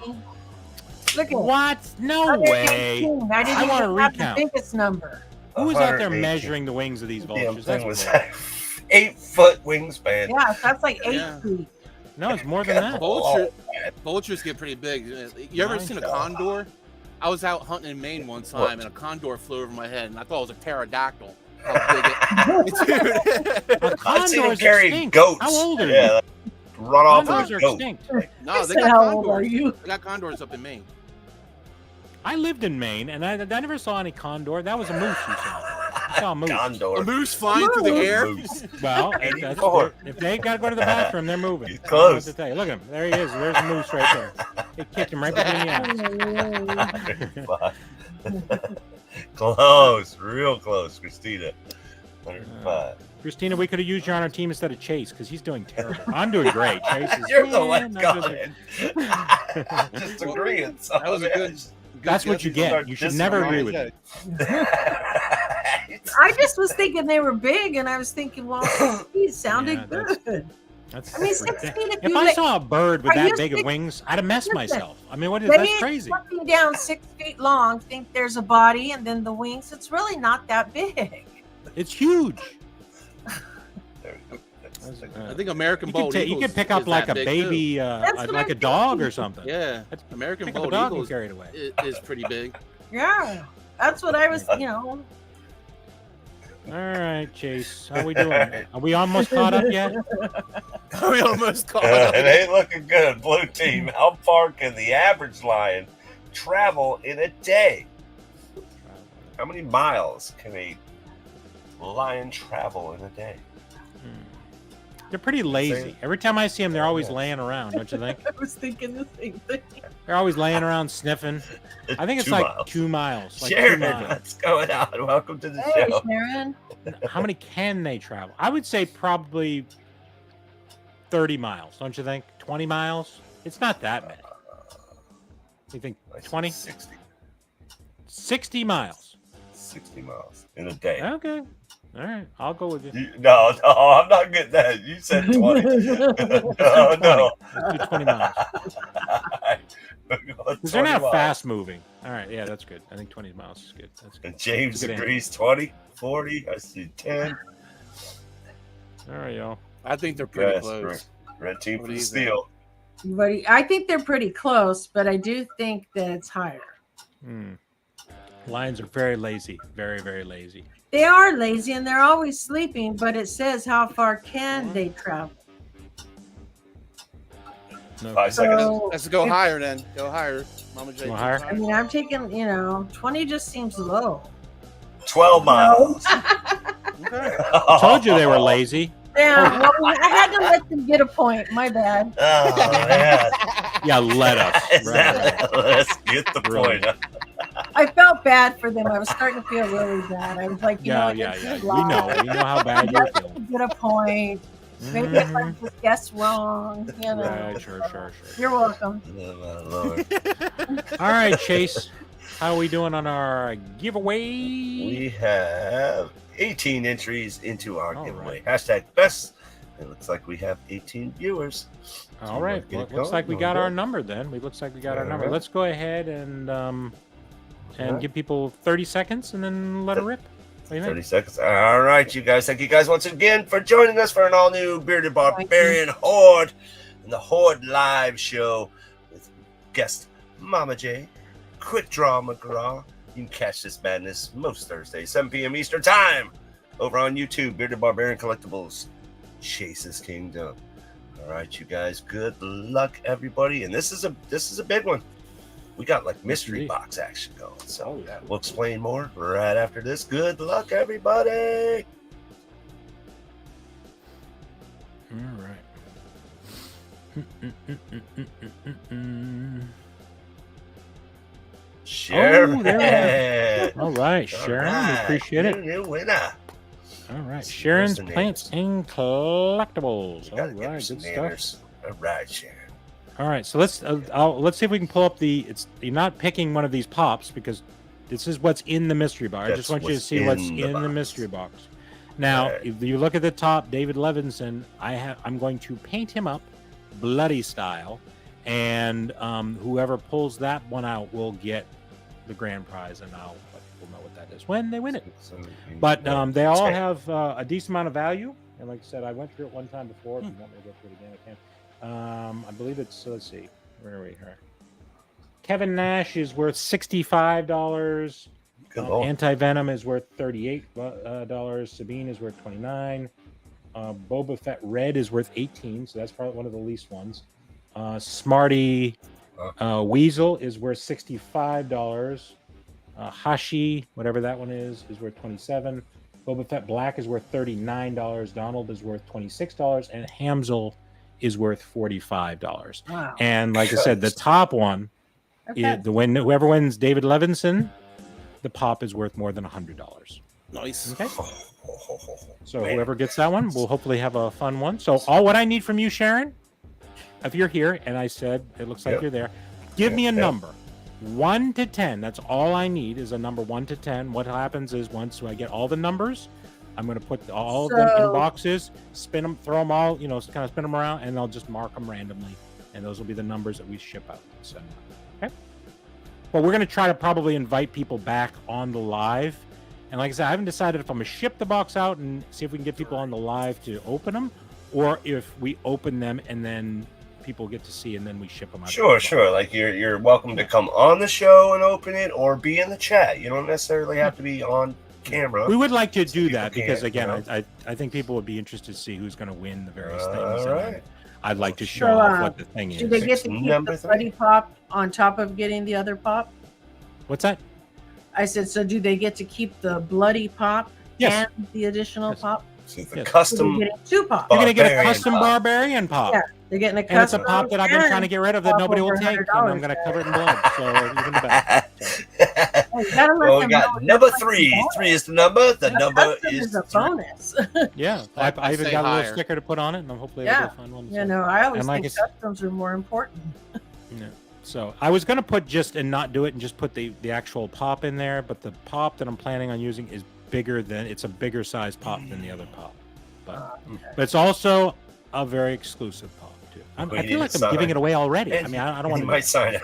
Speaker 4: Look at
Speaker 2: What? No way.
Speaker 4: 118. I didn't
Speaker 2: I wanna
Speaker 4: even have
Speaker 2: recount.
Speaker 4: the biggest number.
Speaker 2: Who is out there
Speaker 3: 118.
Speaker 2: measuring the wings of these
Speaker 3: Damn
Speaker 2: vultures?
Speaker 3: thing
Speaker 2: That's
Speaker 3: was
Speaker 2: bull.
Speaker 3: 8 foot wingspan.
Speaker 4: Yeah, so that's like 8
Speaker 5: Yeah.
Speaker 4: feet.
Speaker 2: No, it's more than that.
Speaker 5: Vultures get pretty big. You ever
Speaker 2: Mine
Speaker 5: seen a
Speaker 3: does.
Speaker 5: condor? I was out hunting in Maine one time,
Speaker 3: What?
Speaker 5: and a condor flew over my head, and I thought it was a pterodactyl. How big it?
Speaker 2: A
Speaker 3: I've seen them
Speaker 2: condor's
Speaker 3: carry
Speaker 2: extinct.
Speaker 3: goats.
Speaker 2: How old are you?
Speaker 3: Yeah, run off
Speaker 2: Condors
Speaker 3: with
Speaker 2: are
Speaker 3: a goat.
Speaker 2: extinct.
Speaker 5: No,
Speaker 4: I
Speaker 5: they
Speaker 4: said,
Speaker 5: got
Speaker 4: how old are
Speaker 5: condors.
Speaker 4: you?
Speaker 5: They got condors up in Maine.
Speaker 2: I lived in Maine, and I never saw any condor. That was a moose you saw. I saw a moose.
Speaker 5: A
Speaker 3: Condor.
Speaker 5: moose flying through the air.
Speaker 3: Moose.
Speaker 2: Well,
Speaker 3: 84.
Speaker 2: if they got to go to the bathroom, they're moving.
Speaker 3: He's
Speaker 2: I don't know what
Speaker 3: close.
Speaker 2: to tell you. Look at him. There he is. There's a moose right there. They kicked him right between the eyes.
Speaker 3: Close, real close, Christina. 105.
Speaker 2: Christina, we could have used you on our team instead of Chase because he's doing terrible. I'm doing great. Chase is.
Speaker 3: You're the
Speaker 2: Yeah,
Speaker 3: one
Speaker 2: not
Speaker 3: going.
Speaker 2: doing-
Speaker 3: Just agreeing.
Speaker 5: That was a good.
Speaker 2: That's what you get. You should never agree with me.
Speaker 4: I just was thinking they were big, and I was thinking, well, he sounded
Speaker 2: Yeah, that's-
Speaker 4: good.
Speaker 2: That's
Speaker 4: I mean, 6
Speaker 2: ridiculous.
Speaker 4: feet.
Speaker 2: If I saw a bird with
Speaker 4: Are
Speaker 2: that
Speaker 4: you
Speaker 2: big of
Speaker 4: six-
Speaker 2: wings, I'd have messed
Speaker 4: Listen,
Speaker 2: myself. I mean, what is
Speaker 4: Maybe
Speaker 2: that's crazy?
Speaker 4: it's looking down 6 feet long, think there's a body, and then the wings. It's really not that big.
Speaker 2: It's huge.
Speaker 5: I think American
Speaker 2: You
Speaker 5: bald
Speaker 2: could, you
Speaker 5: eagles
Speaker 2: could pick
Speaker 5: is
Speaker 2: up like
Speaker 5: that
Speaker 2: a
Speaker 5: big, too.
Speaker 2: baby,
Speaker 4: That's what
Speaker 2: like a
Speaker 4: I'm
Speaker 2: dog
Speaker 4: thinking.
Speaker 2: or something.
Speaker 5: Yeah,
Speaker 2: That's-
Speaker 5: American
Speaker 2: Pick up a
Speaker 5: bald
Speaker 2: dog and
Speaker 5: eagles
Speaker 2: carry it away.
Speaker 5: is pretty big.
Speaker 4: Yeah, that's what I was.
Speaker 2: All right, Chase, how we doing? Are we almost caught up yet?
Speaker 5: We almost caught up.
Speaker 3: It ain't looking good. Blue team, how far can the average lion travel in a day? How many miles can a lion travel in a day?
Speaker 2: They're pretty lazy. Every time I see them, they're always
Speaker 3: Yeah.
Speaker 2: laying around, don't you think?
Speaker 4: I was thinking the same thing.
Speaker 2: They're always laying around sniffing. I think it's
Speaker 3: 2
Speaker 2: like
Speaker 3: miles.
Speaker 2: 2 miles. Like 2
Speaker 3: Sharon,
Speaker 2: miles.
Speaker 3: what's going on? Welcome to the
Speaker 4: Hey,
Speaker 3: show.
Speaker 4: Sharon.
Speaker 2: How many can they travel? I would say probably 30 miles, don't you think? 20 miles? It's not that many. You think
Speaker 3: Like
Speaker 2: 20?
Speaker 3: 60,
Speaker 2: 60 miles.
Speaker 3: 60 miles in a day.
Speaker 2: Okay. All right. I'll go with you.
Speaker 3: No, I'm not getting that. You said 20. no.
Speaker 2: Let's do 20 miles.
Speaker 3: We're going
Speaker 2: Because they're
Speaker 3: 20
Speaker 2: not
Speaker 3: miles.
Speaker 2: fast moving. All right. Yeah, that's good. I think 20 miles is good. That's good.
Speaker 3: And James
Speaker 2: Good answer.
Speaker 3: agrees 20, 40. I see 10.
Speaker 2: All right, y'all.
Speaker 5: I think they're pretty
Speaker 3: Yes,
Speaker 5: close.
Speaker 3: Red team
Speaker 5: What
Speaker 3: for
Speaker 5: do
Speaker 3: the
Speaker 5: you
Speaker 3: steal.
Speaker 4: But I think they're pretty close, but I do think that it's higher.
Speaker 2: Lions are very lazy. Very, very lazy.
Speaker 4: They are lazy and they're always sleeping, but it says how far can they travel.
Speaker 2: No.
Speaker 3: 5 seconds.
Speaker 4: So,
Speaker 5: Let's go
Speaker 4: if-
Speaker 5: higher then. Go higher, Mama J.
Speaker 2: Go higher?
Speaker 4: I mean, I'm taking, 20 just seems low.
Speaker 3: 12 miles.
Speaker 5: Okay.
Speaker 2: I told you they were lazy.
Speaker 4: Yeah, well, I had to let them get a point. My bad.
Speaker 3: Oh, yeah.
Speaker 2: Yeah, let us. Right.
Speaker 3: Let's get the
Speaker 2: Really.
Speaker 3: point.
Speaker 4: I felt bad for them. I was starting to feel really bad. I was like,
Speaker 2: Yeah.
Speaker 4: it's
Speaker 2: We
Speaker 4: a lot.
Speaker 2: know how bad you're feeling.
Speaker 4: Get a point. Maybe if I
Speaker 2: Mhm.
Speaker 4: just guessed wrong,
Speaker 2: Right, sure.
Speaker 4: You're welcome.
Speaker 3: Oh, my Lord.
Speaker 2: All right, Chase. How are we doing on our giveaway?
Speaker 3: We have 18 entries into our
Speaker 2: All
Speaker 3: giveaway.
Speaker 2: right.
Speaker 3: Hashtag best. It looks like we have 18 viewers.
Speaker 2: All right.
Speaker 3: Get
Speaker 2: Well,
Speaker 3: it
Speaker 2: it looks
Speaker 3: going.
Speaker 2: like we
Speaker 3: All
Speaker 2: got our
Speaker 3: right.
Speaker 2: number then. Looks like we got our
Speaker 3: All
Speaker 2: number.
Speaker 3: right.
Speaker 2: Let's go ahead and
Speaker 3: right.
Speaker 2: give people 30 seconds and then let it rip. What do you
Speaker 3: 30
Speaker 2: think?
Speaker 3: seconds. All right, you guys. Thank you guys once again for joining us for an all new Bearded Barbarian Horde and the Horde live show with guest Mama J, Quick Draw McGraw. You can catch this madness most Thursdays, 7 p.m. Eastern Time over on YouTube. Bearded Barbarian Collectibles, Chase's Kingdom. All right, you guys. Good luck, everybody. And this is a big one. We got like mystery
Speaker 2: indeed.
Speaker 3: box action going. So
Speaker 2: Oh, yeah.
Speaker 3: we'll explain more right after this. Good luck, everybody.
Speaker 2: All right.
Speaker 3: Sharon.
Speaker 2: Oh, there All right,
Speaker 3: All
Speaker 2: Sharon. We
Speaker 3: right,
Speaker 2: appreciate it.
Speaker 3: New winner.
Speaker 2: All right.
Speaker 3: Where's
Speaker 2: Sharon's
Speaker 3: the names?
Speaker 2: Plants and Collectibles.
Speaker 3: We
Speaker 2: All
Speaker 3: gotta get her
Speaker 2: right.
Speaker 3: some
Speaker 2: Good stuff.
Speaker 3: manners. All right, Sharon.
Speaker 2: All right, so let's see if we can pull up the. You're not picking one of these pops because this is what's in the mystery box. I
Speaker 3: That's
Speaker 2: just want you to
Speaker 3: what's
Speaker 2: see what's
Speaker 3: in the
Speaker 2: in the
Speaker 3: box.
Speaker 2: mystery box. Now,
Speaker 3: Right.
Speaker 2: if you look at the top, David Levinson, I'm going to paint him up, bloody style, and whoever pulls that one out will get the grand prize, and I'll let people know what that is when they win it.
Speaker 3: So,
Speaker 2: But they all
Speaker 3: Okay.
Speaker 2: have a decent amount of value, and like I said, I went through it one time before. If you want me to go through it again, I can. I believe it's, let's see, where are we here? Kevin Nash is worth $65.
Speaker 3: Good Lord.
Speaker 2: Anti-Venom is worth $38. Sabine is worth $29. Boba Fett Red is worth $18, so that's probably one of the least ones. Smarty Weasel is worth $65. Hashi, whatever that one is worth $27. Boba Fett Black is worth $39. Donald is worth $26, and Hamzel is worth $45.
Speaker 4: Wow.
Speaker 2: And like I said, the top one,
Speaker 4: Okay.
Speaker 2: whoever wins David Levinson, the pop is worth more than $100.
Speaker 5: Nice.
Speaker 2: Okay. So
Speaker 3: Man.
Speaker 2: whoever gets that one will hopefully have a fun one. So all what I need from you, Sharon, if you're here, and I said it looks like
Speaker 3: Yep.
Speaker 2: you're there, give me a
Speaker 3: Yep.
Speaker 2: number. 1 to 10. That's all I need is a number 1 to 10. What happens is once I get all the numbers, I'm going to put all of them in
Speaker 4: So-
Speaker 2: boxes, spin them, throw them all, kind of spin them around, and I'll just mark them randomly. And those will be the numbers that we ship out. So, okay. But we're going to try to probably invite people back on the live. And like I said, I haven't decided if I'm going to ship the box out and see if we can get people on the live to open them, or if we open them and then people get to see and then we ship them out.
Speaker 3: Sure. Like you're welcome to come on the show and open it, or be in the chat. You don't necessarily have to be on camera.
Speaker 2: We would like to do
Speaker 3: People
Speaker 2: that because,
Speaker 3: can't,
Speaker 2: again,
Speaker 3: you know?
Speaker 2: I think people would be interested to see who's going to win the various things.
Speaker 3: All
Speaker 2: and
Speaker 3: right.
Speaker 2: I'd like to show
Speaker 4: So,
Speaker 2: off what the thing
Speaker 4: Do they
Speaker 2: is.
Speaker 4: get to keep
Speaker 3: Number
Speaker 4: the
Speaker 3: three.
Speaker 4: bloody pop on top of getting the other pop?
Speaker 2: What's that?
Speaker 4: I said, so do they get to keep the bloody pop
Speaker 2: Yes.
Speaker 4: and the additional
Speaker 2: Yes.
Speaker 4: pop?
Speaker 3: So the
Speaker 2: Yes.
Speaker 4: So
Speaker 3: custom.
Speaker 4: they're getting 2 pops.
Speaker 2: You're gonna get a
Speaker 3: Barbarian
Speaker 2: custom
Speaker 3: pop.
Speaker 2: barbarian pop.
Speaker 4: Yeah, they're getting a
Speaker 2: And it's a
Speaker 4: custom.
Speaker 2: pop that I've been trying to get rid of that
Speaker 4: pop
Speaker 2: nobody will
Speaker 4: over
Speaker 2: take, and
Speaker 4: $100,
Speaker 2: I'm going to cover it in blood. So even better.
Speaker 4: Hey, you gotta let
Speaker 3: Well, we
Speaker 4: them
Speaker 3: got
Speaker 4: know
Speaker 3: number
Speaker 4: it's like a
Speaker 3: 3.
Speaker 4: bonus.
Speaker 3: 3 is the number. The
Speaker 4: A
Speaker 3: number
Speaker 4: custom
Speaker 3: is
Speaker 4: a
Speaker 3: 3.
Speaker 4: bonus.
Speaker 2: Yeah,
Speaker 5: I
Speaker 2: I even
Speaker 5: say
Speaker 2: got a
Speaker 5: higher.
Speaker 2: little sticker to put on it, and I'm hopefully
Speaker 4: Yeah.
Speaker 2: able to find one.
Speaker 4: You
Speaker 2: so.
Speaker 4: know, I always
Speaker 2: And like
Speaker 4: think
Speaker 2: it's-
Speaker 4: customs are more important.
Speaker 2: Yeah. So I was gonna put just and not do it and just put the actual pop in there, but the pop that I'm planning on using is bigger than it's a bigger size pop than the other pop, but it's also a very exclusive pop too. I
Speaker 3: We
Speaker 2: feel
Speaker 3: need
Speaker 2: like
Speaker 3: to
Speaker 2: I'm giving
Speaker 3: sign.
Speaker 2: it away already. I mean, I don't want
Speaker 3: You
Speaker 2: to.
Speaker 3: might sign it.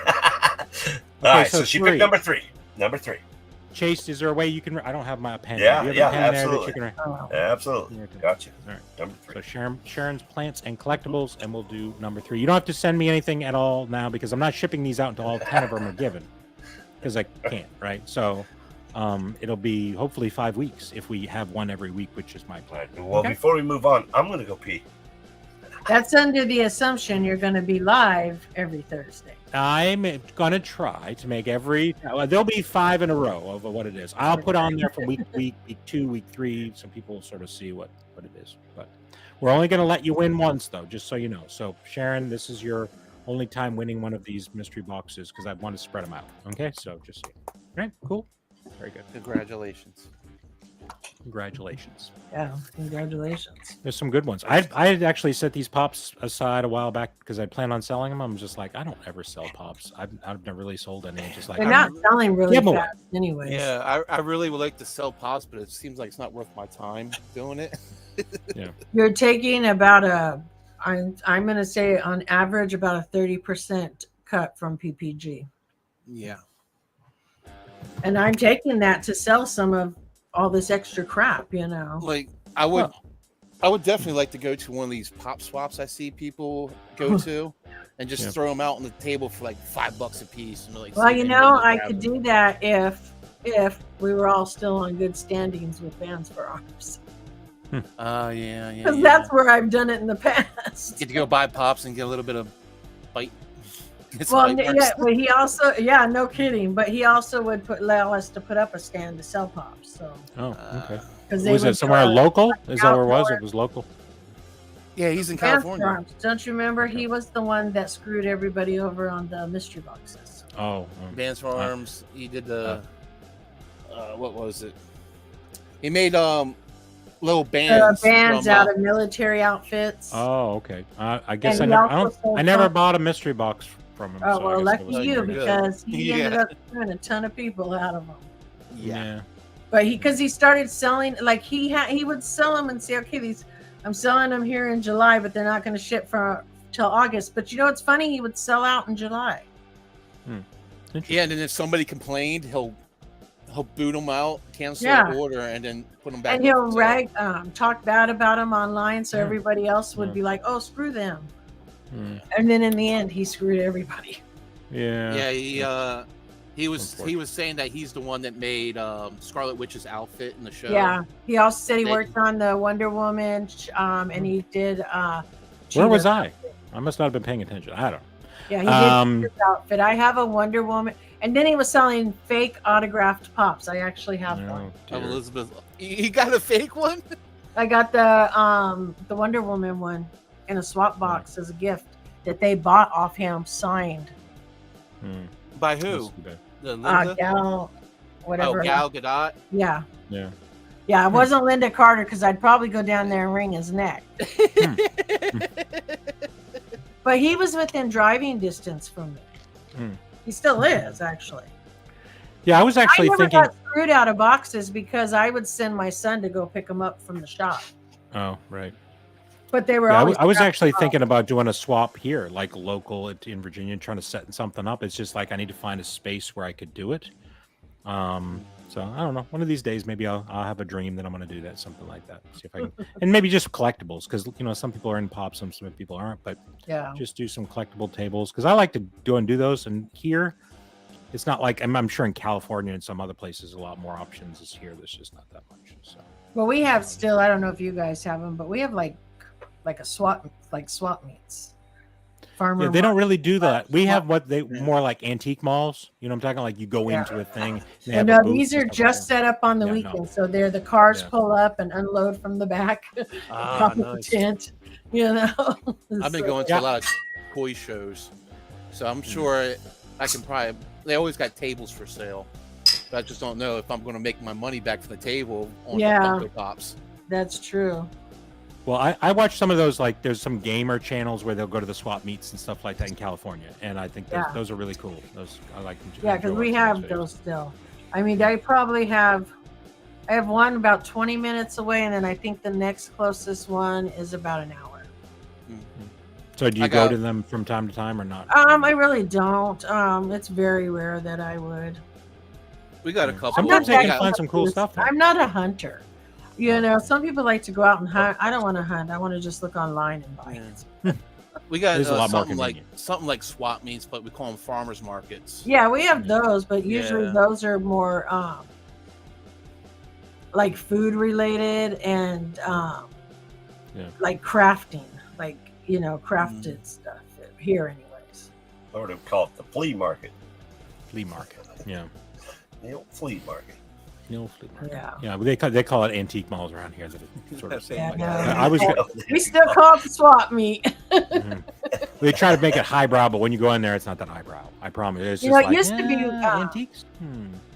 Speaker 3: All right,
Speaker 2: so
Speaker 3: so she
Speaker 2: 3.
Speaker 3: picked number 3. Number 3.
Speaker 2: Chase, is there a way you can? I don't have my pen.
Speaker 3: Yeah,
Speaker 2: Do you have
Speaker 3: yeah,
Speaker 2: a pen
Speaker 3: absolutely.
Speaker 2: there that you can?
Speaker 3: Absolutely. Gotcha.
Speaker 2: All right.
Speaker 3: Number 3.
Speaker 2: So Sharon's plants and collectibles, and we'll do number 3. You don't have to send me anything at all now because I'm not shipping these out until all 10 of them are given because I can't. Right. So it'll be hopefully 5 weeks if we have one every week, which is my
Speaker 3: All
Speaker 2: plan.
Speaker 3: right. Well,
Speaker 2: Okay.
Speaker 3: before we move on, I'm going to go pee.
Speaker 4: That's under the assumption you're going to be live every Thursday.
Speaker 2: I'm gonna try to make every. There'll be 5 in a row of what it is. I'll put on there from week 2, week 3. Some people will sort of see what it is. But we're only gonna let you win once, though, just so you know. So Sharon, this is your only time winning one of these mystery boxes because I want to spread them out. Okay, so just so you know. Right, cool, very good.
Speaker 5: Congratulations.
Speaker 2: Congratulations.
Speaker 4: Yeah, congratulations.
Speaker 2: There's some good ones. I had actually set these pops aside a while back because I planned on selling them. I'm just like, I don't ever sell pops. I've never really sold any. Just like
Speaker 4: They're not selling really
Speaker 2: Give 'em away.
Speaker 4: fast anyways.
Speaker 5: Yeah, I really would like to sell pops, but it seems like it's not worth my time doing it.
Speaker 4: You're taking about I'm going to say on average about a 30% cut from PPG.
Speaker 5: Yeah.
Speaker 4: And I'm taking that to sell some of all this extra crap, you know.
Speaker 5: Like I would definitely like to go to one of these pop swaps I see people go to and just
Speaker 2: Yeah.
Speaker 5: throw them out on the table for like $5 a piece. And like,
Speaker 4: Well,
Speaker 5: see if
Speaker 4: you
Speaker 5: anybody
Speaker 4: know,
Speaker 5: will
Speaker 4: I
Speaker 5: grab
Speaker 4: could
Speaker 5: them.
Speaker 4: do that if we were all still on good standings with Bands for Arms.
Speaker 5: Yeah.
Speaker 4: Because that's where I've done it in the past.
Speaker 5: Get to go buy pops and get a little bit of bite. Get some
Speaker 4: Well,
Speaker 5: bite
Speaker 4: yeah,
Speaker 5: marks.
Speaker 4: but he also, no kidding, but he also would allow us to put up a stand to sell pops. So,
Speaker 2: Oh, okay.
Speaker 4: because
Speaker 2: Was it somewhere local? Is that where it was? It was local.
Speaker 5: Yeah, he's in
Speaker 4: Bands for
Speaker 5: California.
Speaker 4: Arms. Don't you remember?
Speaker 2: Okay.
Speaker 4: He was the one that screwed everybody over on the mystery boxes.
Speaker 2: Oh,
Speaker 5: Bands for Arms. He did the what was it? He made little bands.
Speaker 4: Bands
Speaker 5: from,
Speaker 4: out of military outfits.
Speaker 2: oh, okay. I guess
Speaker 4: And
Speaker 2: I
Speaker 4: he
Speaker 2: never.
Speaker 4: also sold
Speaker 2: I never
Speaker 4: some-
Speaker 2: bought a mystery box from him.
Speaker 4: Oh,
Speaker 2: so I
Speaker 4: well,
Speaker 2: guess
Speaker 4: lucky
Speaker 2: it was
Speaker 4: you,
Speaker 2: pretty good.
Speaker 4: because he ended
Speaker 5: Yeah.
Speaker 4: up screwing a ton of people out of them.
Speaker 5: Yeah.
Speaker 4: But because he started selling, like he would sell them and say, okay, I'm selling them here in July, but they're not going to ship till August. But you know what's funny? He would sell out in July.
Speaker 5: Yeah, and then if somebody complained, he'll boot them out, cancel
Speaker 4: Yeah.
Speaker 5: the order, and then put them back.
Speaker 4: And he'll
Speaker 5: up for sale.
Speaker 4: talk bad about them online, so
Speaker 2: Yeah.
Speaker 4: everybody else would
Speaker 2: Yeah.
Speaker 4: be like, oh, screw them.
Speaker 2: Hmm.
Speaker 4: And then in the end, he screwed everybody.
Speaker 2: Yeah.
Speaker 5: Yeah, he was saying that he's the one that made Scarlet Witch's outfit in the show.
Speaker 4: Yeah. He also said he
Speaker 5: They-
Speaker 4: worked on the Wonder Woman, and he did.
Speaker 2: Where was
Speaker 4: Cheetah.
Speaker 2: I? I must not have been paying attention. I don't know.
Speaker 4: Yeah, he did
Speaker 2: Um,
Speaker 4: his outfit. I have a Wonder Woman, and then he was selling fake autographed pops. I actually have one.
Speaker 2: Oh,
Speaker 5: Of
Speaker 2: dear.
Speaker 5: Elizabeth. He got a fake one.
Speaker 4: I got the Wonder Woman one in a swap box as a gift that they bought off him, signed.
Speaker 2: Hmm.
Speaker 5: By
Speaker 2: That's
Speaker 5: who?
Speaker 2: too bad.
Speaker 5: The Linda?
Speaker 4: Gal, whatever.
Speaker 5: Oh, Gal Gadot.
Speaker 4: Yeah,
Speaker 2: Yeah.
Speaker 4: yeah. It wasn't Linda Carter because I'd probably go down there and wring his neck. But he was within driving distance from me.
Speaker 2: Hmm.
Speaker 4: He still is, actually.
Speaker 2: Yeah, I was actually
Speaker 4: I never
Speaker 2: thinking.
Speaker 4: got screwed out of boxes because I would send my son to go pick them up from the shop.
Speaker 2: Oh, right.
Speaker 4: But they were
Speaker 2: Yeah,
Speaker 4: always.
Speaker 2: I was actually
Speaker 4: wrapped up.
Speaker 2: thinking about doing a swap here, like local in Virginia, trying to set something up. It's just like I need to find a space where I could do it. So I don't know. One of these days, maybe I'll have a dream that I'm going to do that, something like that. See if I can, and maybe just collectibles, because some people are in pops, some people aren't. But
Speaker 4: Yeah.
Speaker 2: just do some collectible tables because I like to do those. And here, it's not like I'm sure in California and some other places a lot more options. Is here, there's just not that much. So
Speaker 4: Well, we have still. I don't know if you guys have them, but we have like swap meets. farmer.
Speaker 2: Yeah, they don't
Speaker 4: market.
Speaker 2: really do that. We have what they more like antique malls. You know what I'm talking? Like you go into a thing. And they
Speaker 4: And
Speaker 2: have a booth
Speaker 4: these
Speaker 2: and
Speaker 4: are
Speaker 2: stuff like
Speaker 4: just
Speaker 2: that.
Speaker 4: set up on the
Speaker 2: Yeah, no.
Speaker 4: weekend, so they're the cars
Speaker 2: Yeah.
Speaker 4: pull up and unload from the back,
Speaker 5: Ah,
Speaker 4: top of the
Speaker 5: nice.
Speaker 4: tent. You know,
Speaker 5: I've been
Speaker 4: So-
Speaker 5: going to
Speaker 2: Yeah.
Speaker 5: a lot of toy shows, so I'm sure I can probably. They always got tables for sale, but I just don't know if I'm going to make my money back from the table on
Speaker 4: Yeah.
Speaker 5: the Funko Pops.
Speaker 4: That's true.
Speaker 2: Well, I watch some of those. Like, there's some gamer channels where they'll go to the swap meets and stuff like that in California, and I think
Speaker 4: Yeah.
Speaker 2: those are really cool. Those I like them.
Speaker 4: Yeah, because we have those still. I mean, I probably have. I have one about 20 minutes away, and then I think the next closest one is about an hour.
Speaker 2: So do you
Speaker 5: I
Speaker 2: go
Speaker 5: got-
Speaker 2: to them from time to time or not?
Speaker 4: I really don't. It's very rare that I would.
Speaker 5: We got a
Speaker 2: Yeah.
Speaker 5: couple.
Speaker 2: Sometimes
Speaker 4: I'm
Speaker 2: they
Speaker 4: not
Speaker 2: can
Speaker 4: that
Speaker 2: find some cool stuff there.
Speaker 4: I'm not a hunter. You know, some people like to go out and hunt. I don't want to hunt. I want to just look online and buy it.
Speaker 5: We got
Speaker 2: It is a lot more
Speaker 5: something like swap meets, but we call them farmers markets.
Speaker 4: Yeah, we have those, but usually
Speaker 5: Yeah.
Speaker 4: those are more like food related and like crafting, like crafted stuff here, anyways.
Speaker 3: I would have called it the flea market.
Speaker 2: Flea market. Yeah.
Speaker 3: The old flea market.
Speaker 2: No flea market.
Speaker 4: Yeah.
Speaker 2: Yeah, they call it antique malls around here. That are sort of same.
Speaker 4: Yeah,
Speaker 2: like
Speaker 4: no.
Speaker 2: that. I was.
Speaker 4: We still call it the swap meet.
Speaker 2: Mhm. They try to make it highbrow, but when you go in there, it's not that highbrow. I promise. It's
Speaker 4: You
Speaker 2: just
Speaker 4: know, it
Speaker 2: like,
Speaker 4: used to be,
Speaker 2: antiques.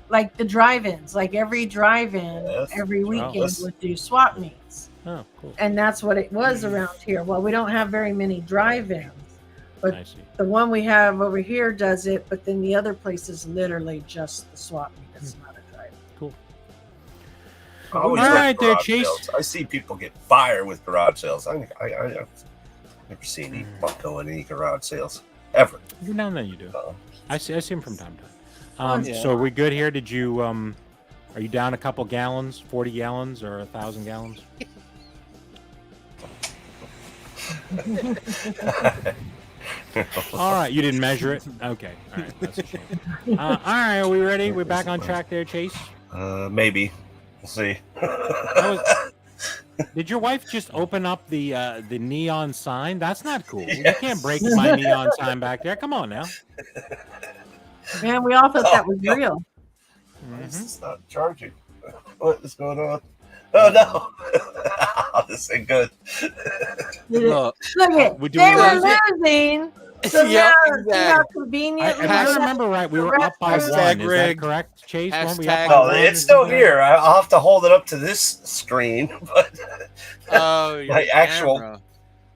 Speaker 4: Like the drive-ins, like every drive-in,
Speaker 3: Yes.
Speaker 4: every weekend
Speaker 3: Yes.
Speaker 4: would do swap meets.
Speaker 2: Oh, cool.
Speaker 4: And that's what it was around here. Well, we don't have very many drive-ins, but
Speaker 2: I see.
Speaker 4: the one we have over here does it, but then the other place is literally just the swap meet. It's not a drive-in.
Speaker 2: Cool.
Speaker 3: I always
Speaker 2: All
Speaker 3: like
Speaker 2: right there,
Speaker 3: garage
Speaker 2: Chase.
Speaker 3: sales. I see people get fired with garage sales. I've never seen any Funko in any garage sales ever.
Speaker 2: Every now and then you do.
Speaker 3: Uh,
Speaker 2: I see him from time to time.
Speaker 5: Yeah.
Speaker 2: So are we good here? Did you are you down a couple gallons, 40 gallons or 1,000 gallons? All right, you didn't measure it. Okay, all right, that's a shame. All right, are we ready? We're back on track there, Chase.
Speaker 3: Maybe. We'll see.
Speaker 2: Did your wife just open up the neon sign? That's not cool. You can't break my neon sign back there. Come on now.
Speaker 4: Man, we all thought that was real.
Speaker 3: This is not charging. What is going on? Oh no! This ain't good.
Speaker 5: Look,
Speaker 4: Look at
Speaker 2: We do
Speaker 4: they were
Speaker 2: lose it?
Speaker 4: losing. So
Speaker 5: Yeah,
Speaker 4: now,
Speaker 5: exactly.
Speaker 4: see how convenient.
Speaker 2: If I remember right, we were up by
Speaker 5: Hashtag
Speaker 2: one. Is that
Speaker 5: rigged.
Speaker 2: correct, Chase? Weren't we
Speaker 5: Hashtag
Speaker 2: up by
Speaker 3: No,
Speaker 2: one?
Speaker 3: it's still here. I'll have to hold it up to this screen, but
Speaker 5: oh, your
Speaker 3: My actual-
Speaker 5: camera.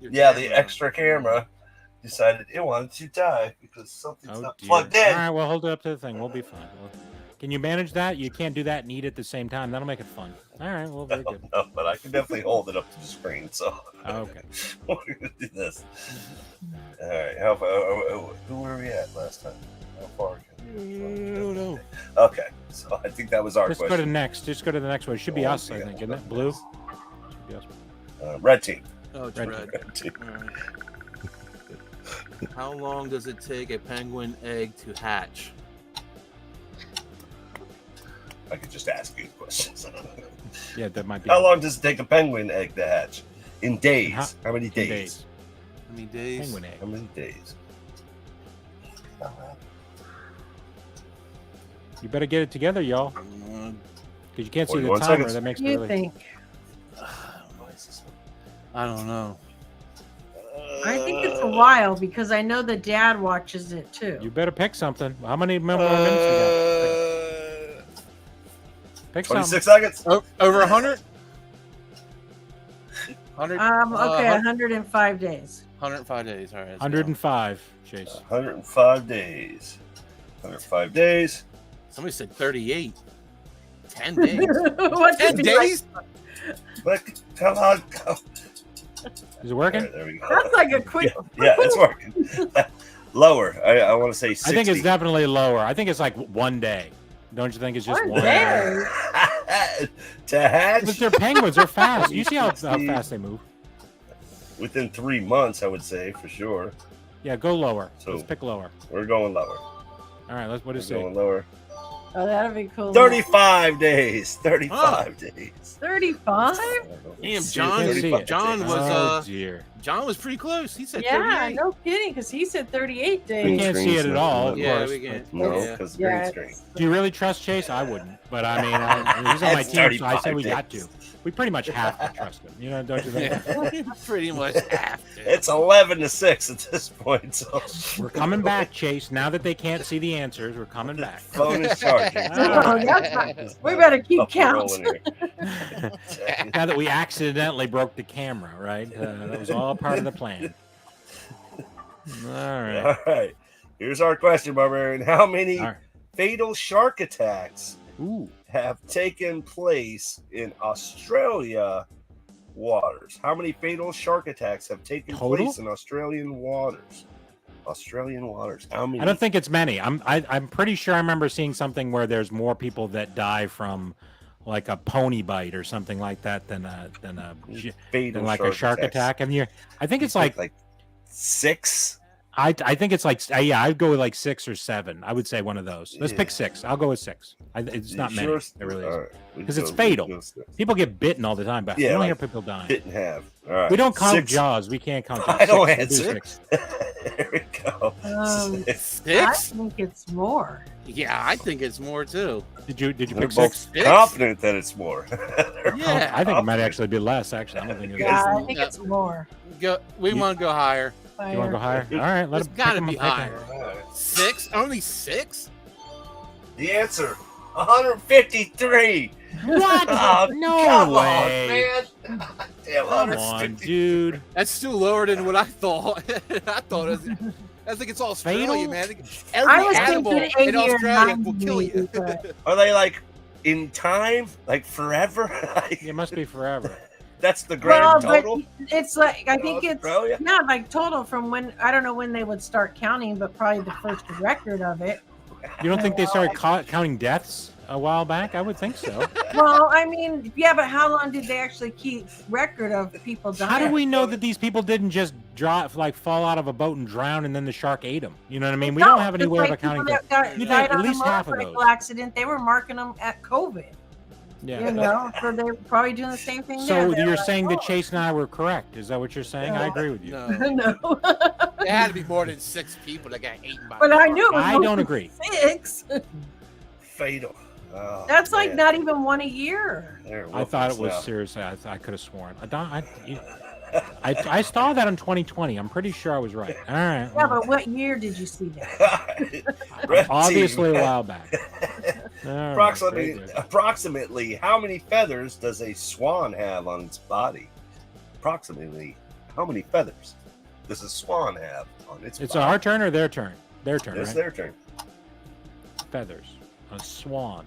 Speaker 5: Your
Speaker 3: yeah, the
Speaker 5: camera.
Speaker 3: extra camera decided it wanted to die because something's
Speaker 2: Oh,
Speaker 3: not
Speaker 2: dear.
Speaker 3: plugged
Speaker 2: All
Speaker 3: in.
Speaker 2: right, well, hold it up to the thing. We'll be fine. Can you manage that? You can't do that and eat at the same time. That'll make it fun. All right, well, very good.
Speaker 3: No, but I can definitely hold it up to the screen. So
Speaker 2: Okay.
Speaker 3: we're gonna do this. All right. How far, who were we at last time? How far?
Speaker 5: I don't know.
Speaker 3: Okay, so I think that was our
Speaker 2: Just go to
Speaker 3: question.
Speaker 2: next. Just go to the next one. It should be
Speaker 3: Oh,
Speaker 2: us, I
Speaker 3: yeah.
Speaker 2: think, isn't it? Blue? Should be us.
Speaker 3: Red team.
Speaker 5: Oh, it's
Speaker 2: Red.
Speaker 5: red.
Speaker 3: Red team.
Speaker 5: All right. How long does it take a penguin egg to hatch?
Speaker 3: I could just ask you questions.
Speaker 2: Yeah, that might be.
Speaker 3: How long does it take a penguin egg to hatch? In days.
Speaker 2: How-
Speaker 3: How many
Speaker 2: in
Speaker 3: days?
Speaker 2: days.
Speaker 5: How many days?
Speaker 2: Penguin egg.
Speaker 3: How many days?
Speaker 2: You better get it together, y'all, because you can't see the
Speaker 3: 41
Speaker 2: timer.
Speaker 3: seconds.
Speaker 2: That makes
Speaker 4: What
Speaker 2: it
Speaker 4: do you
Speaker 2: really.
Speaker 4: think?
Speaker 5: I don't know.
Speaker 4: I think it's a while because I know the dad watches it too.
Speaker 2: You better pick something. How many more minutes we got? Pick something.
Speaker 3: 26 seconds.
Speaker 5: Over 100? 100?
Speaker 4: Okay, 105 days.
Speaker 5: 105 days. All right. let's go.
Speaker 2: 105, Chase.
Speaker 3: 105 days. 105 days.
Speaker 5: Somebody said 38. 10 days.
Speaker 4: What's
Speaker 5: 10
Speaker 4: it
Speaker 5: days?
Speaker 3: Look, come on. Go.
Speaker 2: Is it working?
Speaker 3: There, there we go.
Speaker 4: That's like a quick.
Speaker 3: Yeah, it's working. Lower. I want to say 60.
Speaker 2: I think it's definitely lower. I think it's like 1 day. Don't you think it's just
Speaker 4: One
Speaker 2: one
Speaker 4: day?
Speaker 3: to hatch
Speaker 2: But they're penguins. They're fast. You see how fast they move.
Speaker 3: within 3 months, I would say for sure.
Speaker 2: Yeah, go lower.
Speaker 3: So-
Speaker 2: Let's pick lower.
Speaker 3: We're going lower.
Speaker 2: All right, what
Speaker 3: We're
Speaker 2: is it?
Speaker 3: going lower.
Speaker 4: Oh, that'd be cool.
Speaker 3: 35 days. 35 days.
Speaker 4: 35?
Speaker 5: Damn,
Speaker 2: See,
Speaker 5: John.
Speaker 2: you can't see it.
Speaker 5: John was
Speaker 2: Oh dear.
Speaker 5: John was pretty close. He said
Speaker 4: Yeah,
Speaker 5: 38.
Speaker 4: no kidding, because he said 38
Speaker 2: We
Speaker 4: days.
Speaker 2: can't see it at all, of
Speaker 5: Yeah,
Speaker 2: course.
Speaker 5: we can.
Speaker 3: No,
Speaker 5: Yeah.
Speaker 3: because
Speaker 4: Yeah,
Speaker 3: green screen.
Speaker 4: it's-
Speaker 2: Do you really trust Chase? I wouldn't, but I mean, he's on my
Speaker 3: It's
Speaker 2: team, so I say
Speaker 3: 35
Speaker 2: we got to.
Speaker 3: days.
Speaker 2: We pretty much have to trust him. You know, don't you think?
Speaker 5: Yeah, pretty much have to.
Speaker 3: It's 11-6 at this point. So
Speaker 2: We're coming back, Chase. Now that they can't see the answers, we're coming back.
Speaker 3: phone is charging.
Speaker 2: Oh,
Speaker 4: that's not- We better keep
Speaker 3: Up and
Speaker 4: count.
Speaker 3: rolling here.
Speaker 2: Now that we accidentally broke the camera, right? That was all part of the plan. All right.
Speaker 3: All right. Here's our question, Barbarian. How many
Speaker 2: All right.
Speaker 3: fatal shark attacks
Speaker 2: Ooh.
Speaker 3: have taken place in Australia waters? How many fatal shark attacks have taken
Speaker 2: Total?
Speaker 3: place in Australian waters? Australian waters. How many?
Speaker 2: I don't think it's many. I'm pretty sure I remember seeing something where there's more people that die from like a pony bite or something like that than
Speaker 3: fatal
Speaker 2: like a shark
Speaker 3: attacks.
Speaker 2: attack. And I think
Speaker 3: You
Speaker 2: it's
Speaker 3: think
Speaker 2: like
Speaker 3: 6.
Speaker 2: I think it's like yeah, I'd go with like 6 or 7. I would say one of those. Let's pick
Speaker 3: Yeah.
Speaker 2: 6. I'll go with 6. It's not many. It really is. Because it's fatal. People get bitten all the time, but
Speaker 3: Yeah,
Speaker 2: we don't
Speaker 3: like
Speaker 2: hear people dying.
Speaker 3: Didn't have. All right.
Speaker 2: We don't count
Speaker 3: 6.
Speaker 2: Jaws. We can't count.
Speaker 3: I don't
Speaker 2: Jaws.
Speaker 3: answer.
Speaker 2: 6.
Speaker 3: There we go.
Speaker 4: Um,
Speaker 3: 6.
Speaker 4: I
Speaker 5: 6?
Speaker 4: think it's more.
Speaker 5: Yeah, I think it's more too.
Speaker 2: Did you
Speaker 3: They're
Speaker 2: pick
Speaker 3: both
Speaker 2: 6?
Speaker 5: Six?
Speaker 3: confident that it's more. They're
Speaker 5: Yeah.
Speaker 2: I think it might
Speaker 3: confident.
Speaker 2: actually be less. Actually, I don't think it's.
Speaker 4: Yeah,
Speaker 2: You
Speaker 4: I think it's more.
Speaker 5: We want to go higher.
Speaker 2: want to go higher? All right, let
Speaker 5: It's
Speaker 2: him.
Speaker 5: got to
Speaker 2: pick 'em
Speaker 5: be
Speaker 2: up, pick 'em
Speaker 5: higher.
Speaker 2: up.
Speaker 3: All right.
Speaker 5: 6? Only 6?
Speaker 3: The answer 153.
Speaker 2: What?
Speaker 3: Oh,
Speaker 2: No
Speaker 3: come
Speaker 2: way.
Speaker 3: on, man. Damn,
Speaker 2: Come on,
Speaker 3: 150.
Speaker 2: dude.
Speaker 5: That's still lower than what I thought. I thought it was, I think it's Australia,
Speaker 2: Fatal?
Speaker 5: man.
Speaker 4: I
Speaker 5: Every
Speaker 4: was
Speaker 5: animal
Speaker 4: thinking
Speaker 5: in
Speaker 4: 80 or
Speaker 5: Australia
Speaker 4: 90,
Speaker 5: will kill you.
Speaker 4: but
Speaker 3: Are they like in time? Like forever? Like,
Speaker 2: It must be forever.
Speaker 3: that's the grand
Speaker 4: well,
Speaker 3: total?
Speaker 4: but it's like I think it's
Speaker 3: Australia?
Speaker 4: yeah, like total from when I don't know when they would start counting, but probably the first record of it.
Speaker 2: You don't think they started counting deaths a while back? I would think so.
Speaker 4: Well, I mean, yeah, but how long did they actually keep record of people dying?
Speaker 2: How do we know that these people didn't just drop, like, fall out of a boat and drown, and then the shark ate them? You know what I mean? We don't have any
Speaker 4: it's
Speaker 2: way
Speaker 4: like
Speaker 2: of accounting
Speaker 4: people
Speaker 2: that.
Speaker 4: that got-
Speaker 2: You'd
Speaker 4: died
Speaker 2: think at
Speaker 4: on a
Speaker 2: least half of
Speaker 4: motorcycle
Speaker 2: those.
Speaker 4: accident. They were marking them at COVID.
Speaker 2: Yeah.
Speaker 4: You know, so they're probably doing the same thing.
Speaker 2: So
Speaker 4: there. They're
Speaker 2: you're
Speaker 4: like,
Speaker 2: saying that
Speaker 4: "Oh."
Speaker 2: Chase and I were correct? Is that what you're saying? I agree with you.
Speaker 5: No,
Speaker 4: No,
Speaker 5: there had to be more than 6 people that got eaten by.
Speaker 4: but
Speaker 5: a
Speaker 4: I
Speaker 5: shark.
Speaker 4: knew it was
Speaker 2: I
Speaker 4: more
Speaker 2: don't
Speaker 4: than
Speaker 2: agree.
Speaker 4: 6.
Speaker 3: Fatal. Oh,
Speaker 4: That's like
Speaker 3: man.
Speaker 4: not even one a year.
Speaker 3: They're
Speaker 2: I thought it
Speaker 3: whooping
Speaker 2: was
Speaker 3: us
Speaker 2: seriously. I could have sworn. I saw that in 2020. I'm pretty sure I was right. All right.
Speaker 4: Yeah,
Speaker 2: well,
Speaker 4: but what year did you see that?
Speaker 3: now. Red
Speaker 2: obviously
Speaker 3: team.
Speaker 2: a while back. All right,
Speaker 3: Approximately,
Speaker 2: very good.
Speaker 3: approximately, how many feathers does a swan have on its body? Approximately, how many feathers does a swan have on its
Speaker 2: It's
Speaker 3: body?
Speaker 2: our turn or their turn? Their turn,
Speaker 3: It's
Speaker 2: right?
Speaker 3: their turn.
Speaker 2: Feathers. A swan.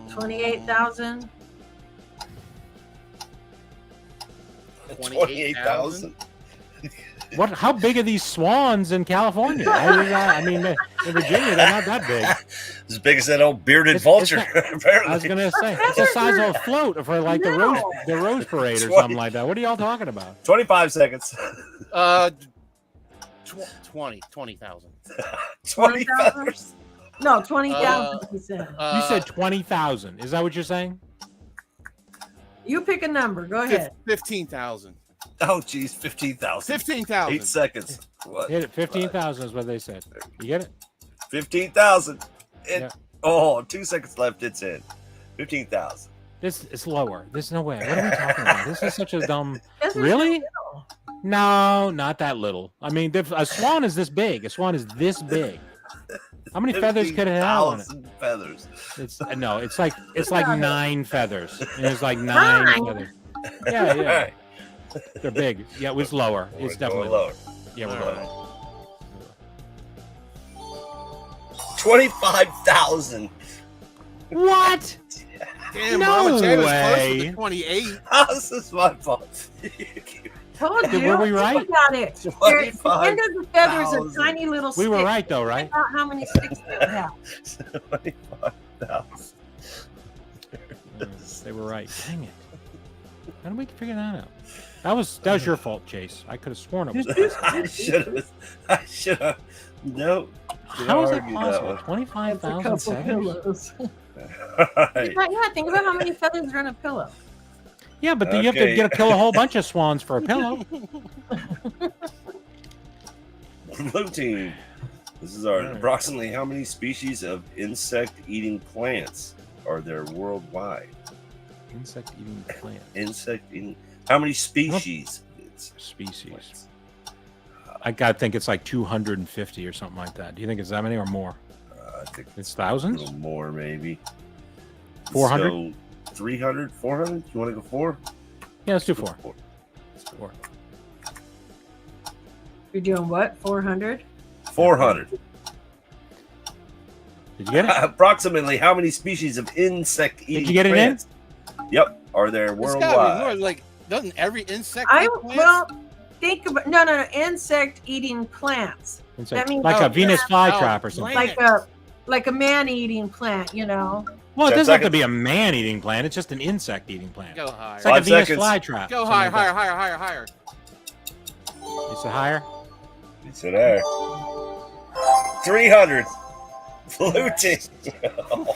Speaker 4: 28,000.
Speaker 3: 28,000.
Speaker 2: What? How big are these swans in California? I mean, in Virginia, they're not that big.
Speaker 3: As big as that old bearded
Speaker 2: It's
Speaker 3: vulture,
Speaker 2: not-
Speaker 3: apparently.
Speaker 2: I was gonna say it's the size of a float for like the Rose Parade or
Speaker 3: 20.
Speaker 2: something like that. What are y'all talking about?
Speaker 3: 25 seconds.
Speaker 5: 20,000.
Speaker 3: 20
Speaker 4: 20,000?
Speaker 3: feathers.
Speaker 4: No, 20,000. He said.
Speaker 2: You said 20,000. Is that what you're saying?
Speaker 4: You pick a number. Go ahead.
Speaker 5: 15,000.
Speaker 3: Oh, geez, 15,000.
Speaker 5: 15,000.
Speaker 3: 8 seconds. What?
Speaker 2: Hit it. 15,000 is what they said. You get it?
Speaker 3: 15,000.
Speaker 2: Yeah.
Speaker 3: Oh, 2 seconds left. It's in. 15,000.
Speaker 2: This is lower. There's no way. What are we talking about? This is such a dumb.
Speaker 4: This is
Speaker 2: Really?
Speaker 4: little.
Speaker 2: No, not that little. I mean, a swan is this big. A swan is this big. How many feathers could it have on it?
Speaker 3: 15,000 feathers.
Speaker 2: It's no. It's like 9 feathers. It's like 9
Speaker 4: 9?
Speaker 2: feathers. Yeah,
Speaker 3: All
Speaker 2: yeah.
Speaker 3: right.
Speaker 2: They're big. Yeah, it was lower.
Speaker 3: We're
Speaker 2: It's
Speaker 3: going
Speaker 2: definitely
Speaker 3: lower.
Speaker 2: Yeah, we're
Speaker 3: All
Speaker 2: lower.
Speaker 3: right. 25,000.
Speaker 2: What?
Speaker 5: Damn,
Speaker 2: No
Speaker 5: Mama J was
Speaker 2: way.
Speaker 5: close to 28.
Speaker 3: This is my fault.
Speaker 4: Told
Speaker 2: Did-
Speaker 4: you.
Speaker 2: were we
Speaker 4: Think
Speaker 2: right?
Speaker 4: about it. There- The end of the feather is a
Speaker 3: 25,000.
Speaker 4: tiny little stick.
Speaker 2: We were right though, right?
Speaker 4: Think about how many sticks they have.
Speaker 3: 25,000.
Speaker 2: They were right. Dang it. How did we figure that out? That was your fault, Chase. I could have sworn it was.
Speaker 3: I should have. No.
Speaker 2: How is that
Speaker 3: argue
Speaker 2: possible?
Speaker 3: one.
Speaker 2: 25,000
Speaker 4: couple
Speaker 2: feathers?
Speaker 4: pillows.
Speaker 3: All right.
Speaker 4: Yeah, think about how many feathers are in a pillow.
Speaker 2: Yeah, but you have to kill a whole bunch of swans for a pillow.
Speaker 3: Blue team. This is our
Speaker 2: Right.
Speaker 3: approximately how many species of insect-eating plants are there worldwide?
Speaker 2: Insect-eating plant
Speaker 3: Insect-eating. How many species?
Speaker 2: species. I gotta think it's like 250 or something like that. Do you think it's that many or more?
Speaker 3: I think
Speaker 2: It's
Speaker 3: a
Speaker 2: thousands.
Speaker 3: little more, maybe.
Speaker 2: 400?
Speaker 3: So 300, 400? You want to go 4?
Speaker 2: Yeah, let's do 4. 4.
Speaker 4: You're doing what? 400?
Speaker 3: 400.
Speaker 2: Did you get it?
Speaker 3: Approximately how many species of insect-eating
Speaker 2: Did you get it in?
Speaker 3: plants? Yep. Are there
Speaker 5: It's gotta be
Speaker 3: worldwide?
Speaker 5: more. Like, doesn't every insect
Speaker 4: I
Speaker 5: eat plants?
Speaker 4: well think about no insect eating plants.
Speaker 2: Insect-
Speaker 4: means-
Speaker 2: like
Speaker 5: Oh,
Speaker 2: a Venus
Speaker 5: yeah.
Speaker 2: flytrap
Speaker 5: Oh,
Speaker 2: or something.
Speaker 5: plant.
Speaker 4: Like a man eating plant, you know.
Speaker 2: Well, it
Speaker 3: 10
Speaker 2: doesn't have to
Speaker 3: seconds.
Speaker 2: be a man-eating plant. It's just an insect-eating plant.
Speaker 5: Go higher.
Speaker 2: It's like a
Speaker 3: 5
Speaker 2: Venus
Speaker 3: seconds.
Speaker 2: flytrap.
Speaker 5: Go
Speaker 2: something
Speaker 5: higher,
Speaker 2: like that.
Speaker 5: higher.
Speaker 2: You said higher?
Speaker 3: It's there. 300. Blue team.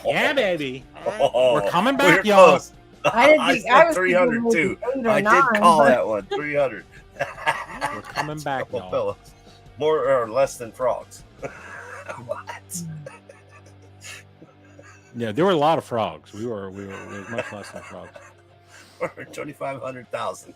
Speaker 2: Yeah, baby.
Speaker 3: Oh,
Speaker 2: We're coming back,
Speaker 3: we're
Speaker 2: y'all.
Speaker 3: close.
Speaker 4: I didn't think
Speaker 3: said
Speaker 4: I was
Speaker 3: 300
Speaker 4: thinking
Speaker 3: too.
Speaker 4: maybe 8 or
Speaker 3: I
Speaker 4: 9,
Speaker 3: did call
Speaker 4: but-
Speaker 3: that one 300.
Speaker 2: We're coming back,
Speaker 3: Couple
Speaker 2: y'all.
Speaker 3: fellows. More or less than frogs. What?
Speaker 2: Yeah, there were a lot of frogs. We were much less than frogs.
Speaker 3: 2,500,000.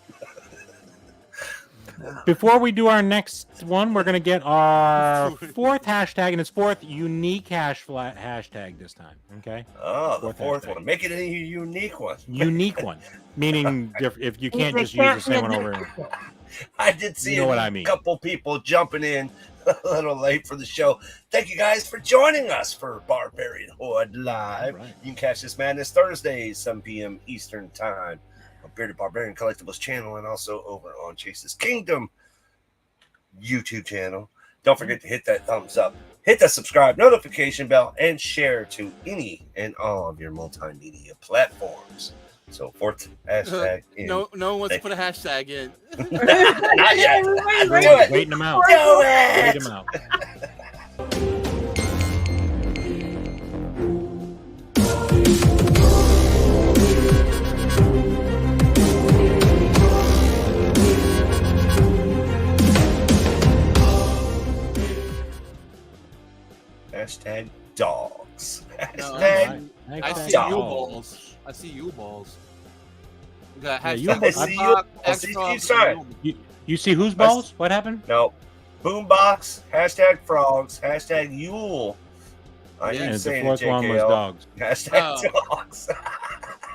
Speaker 2: Before we do our next one, we're gonna get our 4th hashtag, and it's 4th unique hashtag this time. Okay,
Speaker 3: Oh, the
Speaker 2: Fourth
Speaker 3: fourth
Speaker 2: hashtag.
Speaker 3: one. Make it a unique one.
Speaker 2: unique one, meaning if you can't
Speaker 4: They
Speaker 2: just use the same one
Speaker 4: be
Speaker 2: over.
Speaker 4: identical.
Speaker 3: I did see
Speaker 2: You know what I mean.
Speaker 3: a couple people jumping in a little late for the show. Thank you guys for joining us for Barbarian Horde Live.
Speaker 2: All right.
Speaker 3: You can catch this madness Thursdays, 7 p.m. Eastern Time on Bearded Barbarian Collectibles channel and also over on Chase's Kingdom YouTube channel. Don't forget to hit that thumbs up, hit that subscribe notification bell, and share to any and all of your multimedia platforms. So, 4th hashtag in.
Speaker 5: No one wants to put a hashtag in.
Speaker 3: Not yet.
Speaker 4: Wait,
Speaker 3: Do it.
Speaker 2: Waiting them out.
Speaker 3: Do
Speaker 2: Wait
Speaker 3: it.
Speaker 2: them out.
Speaker 3: Hashtag dogs.
Speaker 5: No,
Speaker 3: Hashtag.
Speaker 5: I see
Speaker 3: Dogs.
Speaker 5: U-balls. I see U-balls. We got
Speaker 2: Yeah,
Speaker 5: hashtag
Speaker 2: U-balls.
Speaker 3: I see
Speaker 5: Xbox,
Speaker 3: U-balls. See,
Speaker 5: Xbox,
Speaker 3: sorry.
Speaker 2: You see whose balls? What happened?
Speaker 3: No. Boombox. Hashtag frogs. Hashtag Yule. I
Speaker 5: Yeah,
Speaker 3: ain't
Speaker 2: And the
Speaker 3: saying
Speaker 2: 4th
Speaker 3: it,
Speaker 2: one was
Speaker 3: JKL.
Speaker 2: dogs.
Speaker 3: Hashtag dogs.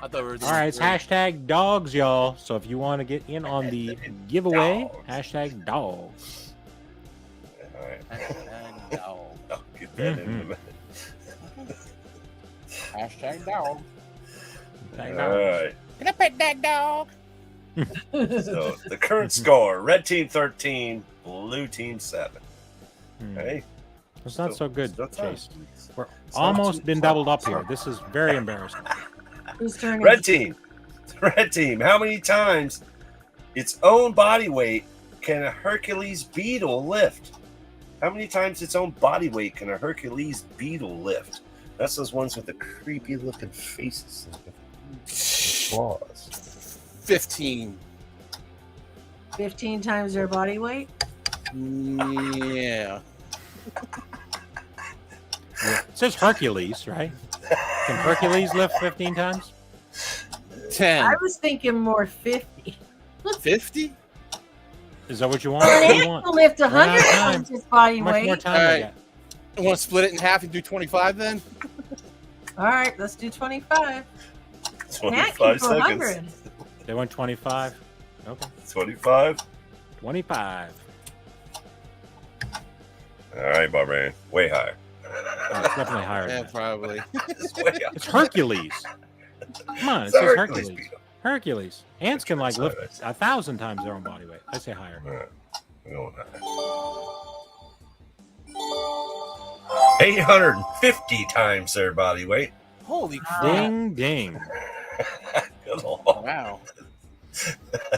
Speaker 5: I thought we were doing
Speaker 2: All right, it's
Speaker 5: three.
Speaker 2: hashtag dogs, y'all. So if you want to get in on the giveaway,
Speaker 3: Dogs.
Speaker 2: hashtag dogs.
Speaker 3: All right.
Speaker 5: Hashtag dog.
Speaker 3: I'll get that in a
Speaker 2: Mhm.
Speaker 3: minute.
Speaker 5: Hashtag dog.
Speaker 2: Hashtag
Speaker 3: All
Speaker 2: dogs.
Speaker 3: right.
Speaker 5: Can I pet that dog?
Speaker 3: So the current score: Red Team 13, Blue Team 7.
Speaker 2: Hmm.
Speaker 3: Hey,
Speaker 2: It's not so good,
Speaker 3: still time.
Speaker 2: Chase. We're
Speaker 3: It's not
Speaker 2: almost
Speaker 3: too
Speaker 2: been
Speaker 3: far.
Speaker 2: doubled up here. This is very embarrassing.
Speaker 4: Whose turn
Speaker 3: Red
Speaker 4: is
Speaker 3: Team. Red Team. How many times its own body weight can a Hercules beetle lift? How many times its own body weight can a Hercules beetle lift? That's those ones with the creepy looking faces. Claws.
Speaker 5: 15.
Speaker 4: 15 times their body weight?
Speaker 5: Yeah.
Speaker 2: It says Hercules, right? Can Hercules lift 15 times?
Speaker 5: 10.
Speaker 4: I was thinking more 50.
Speaker 5: 50?
Speaker 2: Is that what you want?
Speaker 4: An
Speaker 2: What do you
Speaker 4: ant
Speaker 2: want?
Speaker 4: will lift
Speaker 2: Run
Speaker 4: 100
Speaker 2: out of time.
Speaker 4: times his body
Speaker 2: How much more
Speaker 4: weight.
Speaker 2: time
Speaker 5: All
Speaker 2: we
Speaker 5: right.
Speaker 2: got?
Speaker 5: Want to split it in half and do 25 then?
Speaker 4: All right, let's do 25. Nat
Speaker 3: 25
Speaker 4: can go
Speaker 3: seconds.
Speaker 4: 100.
Speaker 2: They went 25. Okay.
Speaker 3: 25.
Speaker 2: 25.
Speaker 3: All right, Barbarian. Way higher.
Speaker 2: Oh, it's definitely higher
Speaker 5: Yeah,
Speaker 2: than that.
Speaker 5: probably.
Speaker 3: It's way up.
Speaker 2: It's Hercules. Come on, it
Speaker 3: It's a
Speaker 2: says
Speaker 3: Hercules
Speaker 2: Hercules.
Speaker 3: beetle.
Speaker 2: Hercules. Ants can like lift
Speaker 3: Sorry.
Speaker 2: 1,000 times their own body weight. I say higher.
Speaker 3: All right. We're going higher. 850 times their body weight.
Speaker 5: Holy crap.
Speaker 2: Ding ding.
Speaker 3: Good lord.
Speaker 5: Wow.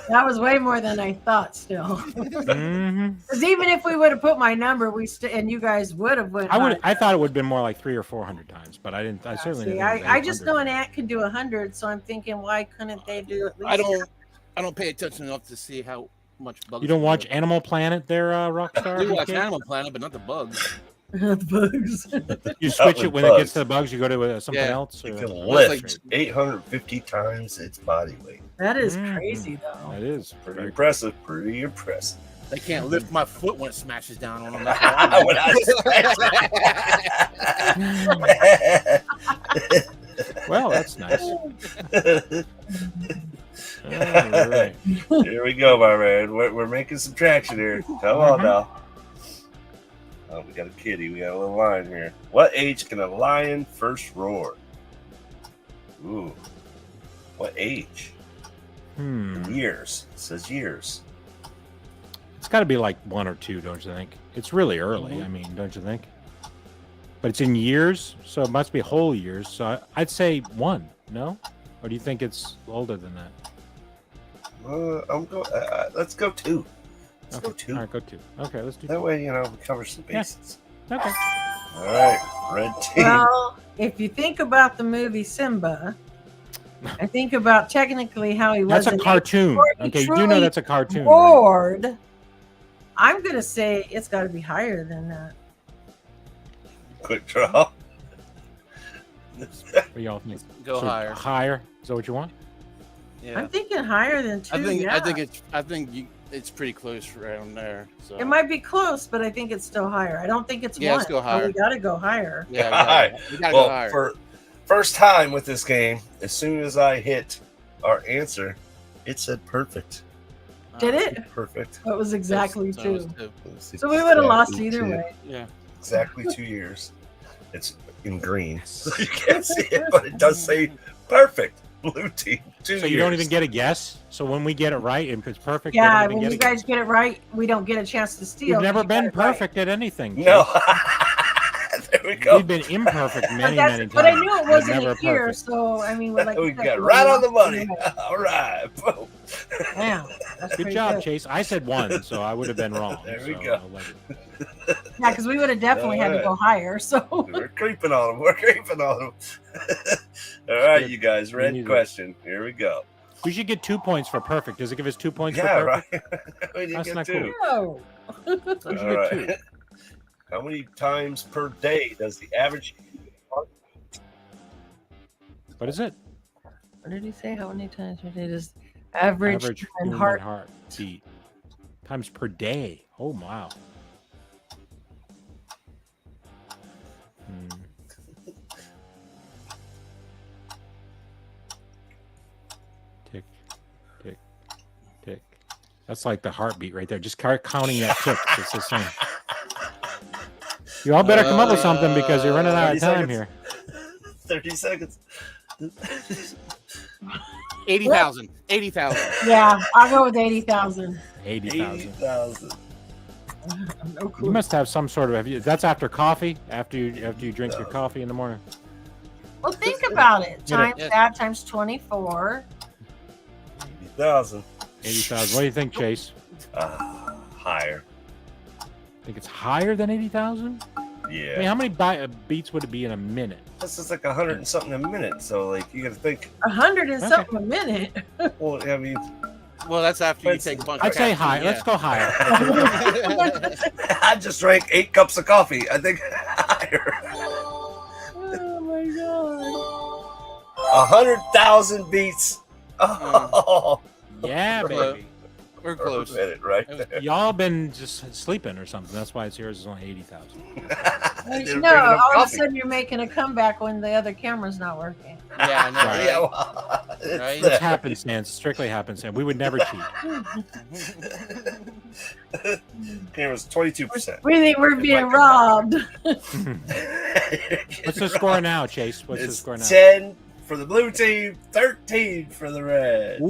Speaker 4: That was way more than I thought. Still,
Speaker 2: Mhm.
Speaker 4: because even if we would have put my number, and you guys would have went.
Speaker 2: I thought it would have been more like 300 or 400 times, but I didn't. I certainly
Speaker 4: See,
Speaker 2: didn't. think it was
Speaker 4: I just know an
Speaker 2: 800.
Speaker 4: ant can do 100, so I'm thinking, why couldn't they do at least?
Speaker 5: I don't pay attention enough to see how much bugs.
Speaker 2: You don't
Speaker 5: they
Speaker 2: watch
Speaker 5: have.
Speaker 2: Animal Planet there, Rockstar?
Speaker 5: We watch
Speaker 2: BK?
Speaker 5: Animal Planet, but not the bugs.
Speaker 4: The bugs.
Speaker 2: You switch
Speaker 3: with
Speaker 2: it when it gets
Speaker 3: bugs.
Speaker 2: to the bugs. You go to something
Speaker 5: Yeah.
Speaker 2: else.
Speaker 3: It
Speaker 2: or-
Speaker 3: can
Speaker 5: Well, it's
Speaker 3: lift 850 times its body weight.
Speaker 4: That is
Speaker 2: Mhm.
Speaker 4: crazy, though.
Speaker 2: That is
Speaker 3: Pretty
Speaker 2: very
Speaker 3: impressive. Pretty impressive.
Speaker 5: They can't lift my foot when it smashes down on them. That's what I
Speaker 3: When
Speaker 5: know.
Speaker 2: Well, that's nice. All right.
Speaker 3: Here we go, my man. We're making some traction here. Come on
Speaker 2: Mhm.
Speaker 3: now. Oh, we got a kitty. We got a little lion here. What age can a lion first roar? Ooh. What age? Years. It says years.
Speaker 2: It's got to be like 1 or 2, don't you think? It's really early.
Speaker 3: Mhm.
Speaker 2: I mean, don't you think? But it's in years, so it must be whole years. So I'd say 1. No, or do you think it's older than that?
Speaker 3: Let's go 2. Let's go 2.
Speaker 2: All right, go 2. Okay, let's do
Speaker 3: That
Speaker 2: 2.
Speaker 3: way, we cover some
Speaker 2: Yeah.
Speaker 3: bases.
Speaker 2: Okay.
Speaker 3: All right, red team.
Speaker 4: Well, if you think about the movie Simba, I think about technically how he was.
Speaker 2: That's a cartoon.
Speaker 4: before he
Speaker 2: Okay, you do
Speaker 4: truly
Speaker 2: know that's a cartoon. Right?
Speaker 4: roared. I'm gonna say it's got to be higher than that.
Speaker 3: Quick draw.
Speaker 2: What do y'all think?
Speaker 5: Go
Speaker 2: So
Speaker 5: higher.
Speaker 2: Higher? Is that what you want?
Speaker 5: Yeah.
Speaker 4: I'm thinking higher than 2.
Speaker 5: I think it's pretty close around there. So
Speaker 4: It might be close, but I think it's still higher. I don't think it's
Speaker 5: Yeah,
Speaker 4: 1.
Speaker 5: let's go
Speaker 4: So
Speaker 5: higher.
Speaker 4: we got to go higher.
Speaker 5: yeah, we gotta
Speaker 3: Well,
Speaker 5: go higher.
Speaker 3: for first time with this game, as soon as I hit our answer, it said perfect.
Speaker 4: Did it?
Speaker 3: Perfect.
Speaker 4: It was exactly
Speaker 5: So it was
Speaker 4: 2.
Speaker 5: two.
Speaker 4: So we would have lost
Speaker 3: Exactly
Speaker 4: either
Speaker 3: 2.
Speaker 4: way.
Speaker 5: Yeah.
Speaker 3: Exactly 2 years. It's in green, so you can't see it, but it does say perfect. Blue team. 2 years.
Speaker 2: So you don't even get a guess. So when we get it right, if it's perfect,
Speaker 4: Yeah,
Speaker 2: we don't
Speaker 4: when
Speaker 2: even
Speaker 4: you
Speaker 2: get a
Speaker 4: guys get it right, we don't get a chance to
Speaker 2: guess.
Speaker 4: steal.
Speaker 2: We've never
Speaker 4: You got
Speaker 2: been
Speaker 4: it right.
Speaker 2: perfect at anything.
Speaker 3: No. there we go.
Speaker 2: We've been imperfect
Speaker 4: But,
Speaker 2: many times.
Speaker 4: but I knew it
Speaker 2: but
Speaker 4: wasn't
Speaker 2: never
Speaker 4: a year,
Speaker 2: perfect.
Speaker 4: so I mean, like
Speaker 3: we
Speaker 4: you said,
Speaker 3: got
Speaker 4: we
Speaker 3: right
Speaker 4: would've
Speaker 3: on the
Speaker 4: lost
Speaker 3: money.
Speaker 4: anyway.
Speaker 3: All right. Boom.
Speaker 4: Damn, that's
Speaker 2: Good
Speaker 4: pretty
Speaker 2: job,
Speaker 4: good.
Speaker 2: Chase. I said 1, so I would have been wrong.
Speaker 3: There we
Speaker 2: so
Speaker 3: go.
Speaker 2: I'll let it-
Speaker 4: Yeah, because we would have definitely had to go higher. So
Speaker 3: We're creeping on them. We're creeping on them. All right,
Speaker 2: Good.
Speaker 3: you guys.
Speaker 2: We
Speaker 3: Red
Speaker 2: need it.
Speaker 3: question. Here we go.
Speaker 2: We should get 2 points for perfect. Does it give us 2 points
Speaker 3: Yeah,
Speaker 2: for perfect?
Speaker 3: right. We didn't
Speaker 2: That's
Speaker 3: get
Speaker 2: not
Speaker 3: 2.
Speaker 2: cool.
Speaker 4: no.
Speaker 2: We should
Speaker 3: All
Speaker 2: get 2.
Speaker 3: right. How many times per day does the average
Speaker 2: What is it?
Speaker 4: What did he say? How many times per day does average, and
Speaker 2: human
Speaker 4: heart?
Speaker 2: heartbeat times per day. Oh wow. Tick, tick, tick. That's like the heartbeat right there. Just start counting that tick. It's the same. You all better come up with something because you're running out of
Speaker 3: 30
Speaker 2: time
Speaker 3: seconds.
Speaker 2: here.
Speaker 3: 30 seconds.
Speaker 5: 80,000. 80,000.
Speaker 4: Yeah, I'll go with 80,000.
Speaker 2: 80,000.
Speaker 3: 80,000.
Speaker 4: No clue.
Speaker 2: You must have some sort of. That's after coffee. After you drink your coffee in the morning.
Speaker 4: Well, think about it.
Speaker 2: Yeah.
Speaker 4: Times
Speaker 5: Yeah.
Speaker 4: that times 24.
Speaker 3: 80,000.
Speaker 2: 80,000. What do you think, Chase?
Speaker 3: Higher.
Speaker 2: Think it's higher than 80,000?
Speaker 3: Yeah.
Speaker 2: I mean, how many beats would it be in a minute?
Speaker 3: This is like 100 and something a minute. So, like, you got to think.
Speaker 4: 100 and
Speaker 2: Okay.
Speaker 4: something a minute.
Speaker 3: Well, I mean,
Speaker 5: Well, that's after you
Speaker 3: Let's-
Speaker 5: take a bunch
Speaker 2: I'd
Speaker 5: of
Speaker 2: say
Speaker 5: caffeine,
Speaker 2: high.
Speaker 5: yeah.
Speaker 2: Let's go higher.
Speaker 3: I just drank 8 cups of coffee. I think higher.
Speaker 4: Oh my god.
Speaker 3: 100,000 beats. Oh,
Speaker 2: Yeah,
Speaker 5: Hello.
Speaker 2: baby.
Speaker 5: We're
Speaker 3: per
Speaker 5: close.
Speaker 3: minute, right there.
Speaker 2: Y'all been just sleeping or something. That's why it's yours is only 80,000.
Speaker 3: I didn't
Speaker 4: No,
Speaker 3: bring enough
Speaker 4: all of a
Speaker 3: coffee.
Speaker 4: sudden you're making a comeback when the other camera's not working.
Speaker 5: Yeah, I know,
Speaker 2: Right.
Speaker 3: Yeah,
Speaker 5: right?
Speaker 3: well, it's
Speaker 5: Right?
Speaker 2: It's
Speaker 3: there.
Speaker 2: happenstance. Strictly happenstance. We would never cheat.
Speaker 3: Camera's 22%.
Speaker 4: We think we're being
Speaker 3: might come
Speaker 4: robbed.
Speaker 2: What's the score now, Chase? What's the
Speaker 3: It's
Speaker 2: score now?
Speaker 3: 10 for the blue team, 13 for the red.
Speaker 2: Ooh,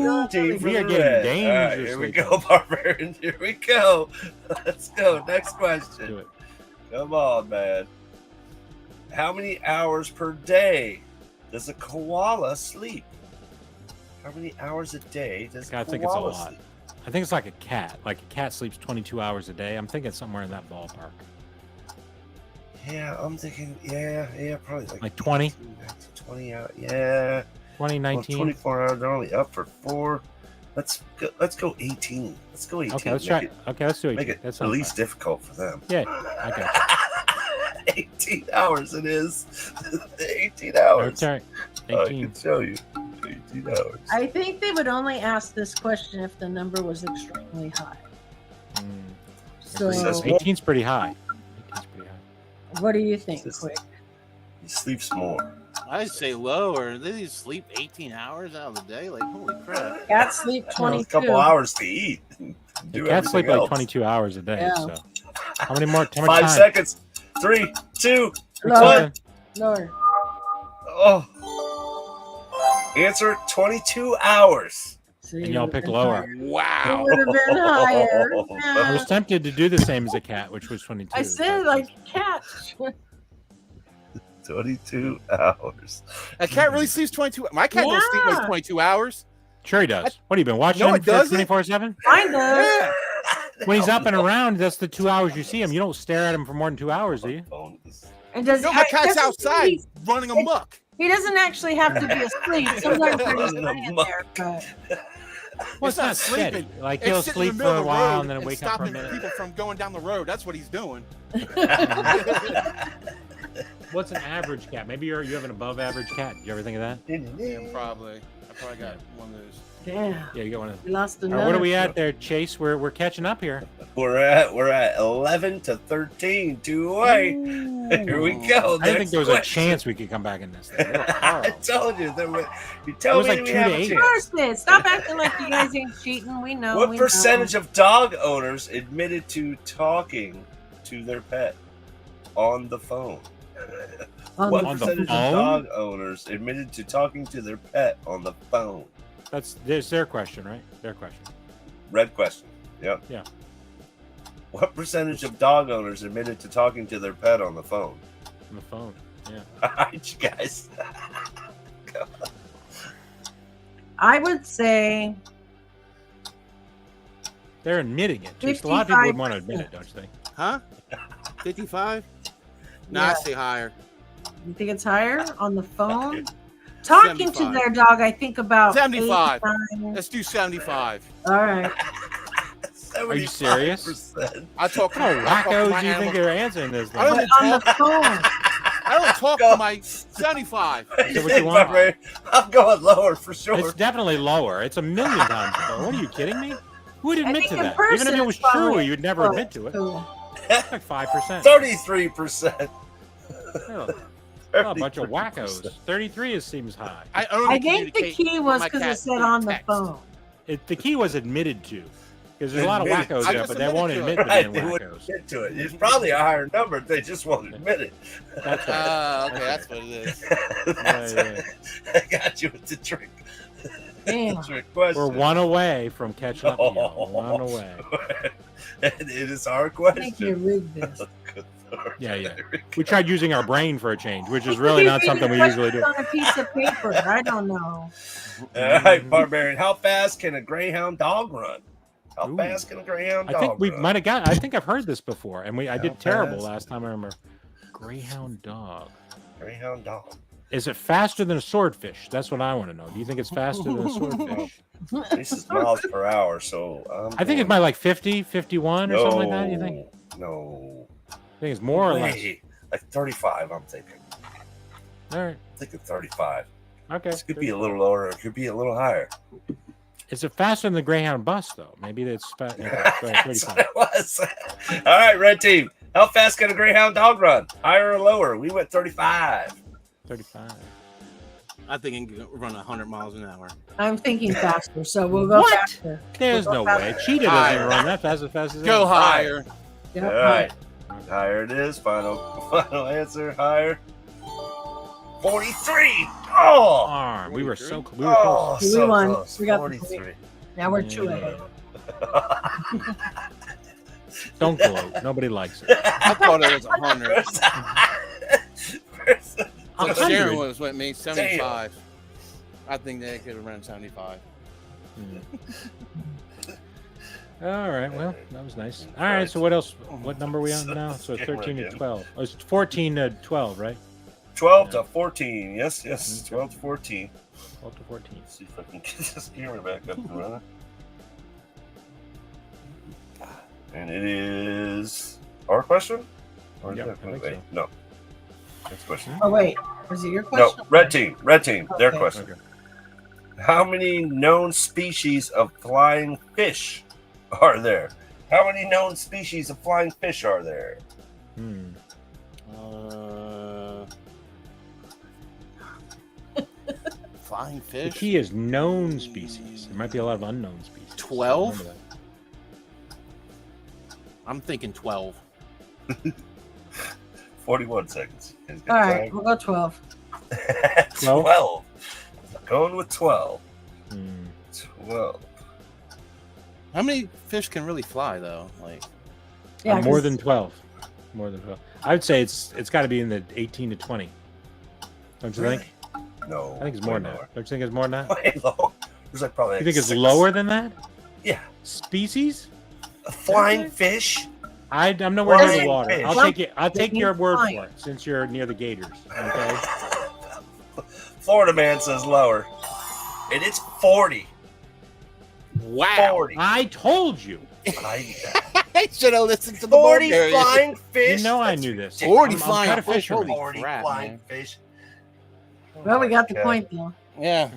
Speaker 3: Blue team for
Speaker 2: we are
Speaker 3: the
Speaker 2: getting
Speaker 3: red.
Speaker 2: dangerously
Speaker 3: All right, here we go,
Speaker 2: close.
Speaker 3: Barbarian. Here we go. Let's go. Next
Speaker 2: Do
Speaker 3: question.
Speaker 2: it.
Speaker 3: Come on, man. How many hours per day does a koala sleep? How many hours a day does
Speaker 2: I think it's a
Speaker 3: koala
Speaker 2: lot.
Speaker 3: sleep?
Speaker 2: I think it's like a cat. Like a cat sleeps 22 hours a day. I'm thinking somewhere in that ballpark.
Speaker 3: Yeah, I'm thinking. Yeah, probably
Speaker 2: Like 20?
Speaker 3: 20 hours. Yeah.
Speaker 2: 20,
Speaker 3: Well,
Speaker 2: 19?
Speaker 3: 24 hours. They're only up for 4. Let's go 18. Let's go 18.
Speaker 2: Okay, let's
Speaker 3: Make
Speaker 2: try.
Speaker 3: it-
Speaker 2: Okay, let's do it.
Speaker 3: Make it
Speaker 2: That's
Speaker 3: at least difficult for them.
Speaker 2: Yeah, I got
Speaker 3: 18 hours it is. 18 hours.
Speaker 2: Okay,
Speaker 3: I
Speaker 2: 18.
Speaker 3: can show you. 18 hours.
Speaker 4: I think they would only ask this question if the number was extremely high.
Speaker 2: Mm,
Speaker 4: So,
Speaker 3: Says-
Speaker 2: 18's pretty high. 18's pretty high.
Speaker 4: what do you think,
Speaker 3: This-
Speaker 4: Quick?
Speaker 3: He sleeps more.
Speaker 5: I say lower. They need to sleep 18 hours out of the day. Like, holy crap.
Speaker 4: Cats sleep
Speaker 3: A
Speaker 4: 22.
Speaker 3: couple hours to eat.
Speaker 2: The
Speaker 3: Do
Speaker 2: cats sleep
Speaker 3: everything
Speaker 2: like
Speaker 3: else.
Speaker 2: 22 hours a day.
Speaker 4: Yeah.
Speaker 2: So, how many more? How much
Speaker 3: 5
Speaker 2: time?
Speaker 3: seconds. 3, 2,
Speaker 4: Lower.
Speaker 3: 1.
Speaker 4: Lower.
Speaker 3: Oh. Answer 22 hours.
Speaker 4: See,
Speaker 2: And y'all picked lower.
Speaker 4: It
Speaker 5: Wow.
Speaker 4: would have been higher.
Speaker 2: I was tempted to do the same as a cat, which was 22.
Speaker 4: I said like cats.
Speaker 3: 22 hours.
Speaker 5: A cat really sleeps 22. My cat don't sleep
Speaker 4: Yeah.
Speaker 5: like 22 hours.
Speaker 2: Sure he does. What have you been watching
Speaker 5: No,
Speaker 2: him
Speaker 5: it doesn't.
Speaker 2: 24/7?
Speaker 4: Kind of.
Speaker 5: Yeah.
Speaker 2: When he's up and around, that's the 2 hours you see him. You don't stare at him for more than 2 hours, do you?
Speaker 4: And does
Speaker 5: No, my cat's
Speaker 4: doesn't
Speaker 5: outside
Speaker 4: he-
Speaker 5: running amok.
Speaker 4: He doesn't actually have to be asleep. Sometimes they're just laying there, but
Speaker 2: Well,
Speaker 5: It's not
Speaker 2: steady.
Speaker 5: sleeping.
Speaker 2: Like
Speaker 5: It's
Speaker 2: he'll
Speaker 5: sitting in
Speaker 2: sleep
Speaker 5: the
Speaker 2: for
Speaker 5: middle
Speaker 2: a
Speaker 5: of the
Speaker 2: while
Speaker 5: road
Speaker 2: and then
Speaker 5: and
Speaker 2: wake up for a
Speaker 5: stopping
Speaker 2: minute.
Speaker 5: people from going down the road. That's what he's doing.
Speaker 2: What's an average cat? Maybe you have an above average cat. You ever think of that?
Speaker 5: Yeah, probably. I probably got one of those.
Speaker 4: yeah,
Speaker 2: Yeah, you got one of
Speaker 4: we lost
Speaker 2: those.
Speaker 4: another.
Speaker 2: What are we at there, Chase? We're catching up here.
Speaker 3: We're at 11 to 13. 2 away. Here we go.
Speaker 2: I didn't think
Speaker 3: Next
Speaker 2: there was a
Speaker 3: question.
Speaker 2: chance we could come back in this thing. We were
Speaker 3: I
Speaker 2: horrible.
Speaker 3: told you. You
Speaker 2: It
Speaker 3: tell
Speaker 2: was
Speaker 3: me
Speaker 2: like
Speaker 3: we
Speaker 2: 2
Speaker 3: have
Speaker 2: to
Speaker 3: a
Speaker 2: 8.
Speaker 3: chance.
Speaker 4: Of course, it. Stop acting like you guys ain't cheating. We know.
Speaker 3: What
Speaker 4: we
Speaker 3: percentage
Speaker 4: know.
Speaker 3: of dog owners admitted to talking to their pet on the phone? What
Speaker 2: On the
Speaker 3: percentage of
Speaker 2: phone?
Speaker 3: dog owners admitted to talking to their pet on the phone?
Speaker 2: There's their question, right? Their question.
Speaker 3: Red question. Yep.
Speaker 2: Yeah.
Speaker 3: What percentage of dog owners admitted to talking to their pet on the phone?
Speaker 2: On the phone. Yeah.
Speaker 3: All right, you guys.
Speaker 4: I would say
Speaker 2: They're admitting it. Chase. A lot of people would want to
Speaker 4: 55%.
Speaker 2: admit it, don't you think?
Speaker 5: Huh? 55? Nah, I
Speaker 4: Yeah.
Speaker 5: say higher.
Speaker 4: you think it's higher on the phone. Talking to
Speaker 5: 75.
Speaker 4: their dog, I think about
Speaker 5: 75.
Speaker 4: 8, 9.
Speaker 5: Let's do 75.
Speaker 4: All right.
Speaker 2: Are you serious?
Speaker 3: 75%.
Speaker 5: I talk.
Speaker 2: How
Speaker 5: I talk to
Speaker 2: wackos
Speaker 5: my
Speaker 2: do you think
Speaker 5: animal-
Speaker 2: they're answering this?
Speaker 5: I don't
Speaker 2: Thing?
Speaker 4: But
Speaker 5: even
Speaker 4: on the
Speaker 5: talk.
Speaker 4: phone.
Speaker 5: I don't talk
Speaker 3: Go.
Speaker 5: to my 75.
Speaker 2: So what you want?
Speaker 3: I'm going lower for sure.
Speaker 2: It's definitely lower. It's a million times lower. What are you kidding me? Who would admit
Speaker 4: think
Speaker 2: to
Speaker 4: in
Speaker 2: that?
Speaker 4: person
Speaker 2: Even if it was
Speaker 4: it's probably
Speaker 2: true, you'd never admit to it.
Speaker 4: Cool.
Speaker 2: It's like 5%.
Speaker 3: 33%.
Speaker 2: Oh, a bunch of wackos. 33 seems high.
Speaker 5: I only
Speaker 4: I think the
Speaker 5: communicate
Speaker 4: key
Speaker 5: with
Speaker 4: was
Speaker 5: my
Speaker 4: because it
Speaker 5: cat
Speaker 4: said
Speaker 5: through
Speaker 4: on the
Speaker 5: text.
Speaker 4: phone.
Speaker 2: The key was admitted to. Because there's a lot of
Speaker 3: Admitted.
Speaker 2: wackos
Speaker 5: I
Speaker 2: there,
Speaker 5: just
Speaker 2: but they won't
Speaker 5: admitted
Speaker 2: admit
Speaker 5: to
Speaker 2: to
Speaker 3: Right,
Speaker 2: being
Speaker 3: they wouldn't
Speaker 2: wackos.
Speaker 3: get to it. It's probably a higher number. They just won't admit it.
Speaker 2: That's right.
Speaker 5: Okay, that's what it is.
Speaker 3: That's I got you with the trick.
Speaker 4: Damn.
Speaker 3: Trick question.
Speaker 2: We're one away from catching up to you. One away.
Speaker 3: And it is our
Speaker 4: I think you
Speaker 3: question.
Speaker 4: rigged this.
Speaker 2: Yeah. We tried using our brain for a change, which is really not something we usually do.
Speaker 4: On a piece of paper. I don't know.
Speaker 3: All right, Barbarian. How fast can a greyhound dog run? How
Speaker 2: Ooh.
Speaker 3: fast can a greyhound dog
Speaker 2: I think we
Speaker 3: run?
Speaker 2: might have got. I think I've heard this before, and I did
Speaker 3: How
Speaker 2: terrible
Speaker 3: fast?
Speaker 2: last time. I remember. Greyhound dog.
Speaker 3: Greyhound dog.
Speaker 2: Is it faster than a swordfish? That's what I want to know. Do you think it's faster than a swordfish?
Speaker 3: This is miles per hour, so
Speaker 2: I think it's by like 50, 51 or something like that. You think?
Speaker 3: No.
Speaker 2: I think it's more or less.
Speaker 3: Way. Like 35, I'm thinking.
Speaker 2: All right.
Speaker 3: I'm thinking 35.
Speaker 2: Okay.
Speaker 3: This could be a little lower. It could be a little higher.
Speaker 2: Is it faster than the Greyhound bus though? Maybe it's
Speaker 3: That's
Speaker 2: 35.
Speaker 3: what it was. All right, red team. How fast can a greyhound dog run? Higher or lower? We went 35.
Speaker 2: 35.
Speaker 5: I think it can run 100 miles an hour.
Speaker 4: I'm thinking faster, so we'll go
Speaker 2: What?
Speaker 4: faster.
Speaker 2: There's
Speaker 4: We'll
Speaker 2: no
Speaker 4: go
Speaker 2: way.
Speaker 4: faster.
Speaker 2: Cheetah doesn't
Speaker 5: Higher.
Speaker 2: run that fast as
Speaker 5: Go
Speaker 2: that.
Speaker 5: higher.
Speaker 4: Yep.
Speaker 3: All right. Higher it is. Final answer. Higher. 43. Oh.
Speaker 2: Arm. We were so we were
Speaker 3: Oh,
Speaker 2: close.
Speaker 4: We
Speaker 3: so
Speaker 4: won.
Speaker 3: close.
Speaker 4: We got the
Speaker 3: 43.
Speaker 4: Now we're 2 ahead.
Speaker 2: Don't gloat. Nobody likes it.
Speaker 5: I thought it was 100.
Speaker 2: A
Speaker 5: Sharon
Speaker 2: 100.
Speaker 5: was with me, 75. I think they could around 75.
Speaker 2: All right. Well, that was nice. All right. So what else? What number are we on now? So 13 to 12. Oh, it's 14 to 12, right?
Speaker 3: 12 to 14. Yes.
Speaker 2: Okay.
Speaker 3: 12 to 14.
Speaker 2: 12 to 14.
Speaker 3: Let's see if I can get this camera back up and running. And it is our question? Or is
Speaker 2: Yep,
Speaker 3: that-
Speaker 2: I think
Speaker 3: wait,
Speaker 2: so.
Speaker 3: No. Next question.
Speaker 4: Oh wait, was it your
Speaker 3: No,
Speaker 4: question?
Speaker 3: red team. Their
Speaker 4: Okay.
Speaker 3: question.
Speaker 2: Okay.
Speaker 3: How many known species of flying fish are there? How many known species of flying fish are there?
Speaker 5: Flying
Speaker 2: The
Speaker 5: fish.
Speaker 2: key is known species. There might be a lot of unknown species.
Speaker 5: 12?
Speaker 2: Remember that.
Speaker 5: I'm thinking 12.
Speaker 3: 41 seconds. Is good
Speaker 4: All right,
Speaker 3: time.
Speaker 4: we'll go 12.
Speaker 3: 12. Going with 12.
Speaker 2: Hmm.
Speaker 3: 12.
Speaker 5: How many fish can really fly though? Like,
Speaker 4: Yeah,
Speaker 2: More
Speaker 4: 'cause-
Speaker 2: than 12. More than 12. I would say it's got to be in the 18 to 20. Don't you think?
Speaker 3: No.
Speaker 2: I think it's more than that. Don't you think it's more than that?
Speaker 3: Way low. There's like probably.
Speaker 2: You think it's
Speaker 3: 6.
Speaker 2: lower than that?
Speaker 3: Yeah.
Speaker 2: Species?
Speaker 3: A flying fish?
Speaker 2: I'm nowhere near the
Speaker 3: Flying
Speaker 2: water.
Speaker 3: fish.
Speaker 2: I'll take your word
Speaker 4: Flying.
Speaker 2: for it since you're near the gators. Okay.
Speaker 3: Florida man says lower. And it's 40.
Speaker 5: wow.
Speaker 3: 40.
Speaker 2: I told you.
Speaker 5: I should have listened to the
Speaker 3: 40
Speaker 5: Barbarian.
Speaker 3: flying fish?
Speaker 2: You know I
Speaker 3: That's
Speaker 2: knew this.
Speaker 3: ridiculous.
Speaker 5: 40
Speaker 2: I'm
Speaker 5: flying
Speaker 2: kind of
Speaker 5: fish.
Speaker 2: fisherman.
Speaker 5: Holy
Speaker 3: 40
Speaker 5: crap,
Speaker 3: flying
Speaker 5: man.
Speaker 3: fish.
Speaker 4: Well, we got the
Speaker 3: Okay.
Speaker 4: point though.
Speaker 5: Yeah.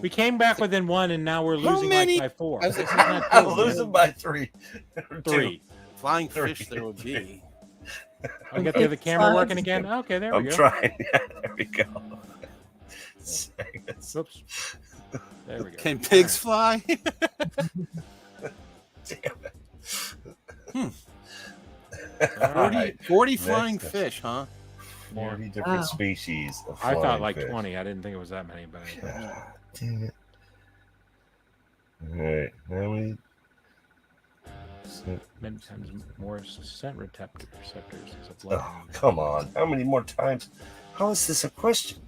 Speaker 2: We came back within one, and now we're
Speaker 5: How
Speaker 2: losing
Speaker 5: many-
Speaker 2: like by 4.
Speaker 5: I was-
Speaker 2: This is not
Speaker 3: I'm
Speaker 2: good,
Speaker 3: losing
Speaker 2: man.
Speaker 3: by 3.
Speaker 2: 3.
Speaker 5: Flying
Speaker 3: Three.
Speaker 5: fish there would be.
Speaker 2: I got the other camera working again. Okay, there we
Speaker 3: I'm
Speaker 2: go.
Speaker 3: trying. There we go.
Speaker 2: Oops. There we go.
Speaker 5: Can pigs fly?
Speaker 3: All
Speaker 5: 40,
Speaker 3: right.
Speaker 5: 40
Speaker 3: Next
Speaker 5: flying
Speaker 3: question.
Speaker 5: fish, huh?
Speaker 3: 40 different
Speaker 4: Wow.
Speaker 3: species of
Speaker 2: I thought
Speaker 3: flying
Speaker 2: like
Speaker 3: fish.
Speaker 2: 20. I didn't think it was that many, but
Speaker 3: God damn it. All right. Now we.
Speaker 2: many times more scent receptors of blood.
Speaker 3: Oh, come on. How many more times? How is this a question?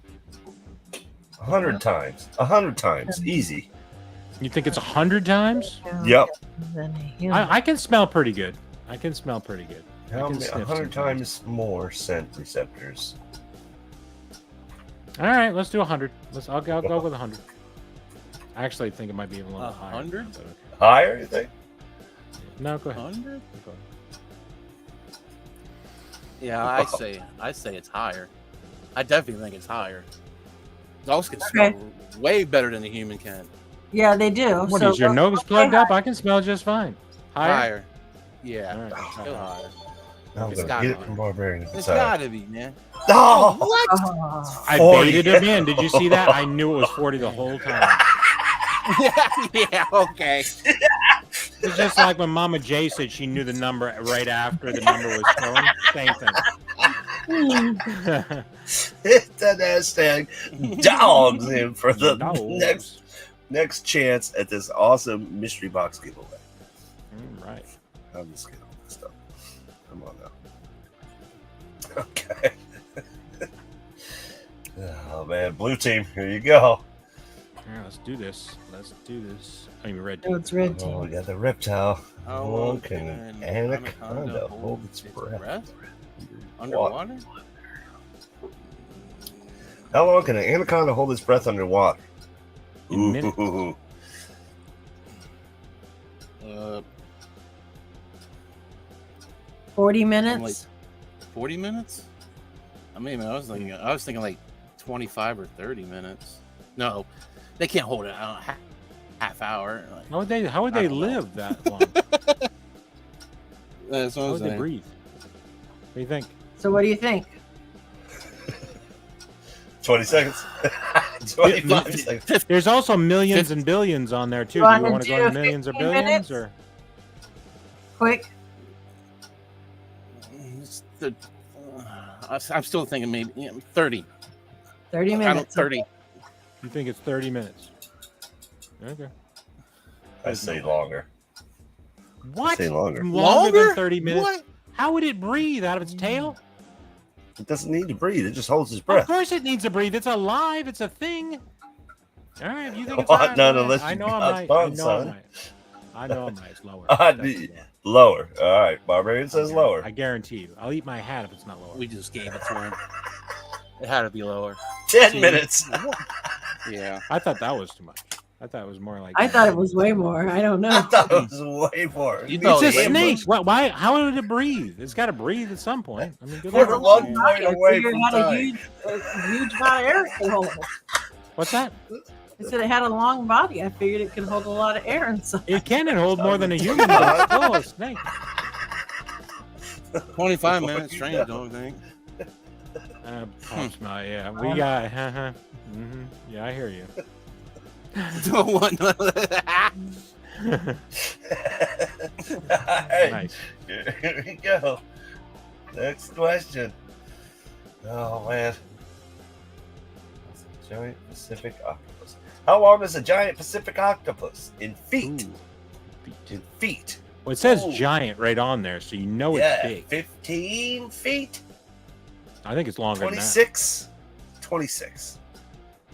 Speaker 3: 100 times. 100 times. Easy.
Speaker 2: You think it's 100 times?
Speaker 3: Yep.
Speaker 2: I can smell pretty good. I can smell pretty good. I
Speaker 3: How
Speaker 2: can
Speaker 3: many?
Speaker 2: sniff
Speaker 3: 100
Speaker 2: sometimes.
Speaker 3: times more scent receptors.
Speaker 2: All right, let's do 100. I'll go with 100. I actually think it might be even a little higher.
Speaker 5: 100?
Speaker 2: but okay.
Speaker 3: Higher, you think?
Speaker 2: No, go ahead.
Speaker 5: 100?
Speaker 2: Go ahead.
Speaker 5: Yeah, I say it's higher. I definitely think it's higher. Dogs can smell
Speaker 4: Okay.
Speaker 5: way better than a human can.
Speaker 4: Yeah, they do.
Speaker 2: What
Speaker 4: so
Speaker 2: is your nose plugged up? I can smell just fine. Higher.
Speaker 5: Higher. Yeah.
Speaker 2: All right.
Speaker 5: Still higher.
Speaker 3: I'm
Speaker 5: It's
Speaker 3: going to
Speaker 5: gotta
Speaker 3: get it
Speaker 5: be.
Speaker 3: from Barbarian. if
Speaker 5: It's
Speaker 3: it's higher.
Speaker 5: gotta be, man.
Speaker 3: Oh!
Speaker 5: What?
Speaker 4: Oh,
Speaker 2: I
Speaker 3: 40.
Speaker 2: baited him in. Did you see that? I knew it was 40 the whole time.
Speaker 5: Yeah, okay.
Speaker 2: It's just like when Mama J said she knew the number right after the number was shown. Same
Speaker 3: Hit that hashtag dogs in for the
Speaker 2: thing.
Speaker 3: next chance at this awesome mystery box giveaway.
Speaker 2: Right.
Speaker 3: I'm just getting all this stuff. Come on now. Okay. Oh man, blue team, here you go.
Speaker 2: Yeah, let's do this. Let's do this. I mean, red
Speaker 4: no,
Speaker 2: team.
Speaker 4: it's red
Speaker 3: Oh, we
Speaker 4: team.
Speaker 3: got the reptile.
Speaker 5: How
Speaker 3: long can an anaconda hold its breath?
Speaker 5: Underwater?
Speaker 3: How long can an anaconda hold its breath underwater?
Speaker 2: In minutes.
Speaker 3: Ooh.
Speaker 4: 40 minutes.
Speaker 5: Like 40 minutes? I mean, I was thinking like 25 or 30 minutes. No, they can't hold it. Half hour. Like,
Speaker 2: How would
Speaker 5: I
Speaker 2: they
Speaker 5: don't know.
Speaker 2: live that long?
Speaker 5: that's what
Speaker 2: How
Speaker 5: I'm
Speaker 2: would they
Speaker 5: saying.
Speaker 2: breathe? What do you think?
Speaker 4: So what do you think?
Speaker 3: 20 seconds. 25 seconds.
Speaker 2: There's also millions and billions on there too. Do you
Speaker 4: Wanna
Speaker 2: want to go
Speaker 4: do
Speaker 2: to millions or
Speaker 4: 15
Speaker 2: billions
Speaker 4: minutes?
Speaker 2: or?
Speaker 4: Quick.
Speaker 5: I'm still thinking maybe 30.
Speaker 4: 30
Speaker 5: I don't
Speaker 4: minutes.
Speaker 5: 30.
Speaker 2: You think it's 30 minutes? Okay.
Speaker 3: I say longer.
Speaker 2: What?
Speaker 3: Say longer.
Speaker 2: Longer
Speaker 5: Longer?
Speaker 2: than 30 minutes?
Speaker 5: What?
Speaker 2: How would it breathe out of its tail?
Speaker 3: It doesn't need to breathe. It just holds its
Speaker 2: Of
Speaker 3: breath.
Speaker 2: course it needs to breathe. It's alive. It's a thing. All right, if you think it's
Speaker 3: Well,
Speaker 2: high,
Speaker 3: none
Speaker 2: fine.
Speaker 3: unless
Speaker 2: I
Speaker 3: you
Speaker 2: know I'm
Speaker 3: got
Speaker 2: right. I
Speaker 3: fun,
Speaker 2: know I'm
Speaker 3: son.
Speaker 2: right. I know I'm right. It's lower.
Speaker 3: Uh,
Speaker 2: Definitely
Speaker 3: Lower.
Speaker 2: lower.
Speaker 3: All right. Barbarian says lower.
Speaker 2: I guarantee you. I'll eat my hat if it's not lower.
Speaker 5: We just gave it to him. It had to be lower.
Speaker 3: 10 minutes.
Speaker 5: Yeah.
Speaker 2: I thought that was too much. I thought it was more like.
Speaker 4: I thought it was way more. I don't
Speaker 3: I
Speaker 4: know.
Speaker 3: thought it was way more.
Speaker 5: You
Speaker 2: It's
Speaker 5: know
Speaker 2: a
Speaker 5: it way
Speaker 2: snake.
Speaker 5: more.
Speaker 2: Why? How would it breathe? It's got to breathe at some point. I mean, good
Speaker 3: We're
Speaker 2: Lord.
Speaker 3: one point
Speaker 4: I
Speaker 3: away
Speaker 4: figured
Speaker 3: from
Speaker 4: it had a
Speaker 3: dying.
Speaker 4: huge amount of air it could hold.
Speaker 2: What's that?
Speaker 4: I said it had a long body. I figured it could hold a lot of air inside.
Speaker 2: It can hold more than a human, but it's still a snake.
Speaker 5: 25 minutes strange, don't think.
Speaker 2: Pops my, yeah. We got, yeah, I hear you.
Speaker 5: Don't want none of that.
Speaker 3: Alright,
Speaker 2: Nice.
Speaker 3: here we go. Next question. Oh man. It's a giant Pacific octopus. How long is a giant Pacific octopus? In feet.
Speaker 2: Ooh.
Speaker 3: In feet.
Speaker 2: Well, it says
Speaker 3: Ooh.
Speaker 2: giant right on there, so you know
Speaker 3: Yeah,
Speaker 2: it's big.
Speaker 3: 15 feet.
Speaker 2: I think it's longer than that.
Speaker 3: 26. 26.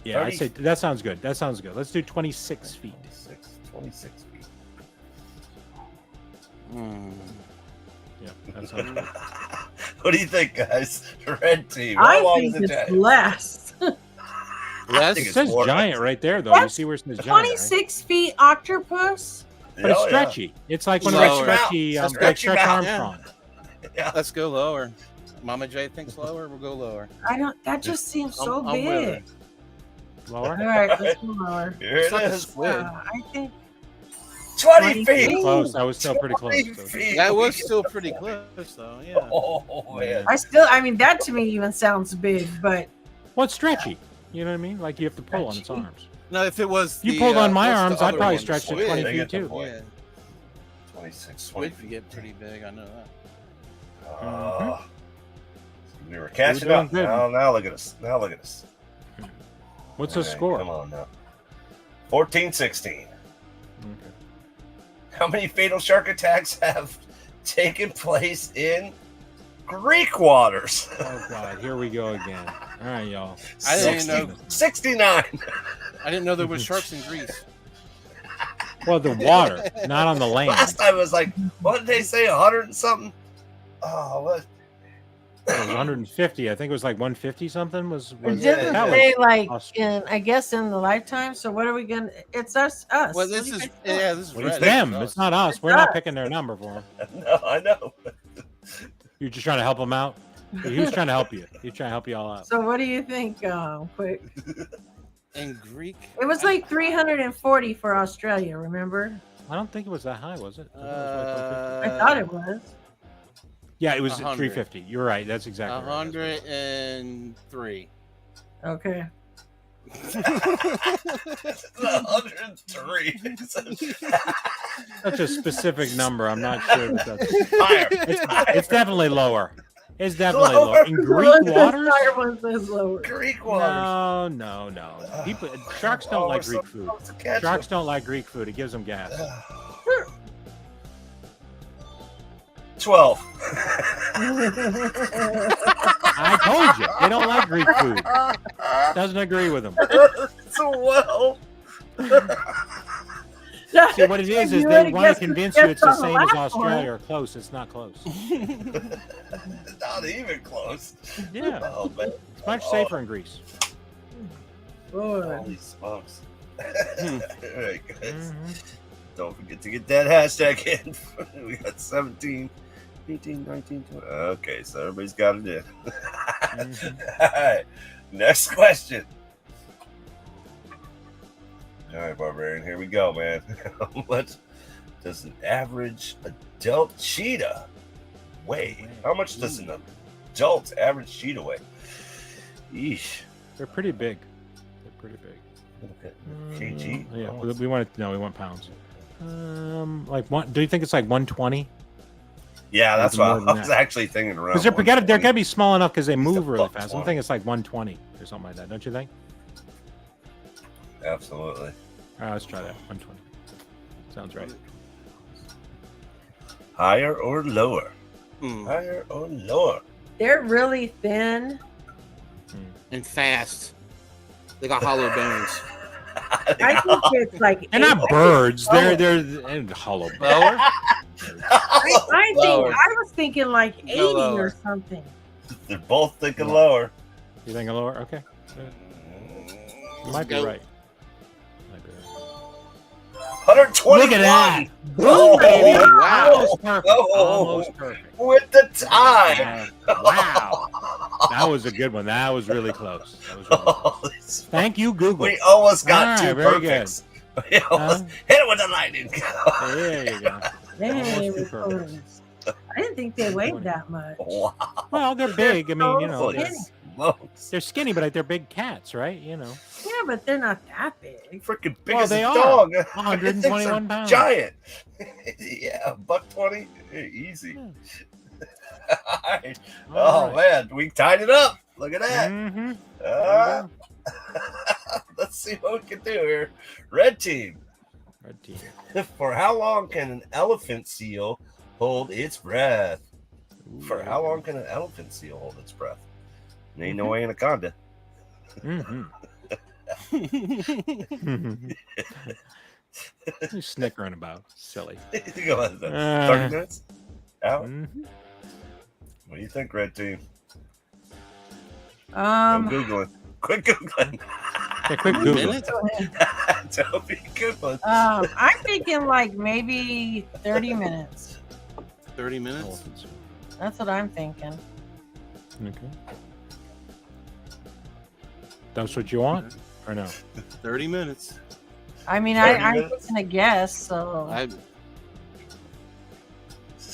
Speaker 2: Yeah, I
Speaker 3: 30.
Speaker 2: say that sounds good. That sounds good. Let's do 26 feet.
Speaker 3: 26 feet.
Speaker 2: Yeah, that sounds good.
Speaker 3: What do you think, guys? Red team. How
Speaker 4: I
Speaker 3: long
Speaker 4: think
Speaker 3: is a
Speaker 4: it's
Speaker 3: giant?
Speaker 4: less.
Speaker 3: I
Speaker 5: Less?
Speaker 3: think
Speaker 2: It
Speaker 3: it's
Speaker 2: says
Speaker 3: more.
Speaker 2: giant right there, though. You
Speaker 4: That's
Speaker 2: see where it says giant, right?
Speaker 4: 26 feet octopus.
Speaker 2: But it's
Speaker 3: Oh, yeah.
Speaker 2: stretchy. It's like one of
Speaker 5: Lower.
Speaker 2: those stretchy,
Speaker 3: It's
Speaker 2: like
Speaker 3: stretchy
Speaker 2: Stretch
Speaker 3: mouth,
Speaker 2: Armstrong.
Speaker 3: Yeah.
Speaker 5: Let's go lower. Mama J thinks lower. We'll go lower.
Speaker 4: I don't. That just seems so
Speaker 5: I'm with
Speaker 4: big.
Speaker 5: her.
Speaker 4: All
Speaker 2: Lower?
Speaker 4: right, let's go lower.
Speaker 3: Here
Speaker 5: It's
Speaker 3: it
Speaker 5: like a
Speaker 3: is.
Speaker 5: squid.
Speaker 4: I think
Speaker 3: 20
Speaker 4: 20
Speaker 3: feet.
Speaker 4: feet.
Speaker 2: Close. I was still pretty close.
Speaker 3: 20
Speaker 2: So-
Speaker 3: feet.
Speaker 5: That was still pretty close, though. Yeah.
Speaker 3: Oh, man.
Speaker 4: I mean, that to me even sounds big, but
Speaker 2: Well, it's stretchy. You know what I mean? Like you have to pull on its
Speaker 4: Stretchy.
Speaker 2: arms.
Speaker 5: No, if it was.
Speaker 2: You
Speaker 5: the,
Speaker 2: pulled on my
Speaker 5: what's the
Speaker 2: arms, I'd
Speaker 5: other
Speaker 2: probably
Speaker 5: one?
Speaker 2: stretch to
Speaker 5: Squid.
Speaker 2: 20
Speaker 3: They
Speaker 2: feet
Speaker 3: get the
Speaker 2: too.
Speaker 3: point.
Speaker 5: Yeah.
Speaker 3: 26, 20
Speaker 5: Squid
Speaker 3: feet.
Speaker 5: could get pretty big. I know that.
Speaker 3: We were catching
Speaker 2: doing
Speaker 3: up.
Speaker 2: good.
Speaker 3: Now look at us. Now look at us.
Speaker 2: What's
Speaker 3: All
Speaker 2: the
Speaker 3: right,
Speaker 2: score?
Speaker 3: Come on now. 14-16.
Speaker 2: Okay.
Speaker 3: How many fatal shark attacks have taken place in Greek waters?
Speaker 2: Oh God, here we go again. All right, y'all.
Speaker 5: I didn't know.
Speaker 3: 69.
Speaker 5: I didn't know there was sharks in Greece.
Speaker 2: Well, the water, not on the land.
Speaker 3: Last time it was like, what did they say? 100 and something? Oh, what?
Speaker 2: It was 150. I think it was like 150 something. Was
Speaker 4: it
Speaker 3: Yeah,
Speaker 4: didn't
Speaker 2: that
Speaker 4: say
Speaker 2: was
Speaker 4: like
Speaker 2: Australia.
Speaker 4: I guess in the lifetime. So what are we gonna? It's us.
Speaker 5: Well,
Speaker 4: What
Speaker 5: this
Speaker 4: do you
Speaker 5: is
Speaker 4: guys think?
Speaker 5: yeah, this is
Speaker 2: Well, it's
Speaker 5: red.
Speaker 2: them.
Speaker 5: Us.
Speaker 2: It's not us.
Speaker 4: It's
Speaker 2: We're not
Speaker 4: us.
Speaker 2: picking their number for them.
Speaker 3: No, I know.
Speaker 2: You're just trying to help them out. He was trying to help you. He was trying to help you all out.
Speaker 4: So what do you think? Quick.
Speaker 5: In Greek.
Speaker 4: It was like 340 for Australia. Remember?
Speaker 2: I don't think it was that high, was it? I think it was like 150.
Speaker 4: I thought it was.
Speaker 2: Yeah, it was
Speaker 5: 100.
Speaker 2: 350. You're right. That's exactly right.
Speaker 5: 103.
Speaker 4: Okay.
Speaker 3: 103.
Speaker 2: Such a specific number. I'm not sure that that's.
Speaker 3: Higher.
Speaker 2: It's definitely lower. It's definitely
Speaker 3: Lower.
Speaker 2: lower. In Greek waters?
Speaker 4: Higher one says lower.
Speaker 3: Greek waters.
Speaker 2: No. People, sharks don't like Greek food. Sharks don't like Greek food. It gives them gas.
Speaker 3: 12.
Speaker 2: I told you they don't like Greek food. Doesn't agree with them.
Speaker 3: 12.
Speaker 2: See, what it is
Speaker 4: You
Speaker 2: they
Speaker 4: already
Speaker 2: want to
Speaker 4: guessed
Speaker 2: convince
Speaker 4: the
Speaker 2: you it's the
Speaker 4: guess on
Speaker 2: same
Speaker 4: the
Speaker 2: as
Speaker 4: last one.
Speaker 2: Australia or close. It's not close.
Speaker 3: Not even close.
Speaker 2: Yeah,
Speaker 3: Oh, man.
Speaker 2: it's much safer in Greece.
Speaker 4: Lord.
Speaker 3: Holy smokes. All right, guys.
Speaker 2: Mhm.
Speaker 3: Don't forget to get that hashtag in. We got 17, 18, 19, 20. Okay, so everybody's got it in. All right, next question. All right, Barbarian, here we go, man. How much does an average adult cheetah weigh? How much does an adult average cheetah weigh? Yeesh.
Speaker 2: They're pretty big. They're pretty big.
Speaker 3: Okay. kg?
Speaker 2: Yeah,
Speaker 3: Oh,
Speaker 2: we want to. No, we want pounds. Like one. Do you think it's like 120?
Speaker 3: yeah, that's
Speaker 2: More
Speaker 3: what
Speaker 2: than
Speaker 3: I was
Speaker 2: that.
Speaker 3: actually thinking around.
Speaker 2: Because they're gotta
Speaker 3: 120.
Speaker 2: be small enough because they
Speaker 3: Least
Speaker 2: move
Speaker 3: a
Speaker 2: really
Speaker 3: buck
Speaker 2: fast.
Speaker 3: 20.
Speaker 2: I'm thinking it's like 120 or something like that. Don't you think?
Speaker 3: Absolutely.
Speaker 2: All right, let's try that. 120. Sounds right.
Speaker 3: Higher or lower?
Speaker 5: Hmm.
Speaker 3: Higher or lower?
Speaker 4: They're really thin.
Speaker 5: and fast. They got hollow bones.
Speaker 4: I think it's like
Speaker 2: They're not
Speaker 4: 8.
Speaker 2: birds. They're hollow.
Speaker 5: Lower?
Speaker 4: I
Speaker 3: Lower.
Speaker 4: was thinking like 80
Speaker 5: lower.
Speaker 4: or something.
Speaker 3: They're both thinking lower.
Speaker 2: You think a lower? Okay. You might be
Speaker 5: Go.
Speaker 2: right. Might be right.
Speaker 3: 121.
Speaker 2: Look at that.
Speaker 3: Oh,
Speaker 2: Baby.
Speaker 5: wow.
Speaker 2: Almost perfect.
Speaker 3: Oh.
Speaker 2: Almost perfect.
Speaker 3: With the tie.
Speaker 2: Wow. That was a good one. That was really close. That was really close. Thank you, Google.
Speaker 3: We almost got
Speaker 2: All right,
Speaker 3: two
Speaker 2: very
Speaker 3: perfects. We almost hit it with the lightning.
Speaker 2: There you go.
Speaker 4: They
Speaker 2: Almost
Speaker 4: were
Speaker 2: perfect.
Speaker 4: close. I didn't think they weighed that much.
Speaker 3: Wow.
Speaker 2: Well, they're big. I mean, you know,
Speaker 3: Holy
Speaker 2: they're,
Speaker 3: smokes.
Speaker 2: they're skinny, but they're big cats, right? You know,
Speaker 4: Yeah, but they're not that big.
Speaker 3: Freaking big
Speaker 2: Well,
Speaker 3: as
Speaker 2: they
Speaker 3: a
Speaker 2: are.
Speaker 3: dog.
Speaker 2: 121 pounds.
Speaker 3: Giant. Yeah, $120. Easy.
Speaker 2: Yeah.
Speaker 3: All right.
Speaker 2: All
Speaker 3: Oh,
Speaker 2: right.
Speaker 3: man. We tied it up. Look at that.
Speaker 2: Mhm.
Speaker 3: Let's see what we can do here. Red team.
Speaker 2: Red team.
Speaker 3: For how long can an elephant seal hold its breath?
Speaker 2: Ooh,
Speaker 3: For
Speaker 2: there
Speaker 3: how
Speaker 2: you
Speaker 3: long can an elephant seal hold its breath? Ain't no anaconda.
Speaker 2: go. Mhm. What are you snickering about? Silly.
Speaker 3: Go ahead, then. 30 minutes? Out?
Speaker 2: Mhm.
Speaker 3: What do you think, Red Team?
Speaker 4: Um,
Speaker 3: I'm Googling. Quick Googling.
Speaker 2: Yeah, quick Google.
Speaker 5: Minute?
Speaker 3: Don't be Googling.
Speaker 4: I'm thinking like maybe 30 minutes.
Speaker 5: 30 minutes?
Speaker 4: That's what I'm thinking.
Speaker 2: Okay. That's what you want, or no?
Speaker 5: 30 minutes.
Speaker 4: I mean,
Speaker 3: 30
Speaker 4: I'm
Speaker 3: minutes?
Speaker 4: gonna guess. So
Speaker 5: I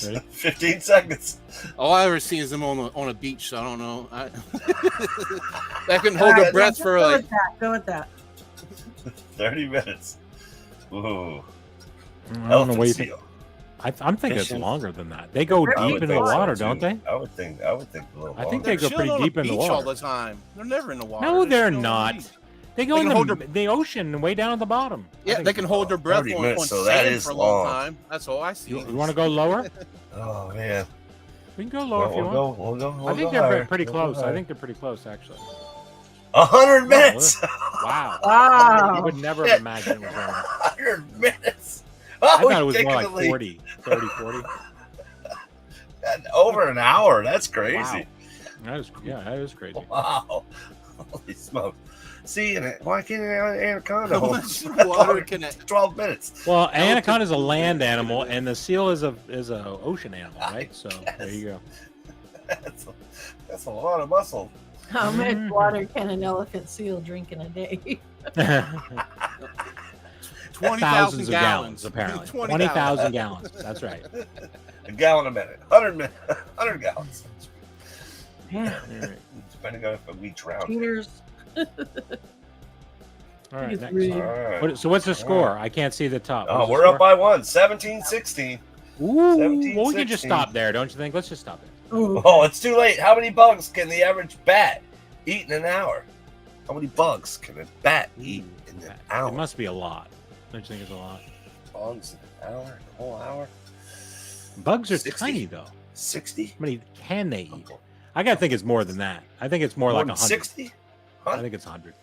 Speaker 2: Ready?
Speaker 3: 15 seconds.
Speaker 5: all I ever see is them on a beach, so I don't know. They can hold their
Speaker 3: Alright,
Speaker 5: breath for
Speaker 4: go
Speaker 5: like
Speaker 4: with that. Go with that.
Speaker 3: 30 minutes. Ooh.
Speaker 2: I don't know
Speaker 3: Elephant
Speaker 2: what you think.
Speaker 3: seal.
Speaker 2: I'm thinking it's
Speaker 3: Fishing.
Speaker 2: longer than that. They go
Speaker 3: I
Speaker 2: deep
Speaker 3: would
Speaker 2: into the
Speaker 3: think so,
Speaker 2: water,
Speaker 3: too.
Speaker 2: don't they?
Speaker 3: I would think a little
Speaker 2: I think
Speaker 3: longer.
Speaker 2: they go
Speaker 5: chilling
Speaker 2: pretty
Speaker 5: on a
Speaker 2: deep in the
Speaker 5: beach all
Speaker 2: water.
Speaker 5: the time. They're never in the water.
Speaker 2: No, they're
Speaker 5: chilling on the
Speaker 2: not.
Speaker 5: beach.
Speaker 2: They go
Speaker 5: They
Speaker 2: in
Speaker 5: can hold
Speaker 2: the ocean and way down at the bottom. I
Speaker 5: Yeah,
Speaker 2: think
Speaker 5: they can hold their breath
Speaker 3: 30
Speaker 5: on,
Speaker 3: minutes,
Speaker 5: on
Speaker 3: so that
Speaker 5: sand
Speaker 3: is
Speaker 5: for a long
Speaker 3: long.
Speaker 5: time. That's all I see.
Speaker 2: You want to go lower?
Speaker 3: Oh, man.
Speaker 2: We can go lower if you want.
Speaker 3: We'll
Speaker 2: I think
Speaker 3: go
Speaker 2: they're
Speaker 3: higher.
Speaker 2: pretty
Speaker 3: We'll go
Speaker 2: close. I
Speaker 3: higher.
Speaker 2: think they're pretty close, actually.
Speaker 3: 100 minutes.
Speaker 2: Wow.
Speaker 4: Wow.
Speaker 2: You would never
Speaker 3: Shit.
Speaker 2: have imagined it was longer.
Speaker 3: 100 minutes.
Speaker 2: I
Speaker 3: Oh,
Speaker 2: thought it was more like
Speaker 3: ridiculously.
Speaker 2: 40, 30, 40.
Speaker 3: And over an hour. That's crazy.
Speaker 2: That is crazy.
Speaker 3: Wow. Holy smoke. See, why can't an anaconda
Speaker 5: How
Speaker 3: hold
Speaker 5: much water can it?
Speaker 3: 12 minutes?
Speaker 2: Well, anaconda is a land animal, and the seal is a ocean animal, right? So there you go.
Speaker 3: That's a lot of muscle.
Speaker 4: How much
Speaker 2: Mhm.
Speaker 4: water can an elephant seal drink in a day?
Speaker 5: 20,000
Speaker 2: Thousands of gallons,
Speaker 5: gallons,
Speaker 2: apparently.
Speaker 5: 20,000.
Speaker 2: 20,000 gallons. That's right.
Speaker 3: A gallon a minute. 100 gallons.
Speaker 4: Man,
Speaker 2: All right.
Speaker 3: Depending on if we drown.
Speaker 4: Peters.
Speaker 2: All right.
Speaker 4: It's
Speaker 2: Next.
Speaker 4: really-
Speaker 3: All right.
Speaker 2: So what's the score? I can't see the top.
Speaker 3: Oh,
Speaker 2: What's the
Speaker 3: we're up
Speaker 2: score?
Speaker 3: by one. 17-16.
Speaker 2: Ooh,
Speaker 3: 17,
Speaker 2: well, we can just
Speaker 3: 16.
Speaker 2: stop there, don't you think? Let's just stop there.
Speaker 4: Ooh.
Speaker 3: Oh, it's too late. How many bugs can the average bat eat in an hour? How many bugs can a bat eat in an hour?
Speaker 2: It must be a lot. Don't you think it's a lot?
Speaker 3: Bugs in an hour? A whole hour?
Speaker 2: Bugs are
Speaker 3: 60.
Speaker 2: tiny, though.
Speaker 3: 60?
Speaker 2: How many can they eat? I gotta think it's more than that. I think it's more like
Speaker 3: than
Speaker 2: 100.
Speaker 3: 60?
Speaker 2: I think it's 100.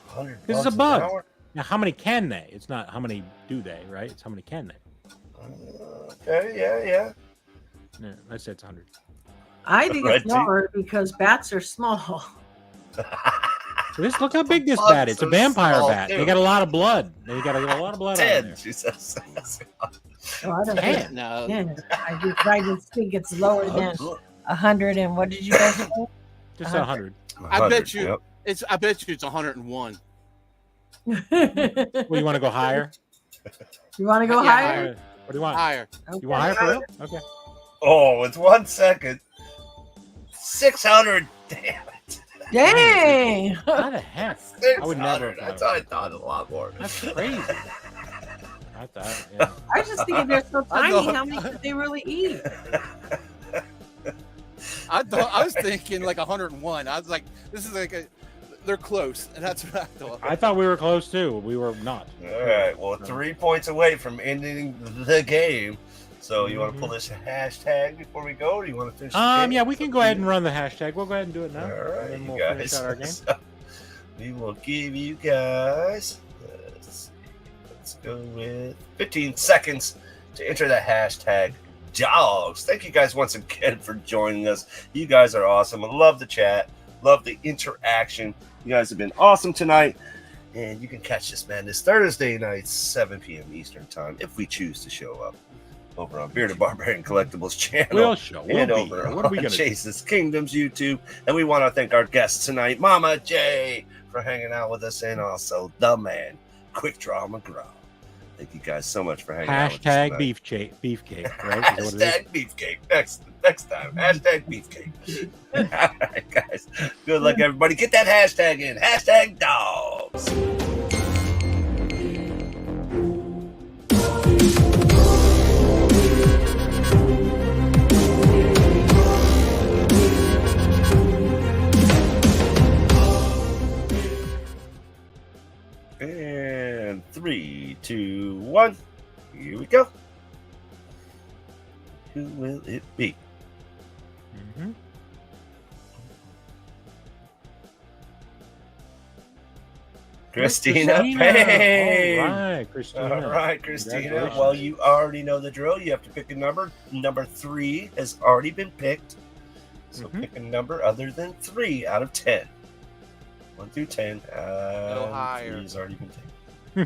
Speaker 3: 100
Speaker 2: 'Cause it's
Speaker 3: bugs
Speaker 2: a bug.
Speaker 3: an hour?
Speaker 2: Now, how many can they? It's not how many do they, right? It's how many can they.
Speaker 3: Okay, yeah.
Speaker 2: Yeah, I say it's 100.
Speaker 4: I think
Speaker 3: Red
Speaker 4: it's
Speaker 3: tea.
Speaker 4: lower because bats are small.
Speaker 2: So look how big this
Speaker 3: Bugs
Speaker 2: bat is. It's a
Speaker 3: are
Speaker 2: vampire
Speaker 3: small,
Speaker 2: bat. They
Speaker 3: too.
Speaker 2: got a lot of blood. They got a lot of blood on
Speaker 3: 10,
Speaker 2: there.
Speaker 3: she says.
Speaker 4: So I don't know.
Speaker 2: 10.
Speaker 5: No,
Speaker 4: Yeah, I just think it's lower than
Speaker 2: Bugs?
Speaker 4: 100. And what did you guys say?
Speaker 2: Just 100.
Speaker 5: I bet you-
Speaker 3: Yep.
Speaker 5: I bet you it's 101.
Speaker 4: You
Speaker 2: Well, you want to go higher?
Speaker 4: want to go
Speaker 5: Yeah,
Speaker 4: higher?
Speaker 2: What do you want?
Speaker 5: Higher.
Speaker 2: You want higher for real? Okay.
Speaker 3: Oh, it's 1 second. 600. Damn it.
Speaker 4: Dang!
Speaker 2: How the heck? I would never.
Speaker 3: 600. That's what I thought a lot more.
Speaker 2: That's crazy. I thought, yeah.
Speaker 4: I was just thinking they're so
Speaker 5: I
Speaker 4: tiny.
Speaker 5: know.
Speaker 4: How many could they really eat?
Speaker 5: I was thinking like 101. I was like, this is like they're close, and that's what I thought.
Speaker 2: I thought we were close too. We were not.
Speaker 3: All right. Well, 3 points away from ending the game. So you want to pull this hashtag before we go, or do you want to finish? The game?
Speaker 2: Yeah, we can go ahead and run the hashtag. We'll go ahead and do it now.
Speaker 3: All right,
Speaker 2: and then
Speaker 3: you
Speaker 2: we'll
Speaker 3: guys.
Speaker 2: finish out our game.
Speaker 3: So, we will give you guys. Let's go with 15 seconds to enter the hashtag dogs. Thank you guys once again for joining us. You guys are awesome. I love the chat. Love the interaction. You guys have been awesome tonight. And you can catch this madness Thursday night, 7 p.m. Eastern time, if we choose to show up over on Bearded Barbarian Collectibles channel.
Speaker 2: We'll show. We'll
Speaker 3: And
Speaker 2: be
Speaker 3: over
Speaker 2: here. What are we
Speaker 3: on
Speaker 2: gonna do?
Speaker 3: Chase's Kingdoms YouTube. And we want to thank our guests tonight, Mama J, for hanging out with us, and also the man, Quick Draw McGraw. Thank you guys so much for hanging out with us
Speaker 2: Hashtag
Speaker 3: tonight.
Speaker 2: beefcake, right? Is that what it is?
Speaker 3: Hashtag beefcake. Next time. Hashtag beefcake. All right, guys. Good luck, everybody. Get that hashtag in. Hashtag dogs. And 3, 2, 1. Here we go. Who will it be?
Speaker 2: Mhm.
Speaker 3: Christina Payne.
Speaker 2: All right, Christina.
Speaker 3: All right, Christina.
Speaker 2: Congratulations.
Speaker 3: Well, you already know the drill. You have to pick a number. Number 3 has already been picked. So
Speaker 2: Mhm.
Speaker 3: pick a number other than 3 out of 10. 1 through 10.
Speaker 5: Go higher.
Speaker 3: 3 has already been taken.
Speaker 2: Hmm.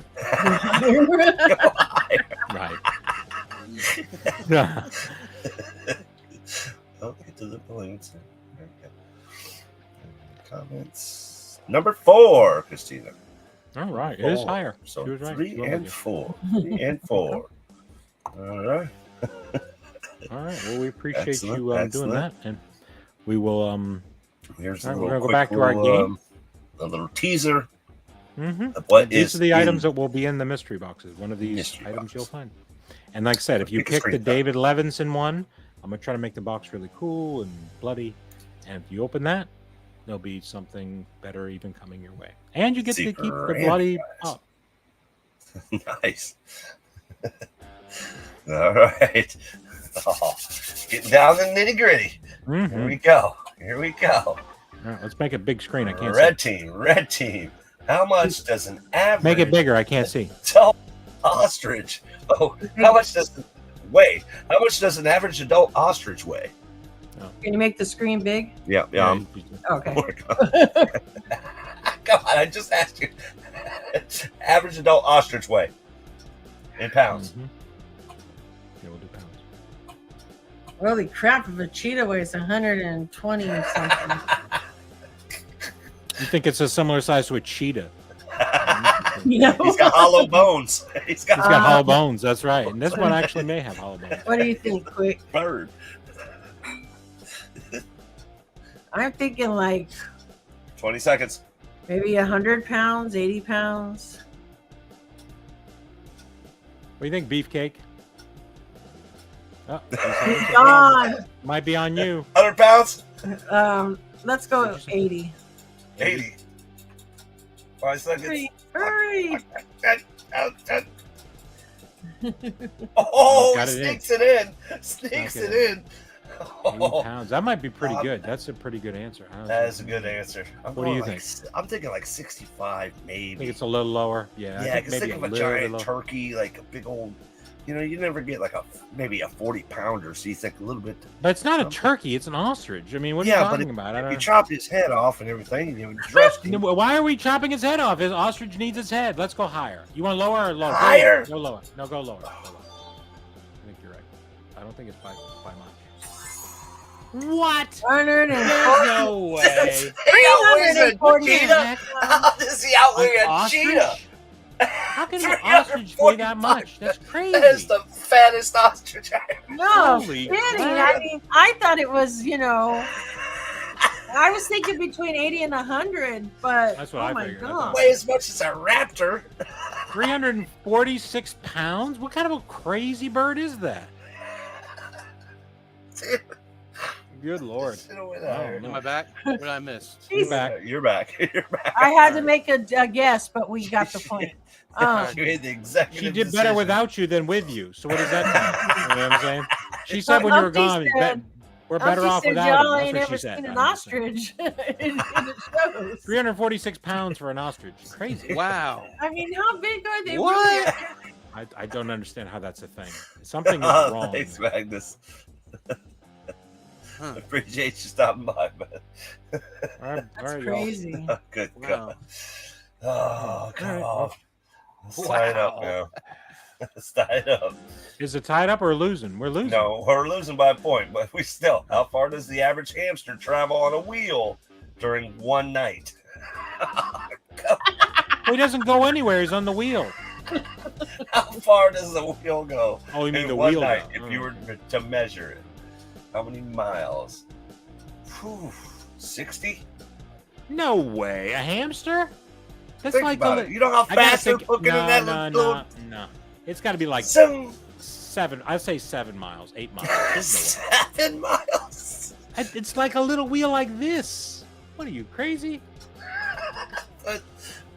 Speaker 3: Go higher.
Speaker 2: Right.
Speaker 3: Oh, get to the balloons. There we go. Comments. Number 4, Christina.
Speaker 2: All right. It is
Speaker 3: 4.
Speaker 2: higher.
Speaker 3: So
Speaker 2: She was right.
Speaker 3: 3
Speaker 2: She was
Speaker 3: and
Speaker 2: with
Speaker 3: 4. 3 and 4. All right.
Speaker 2: All right. Well, we appreciate
Speaker 3: Excellent,
Speaker 2: you doing
Speaker 3: excellent.
Speaker 2: that, and we will
Speaker 3: Here's
Speaker 2: All right,
Speaker 3: a
Speaker 2: we're
Speaker 3: little
Speaker 2: gonna go
Speaker 3: quick
Speaker 2: back to our
Speaker 3: little,
Speaker 2: game.
Speaker 3: a little teaser
Speaker 2: Mhm.
Speaker 3: of what
Speaker 2: These
Speaker 3: is
Speaker 2: are the
Speaker 3: in
Speaker 2: items that will be in the mystery boxes. One of these
Speaker 3: Mystery
Speaker 2: items
Speaker 3: boxes.
Speaker 2: you'll find. And like I said, if you
Speaker 3: Take a
Speaker 2: pick the
Speaker 3: screenshot.
Speaker 2: David Levinson one, I'm gonna try to make the box really cool and bloody. And if you open that, there'll be something better even coming your way. And you get to keep the
Speaker 3: Secret
Speaker 2: bloody
Speaker 3: prize.
Speaker 2: pop.
Speaker 3: Nice. All right. Oh, getting down to the nitty gritty. Here
Speaker 2: Mhm.
Speaker 3: we go. Here we go.
Speaker 2: All right, let's make it big screen. I can't
Speaker 3: Red
Speaker 2: see.
Speaker 3: team. Red team. How much does an average
Speaker 2: Make it bigger. I can't see.
Speaker 3: adult ostrich? Oh, how much does weigh? How much does an average adult ostrich weigh?
Speaker 4: Can you make the screen big?
Speaker 3: Yeah.
Speaker 2: Yeah,
Speaker 3: I'm
Speaker 4: Okay.
Speaker 3: working on it. Come on, I just asked you. Average adult ostrich weigh in pounds.
Speaker 2: Mhm. Yeah, we'll do pounds.
Speaker 4: Holy crap! If a cheetah weighs 120 or something.
Speaker 2: You think it's a similar size to a cheetah?
Speaker 4: You know?
Speaker 3: He's got hollow bones. He's got
Speaker 2: It's got hollow bones. That's right. And this one actually may have hollow bones.
Speaker 4: What do you think, Quick?
Speaker 3: bird.
Speaker 4: I'm thinking like
Speaker 3: 20 seconds.
Speaker 4: maybe 100 pounds, 80 pounds.
Speaker 2: What do you think, Beefcake? Oh,
Speaker 4: Gone.
Speaker 2: might be on you.
Speaker 3: 100 pounds.
Speaker 4: Let's go 80.
Speaker 3: 80. 5 seconds.
Speaker 4: Hurry!
Speaker 3: Oh,
Speaker 2: Got
Speaker 3: he
Speaker 2: it in.
Speaker 3: sneaks it in. Sneaks
Speaker 2: Okay.
Speaker 3: it in.
Speaker 2: 80
Speaker 3: Oh,
Speaker 2: pounds. That might be pretty good. That's a pretty good answer. I don't
Speaker 3: that
Speaker 2: know.
Speaker 3: is a good answer.
Speaker 2: What do you think?
Speaker 3: I'm thinking like 65,
Speaker 2: I
Speaker 3: maybe.
Speaker 2: think it's a little lower. Yeah. I
Speaker 3: Yeah,
Speaker 2: think
Speaker 3: because
Speaker 2: maybe
Speaker 3: think of a
Speaker 2: little bit
Speaker 3: giant
Speaker 2: lower.
Speaker 3: turkey, like a big old. You never get like maybe a 40 pounder. So you think a little bit.
Speaker 2: But it's not a
Speaker 3: something.
Speaker 2: turkey. It's an ostrich. I mean, what are
Speaker 3: Yeah,
Speaker 2: you
Speaker 3: but
Speaker 2: talking about? I
Speaker 3: If you
Speaker 2: don't
Speaker 3: chopped his head off and everything, you would dress him.
Speaker 2: know. Why are we chopping his head off? His ostrich needs its head. Let's go higher. You want lower or lower? Go
Speaker 3: Higher?
Speaker 2: lower. Go lower. No, go lower. Go lower. I think you're right. I don't think it's by much. What?
Speaker 4: 140.
Speaker 2: There's no way.
Speaker 3: He outweighs a
Speaker 4: 340
Speaker 3: cheetah. How does he outweigh
Speaker 2: An
Speaker 3: a
Speaker 2: ostrich?
Speaker 3: cheetah?
Speaker 2: How can an ostrich weigh that much? That's crazy.
Speaker 3: That is the fattest ostrich I ever.
Speaker 4: No,
Speaker 2: Holy
Speaker 4: kidding.
Speaker 2: crap.
Speaker 4: I mean, I thought it was, I was thinking between 80 and 100, but
Speaker 2: That's what
Speaker 4: oh
Speaker 2: I
Speaker 4: my
Speaker 2: figured. I
Speaker 4: god.
Speaker 2: thought-
Speaker 3: Weigh as much as a raptor.
Speaker 2: 346 pounds? What kind of a crazy bird is that? Good lord.
Speaker 3: Should've went
Speaker 2: Oh,
Speaker 3: higher.
Speaker 2: no.
Speaker 5: Am I back? What did I miss?
Speaker 2: You're back.
Speaker 3: You're back. You're back.
Speaker 4: I had to make a guess, but we got the point.
Speaker 3: You made the executive
Speaker 2: She did better
Speaker 3: decision.
Speaker 2: without you than with you. So what does that tell you? You know what I'm saying? She said
Speaker 4: Well,
Speaker 2: when you were
Speaker 4: Humpty
Speaker 2: gone,
Speaker 4: said-
Speaker 2: we're better
Speaker 4: Humpty
Speaker 2: off
Speaker 4: said,
Speaker 2: without
Speaker 4: y'all
Speaker 2: him.
Speaker 4: ain't
Speaker 2: That's
Speaker 4: ever
Speaker 2: what she said.
Speaker 4: seen an
Speaker 2: I'm just saying.
Speaker 4: ostrich in it shows.
Speaker 2: 346 pounds for an ostrich. Crazy.
Speaker 5: Wow.
Speaker 4: I mean, how big are they?
Speaker 5: What?
Speaker 4: Really?
Speaker 2: I don't understand how that's a thing. Something is
Speaker 3: Oh,
Speaker 2: wrong.
Speaker 3: thanks, Magnus.
Speaker 5: Huh.
Speaker 3: Appreciate you stopping by, man.
Speaker 2: All right,
Speaker 4: That's
Speaker 2: y'all.
Speaker 4: crazy.
Speaker 3: Good
Speaker 5: Wow.
Speaker 3: God. Oh, come
Speaker 2: right,
Speaker 3: on.
Speaker 2: well.
Speaker 3: Let's tie it up now. Let's tie it up.
Speaker 2: Is it tied up or losing? We're losing.
Speaker 3: No, we're losing by a point, but we still. How far does the average hamster travel on a wheel during one night?
Speaker 2: Well, he doesn't go anywhere. He's on the wheel.
Speaker 3: How far does the wheel go
Speaker 2: Oh, you mean
Speaker 3: in
Speaker 2: the
Speaker 3: one
Speaker 2: wheel?
Speaker 3: night?
Speaker 2: now.
Speaker 3: If you
Speaker 2: Oh.
Speaker 3: were to measure it, how many miles? 60?
Speaker 2: No way. A hamster? That's
Speaker 3: Think
Speaker 2: like
Speaker 3: about
Speaker 2: a
Speaker 3: it. You know how
Speaker 2: I gotta
Speaker 3: fast they're
Speaker 2: think-
Speaker 3: looking
Speaker 2: no,
Speaker 3: in that
Speaker 2: no,
Speaker 3: little
Speaker 2: no. It's got to be like
Speaker 3: some
Speaker 2: 7. I'd say 7 miles, 8 miles. There's no way.
Speaker 3: 7 miles.
Speaker 2: It's like a little wheel like this. What are you, crazy?
Speaker 3: But,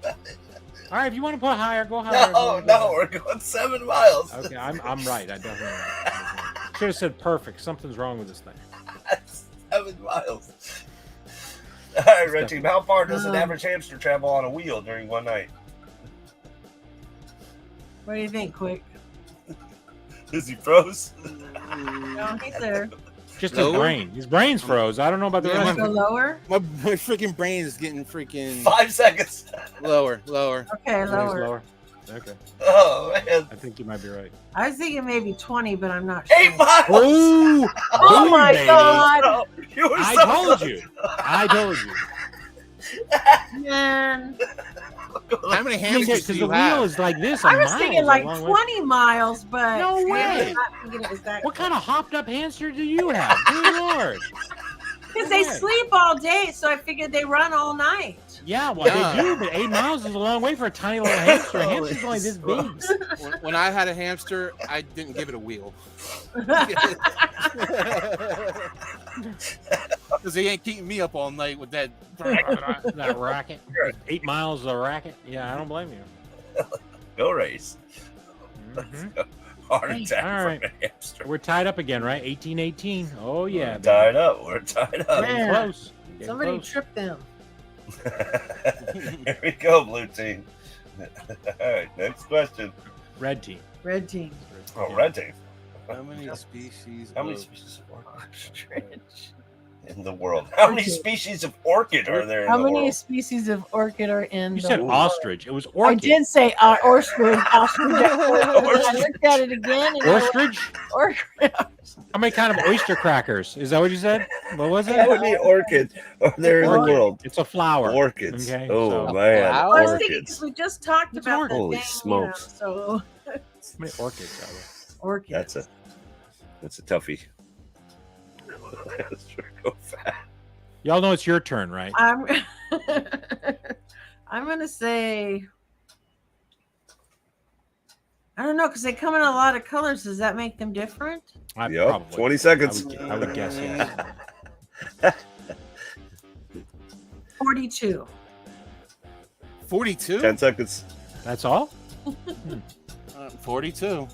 Speaker 2: All right, if you want to put higher, go higher.
Speaker 3: no, we're going 7 miles.
Speaker 2: Okay, I'm right. I definitely should have said perfect. Something's wrong with this thing.
Speaker 3: 7 miles. All right, Red Team. How far does an average hamster travel on a wheel during one night?
Speaker 4: What do you think, Quick?
Speaker 3: Is he froze?
Speaker 4: No, he's there.
Speaker 2: Just his
Speaker 5: Lower?
Speaker 2: brain. His brain's froze. I don't know about the
Speaker 5: Yeah,
Speaker 2: rest
Speaker 4: Go
Speaker 2: of it.
Speaker 4: lower.
Speaker 5: My freaking brain is getting freaking
Speaker 3: 5 seconds.
Speaker 5: lower.
Speaker 4: Okay,
Speaker 2: Yours
Speaker 4: lower.
Speaker 2: Okay,
Speaker 3: Oh man.
Speaker 2: I think you might be right.
Speaker 4: I was thinking maybe 20, but I'm not sure.
Speaker 3: 8 miles.
Speaker 2: Oh,
Speaker 4: Oh
Speaker 2: boom,
Speaker 4: my
Speaker 2: baby.
Speaker 4: God!
Speaker 3: Bro, you were
Speaker 2: I
Speaker 3: so
Speaker 2: told
Speaker 3: close.
Speaker 2: you. I told you.
Speaker 4: Man,
Speaker 5: How many
Speaker 2: I mean,
Speaker 5: hamsters
Speaker 2: because
Speaker 5: do
Speaker 2: the
Speaker 5: you
Speaker 2: wheel
Speaker 5: have?
Speaker 2: is like this.
Speaker 4: I
Speaker 2: a
Speaker 4: was
Speaker 2: mile
Speaker 4: thinking
Speaker 2: is a
Speaker 4: like
Speaker 2: long
Speaker 4: 20
Speaker 2: way.
Speaker 4: miles, but
Speaker 2: No
Speaker 4: I
Speaker 2: way.
Speaker 4: was not thinking it was that.
Speaker 2: What kind of hopped up hamster do you have? Good Lord.
Speaker 4: Because they
Speaker 2: way.
Speaker 4: sleep all day, so I figured they run all night.
Speaker 2: Yeah, well,
Speaker 5: Yeah.
Speaker 2: they do, but 8 miles is a long way for a tiny little hamster. A
Speaker 3: Holy
Speaker 2: hamster's only this big.
Speaker 3: smokes.
Speaker 5: When I had a hamster, I didn't give it a wheel. Because he ain't keeping me up all night with that.
Speaker 2: That racket. 8 miles of racket. Yeah, I don't blame you.
Speaker 3: Go race.
Speaker 2: Mhm.
Speaker 3: Heart attack
Speaker 2: All right.
Speaker 3: from a hamster.
Speaker 2: We're tied up again, right? 18-18. Oh, yeah.
Speaker 3: We're
Speaker 2: baby.
Speaker 3: tied up. We're tied up.
Speaker 2: Getting
Speaker 4: Man.
Speaker 2: close. Getting
Speaker 4: Somebody
Speaker 2: close.
Speaker 4: tripped them.
Speaker 3: Here we go, blue team. All right, next question.
Speaker 2: Red team.
Speaker 4: Red team.
Speaker 3: Oh,
Speaker 2: Yeah.
Speaker 3: red team.
Speaker 5: How many species?
Speaker 3: How many
Speaker 5: of-
Speaker 3: species of orchid in the world? How many
Speaker 4: Orchid.
Speaker 3: species of orchid are there in
Speaker 4: How
Speaker 3: the
Speaker 4: many
Speaker 3: world?
Speaker 4: species of orchid are in
Speaker 2: You
Speaker 4: the
Speaker 2: said
Speaker 4: world?
Speaker 2: ostrich. It was
Speaker 4: I
Speaker 2: orchid.
Speaker 4: did say ostrich. Ostrich. I looked at it again. And
Speaker 2: Ostrich?
Speaker 4: Orchid.
Speaker 2: How many kind of oyster crackers? Is that what you said? What was
Speaker 3: How
Speaker 2: it?
Speaker 3: many orchid are there in the
Speaker 2: Orchid.
Speaker 3: world?
Speaker 2: It's a flower.
Speaker 3: Orchids.
Speaker 2: Okay,
Speaker 3: Oh
Speaker 2: so-
Speaker 3: man,
Speaker 5: Wow.
Speaker 4: I was thinking,
Speaker 3: orchids.
Speaker 4: 'cause we just talked
Speaker 2: It's
Speaker 4: about the
Speaker 3: Holy
Speaker 4: dang,
Speaker 3: smokes.
Speaker 4: so
Speaker 2: How many orchids are there?
Speaker 4: orchids.
Speaker 3: That's a toughie. Let's go fast.
Speaker 2: Y'all know it's your turn, right?
Speaker 4: I'm I'm gonna say I don't know because they come in a lot of colors. Does that make them different?
Speaker 3: Yep,
Speaker 2: Probably.
Speaker 3: 20 seconds.
Speaker 2: I would guess yes.
Speaker 4: 42.
Speaker 5: 42?
Speaker 3: 10 seconds.
Speaker 2: That's all?
Speaker 5: 42.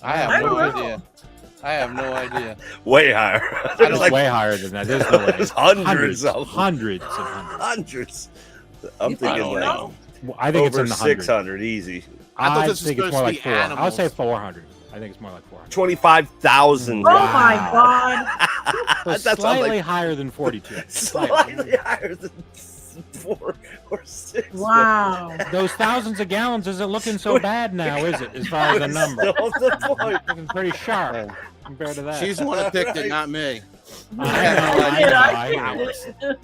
Speaker 5: I
Speaker 4: I
Speaker 5: have
Speaker 4: don't
Speaker 5: no
Speaker 4: know.
Speaker 5: idea. I have no idea.
Speaker 3: Way higher.
Speaker 5: I
Speaker 3: There's
Speaker 5: don't
Speaker 2: It's way higher than that. There's no way.
Speaker 3: There's hundreds of them.
Speaker 2: Hundreds and hundreds.
Speaker 3: Hundreds. I'm
Speaker 5: I
Speaker 3: thinking
Speaker 5: don't
Speaker 3: like
Speaker 5: know.
Speaker 2: Well, I think it's
Speaker 3: over
Speaker 2: in the hundreds.
Speaker 3: 600 easy.
Speaker 5: I thought
Speaker 2: I
Speaker 5: this was
Speaker 2: think it's
Speaker 5: supposed
Speaker 2: more
Speaker 5: to
Speaker 2: like
Speaker 5: be
Speaker 2: 400. I'll say
Speaker 5: animals.
Speaker 2: 400. I think it's more like 400.
Speaker 3: 25,000.
Speaker 4: Oh my
Speaker 2: Wow.
Speaker 4: God!
Speaker 2: So
Speaker 3: That sounds
Speaker 2: slightly
Speaker 3: like
Speaker 2: higher than 42.
Speaker 3: slightly higher than 4 or 6.
Speaker 4: Wow.
Speaker 2: Those thousands of gallons isn't looking so bad now, is it? As far as the number,
Speaker 3: Still the point.
Speaker 2: looking pretty sharp compared to that.
Speaker 5: She's the one that picked
Speaker 3: Alright.
Speaker 5: it, not me.
Speaker 2: I know, I know, I know.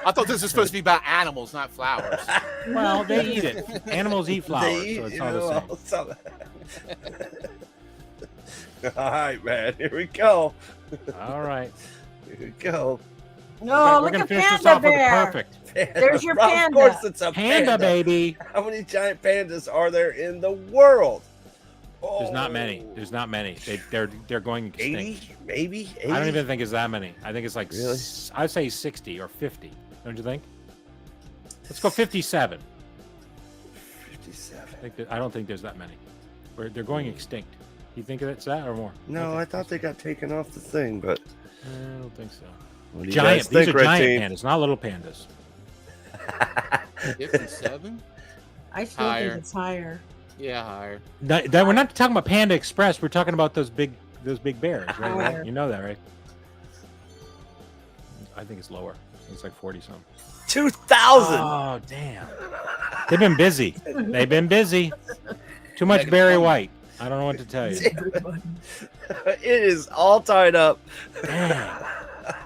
Speaker 5: I thought this was supposed to be about animals, not flowers.
Speaker 2: Well, they eat it. Animals eat flowers,
Speaker 3: They
Speaker 2: so it's
Speaker 3: eat,
Speaker 2: all
Speaker 3: you
Speaker 2: the
Speaker 3: know,
Speaker 2: same.
Speaker 3: All right, man. Here we go.
Speaker 2: All right.
Speaker 3: Here we go.
Speaker 4: No,
Speaker 2: We're
Speaker 4: look
Speaker 2: gonna
Speaker 4: at
Speaker 2: finish this
Speaker 4: Panda
Speaker 2: off with a
Speaker 4: Bear.
Speaker 2: perfect
Speaker 4: There's your
Speaker 3: Of
Speaker 4: panda.
Speaker 3: course, it's a
Speaker 2: panda, baby.
Speaker 3: How many giant pandas are there in the world?
Speaker 2: There's not many. There's not many. They're going extinct.
Speaker 3: 80, maybe. 80?
Speaker 2: I don't even think it's that many. I think it's like
Speaker 3: Really?
Speaker 2: I'd say 60 or 50. Don't you think? Let's go 57.
Speaker 3: 57.
Speaker 2: I don't think there's that many. They're going extinct. You think it's that or more?
Speaker 3: No,
Speaker 2: Okay.
Speaker 3: I thought they got taken off the thing, but
Speaker 2: I don't think so.
Speaker 3: what do you
Speaker 2: Giant.
Speaker 3: guys
Speaker 2: These
Speaker 3: think,
Speaker 2: are
Speaker 3: Red
Speaker 2: giant
Speaker 3: Team?
Speaker 2: pandas, not little pandas.
Speaker 5: 57?
Speaker 4: I still
Speaker 5: Higher.
Speaker 4: think it's higher.
Speaker 5: Yeah, higher.
Speaker 2: We're not talking about Panda Express. We're talking about those big bears, right?
Speaker 4: Higher.
Speaker 2: You know that, right? I think it's lower. It's like 40 something.
Speaker 3: 2,000.
Speaker 2: Oh, damn. They've been busy. They've been busy. Too much Barry White. I don't know what to tell you.
Speaker 3: It is all tied up.
Speaker 2: Damn.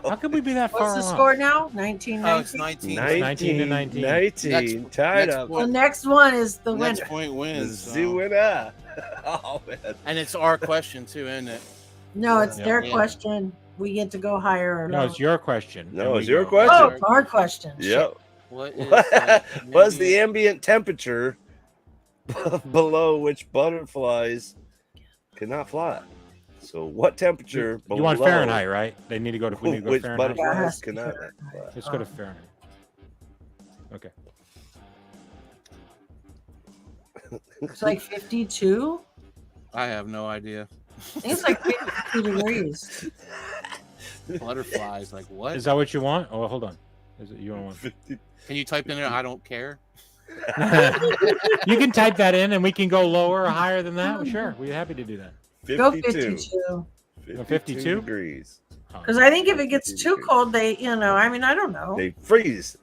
Speaker 2: How could we be that far
Speaker 4: What's the
Speaker 2: off?
Speaker 4: score now? 19,
Speaker 5: Oh, it's
Speaker 4: 19?
Speaker 5: 19.
Speaker 2: 19 to 19.
Speaker 3: 19 tied
Speaker 5: next
Speaker 3: up.
Speaker 4: The
Speaker 5: point,
Speaker 4: next one is the
Speaker 5: next
Speaker 4: winner.
Speaker 5: point wins. so-
Speaker 3: The winner. Oh man.
Speaker 5: And it's our question too, isn't it?
Speaker 4: No, it's
Speaker 2: Yeah.
Speaker 4: their
Speaker 5: Yeah.
Speaker 4: question. We get to go higher or
Speaker 2: No,
Speaker 4: lower.
Speaker 2: it's your question.
Speaker 3: No,
Speaker 2: and we
Speaker 3: it's your
Speaker 2: go.
Speaker 3: question.
Speaker 4: Oh, it's our question.
Speaker 3: Yep.
Speaker 5: What is
Speaker 3: Was the ambient temperature below which butterflies cannot fly? So what temperature below
Speaker 2: You want Fahrenheit, right? They need to go to. We need to go
Speaker 3: which
Speaker 2: Fahrenheit.
Speaker 4: Yeah, it
Speaker 3: butterflies
Speaker 4: has to be
Speaker 3: cannot
Speaker 4: Fahrenheit.
Speaker 3: fly?
Speaker 2: Let's go to Fahrenheit. Okay.
Speaker 4: It's like 52.
Speaker 5: I have no idea.
Speaker 4: I think it's like 52 degrees.
Speaker 5: Butterflies, like what?
Speaker 2: Is that what you want? Oh, hold on. Is it you don't want?
Speaker 5: Can you type in there? I don't care.
Speaker 2: You can type that in, and we can go lower or higher than that. Sure, we're happy to do that.
Speaker 4: Go
Speaker 3: 52.
Speaker 4: 52.
Speaker 2: 52?
Speaker 3: degrees.
Speaker 4: Because I think if it gets too cold, I mean, I don't know.
Speaker 3: They freeze.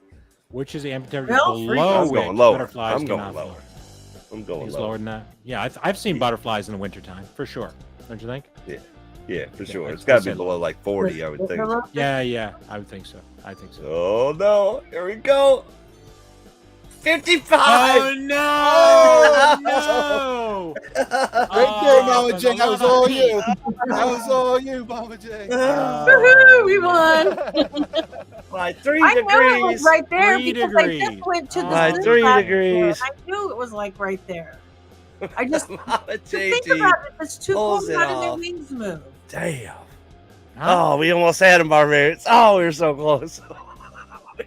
Speaker 2: Which is the ambient temperature
Speaker 4: Well,
Speaker 2: below
Speaker 3: I'm
Speaker 2: which
Speaker 3: going lower.
Speaker 2: butterflies
Speaker 3: I'm going
Speaker 2: cannot
Speaker 3: lower.
Speaker 2: fly.
Speaker 3: I'm going
Speaker 2: It's
Speaker 3: lower.
Speaker 2: lower than that. Yeah, I've seen butterflies in the wintertime, for sure. Don't you think?
Speaker 3: Yeah, for
Speaker 2: Yeah,
Speaker 3: sure.
Speaker 2: I'd
Speaker 3: It's got to
Speaker 2: say
Speaker 3: be below like 40, I would think.
Speaker 2: Yeah, I would think so. I think so.
Speaker 3: Oh no! Here we go. 55.
Speaker 2: Oh no! No!
Speaker 5: Right there, Mama J. That was all you. That was all you, Mama J.
Speaker 4: Woohoo, we won.
Speaker 3: By 3
Speaker 4: I knew it was
Speaker 3: degrees.
Speaker 4: right there
Speaker 2: 3
Speaker 4: because I
Speaker 2: degrees.
Speaker 4: just went to the
Speaker 2: By
Speaker 4: zoo
Speaker 3: 3
Speaker 4: last
Speaker 3: degrees.
Speaker 4: year. I knew it was like right there. I just
Speaker 3: Mama
Speaker 4: think
Speaker 3: JT.
Speaker 4: about it. If it's too
Speaker 3: pulls
Speaker 4: cold,
Speaker 3: it
Speaker 4: how do their
Speaker 3: off.
Speaker 4: wings move?
Speaker 3: Damn.
Speaker 2: Huh?
Speaker 3: Oh, we almost had him, Barbarians. Oh, we were so close.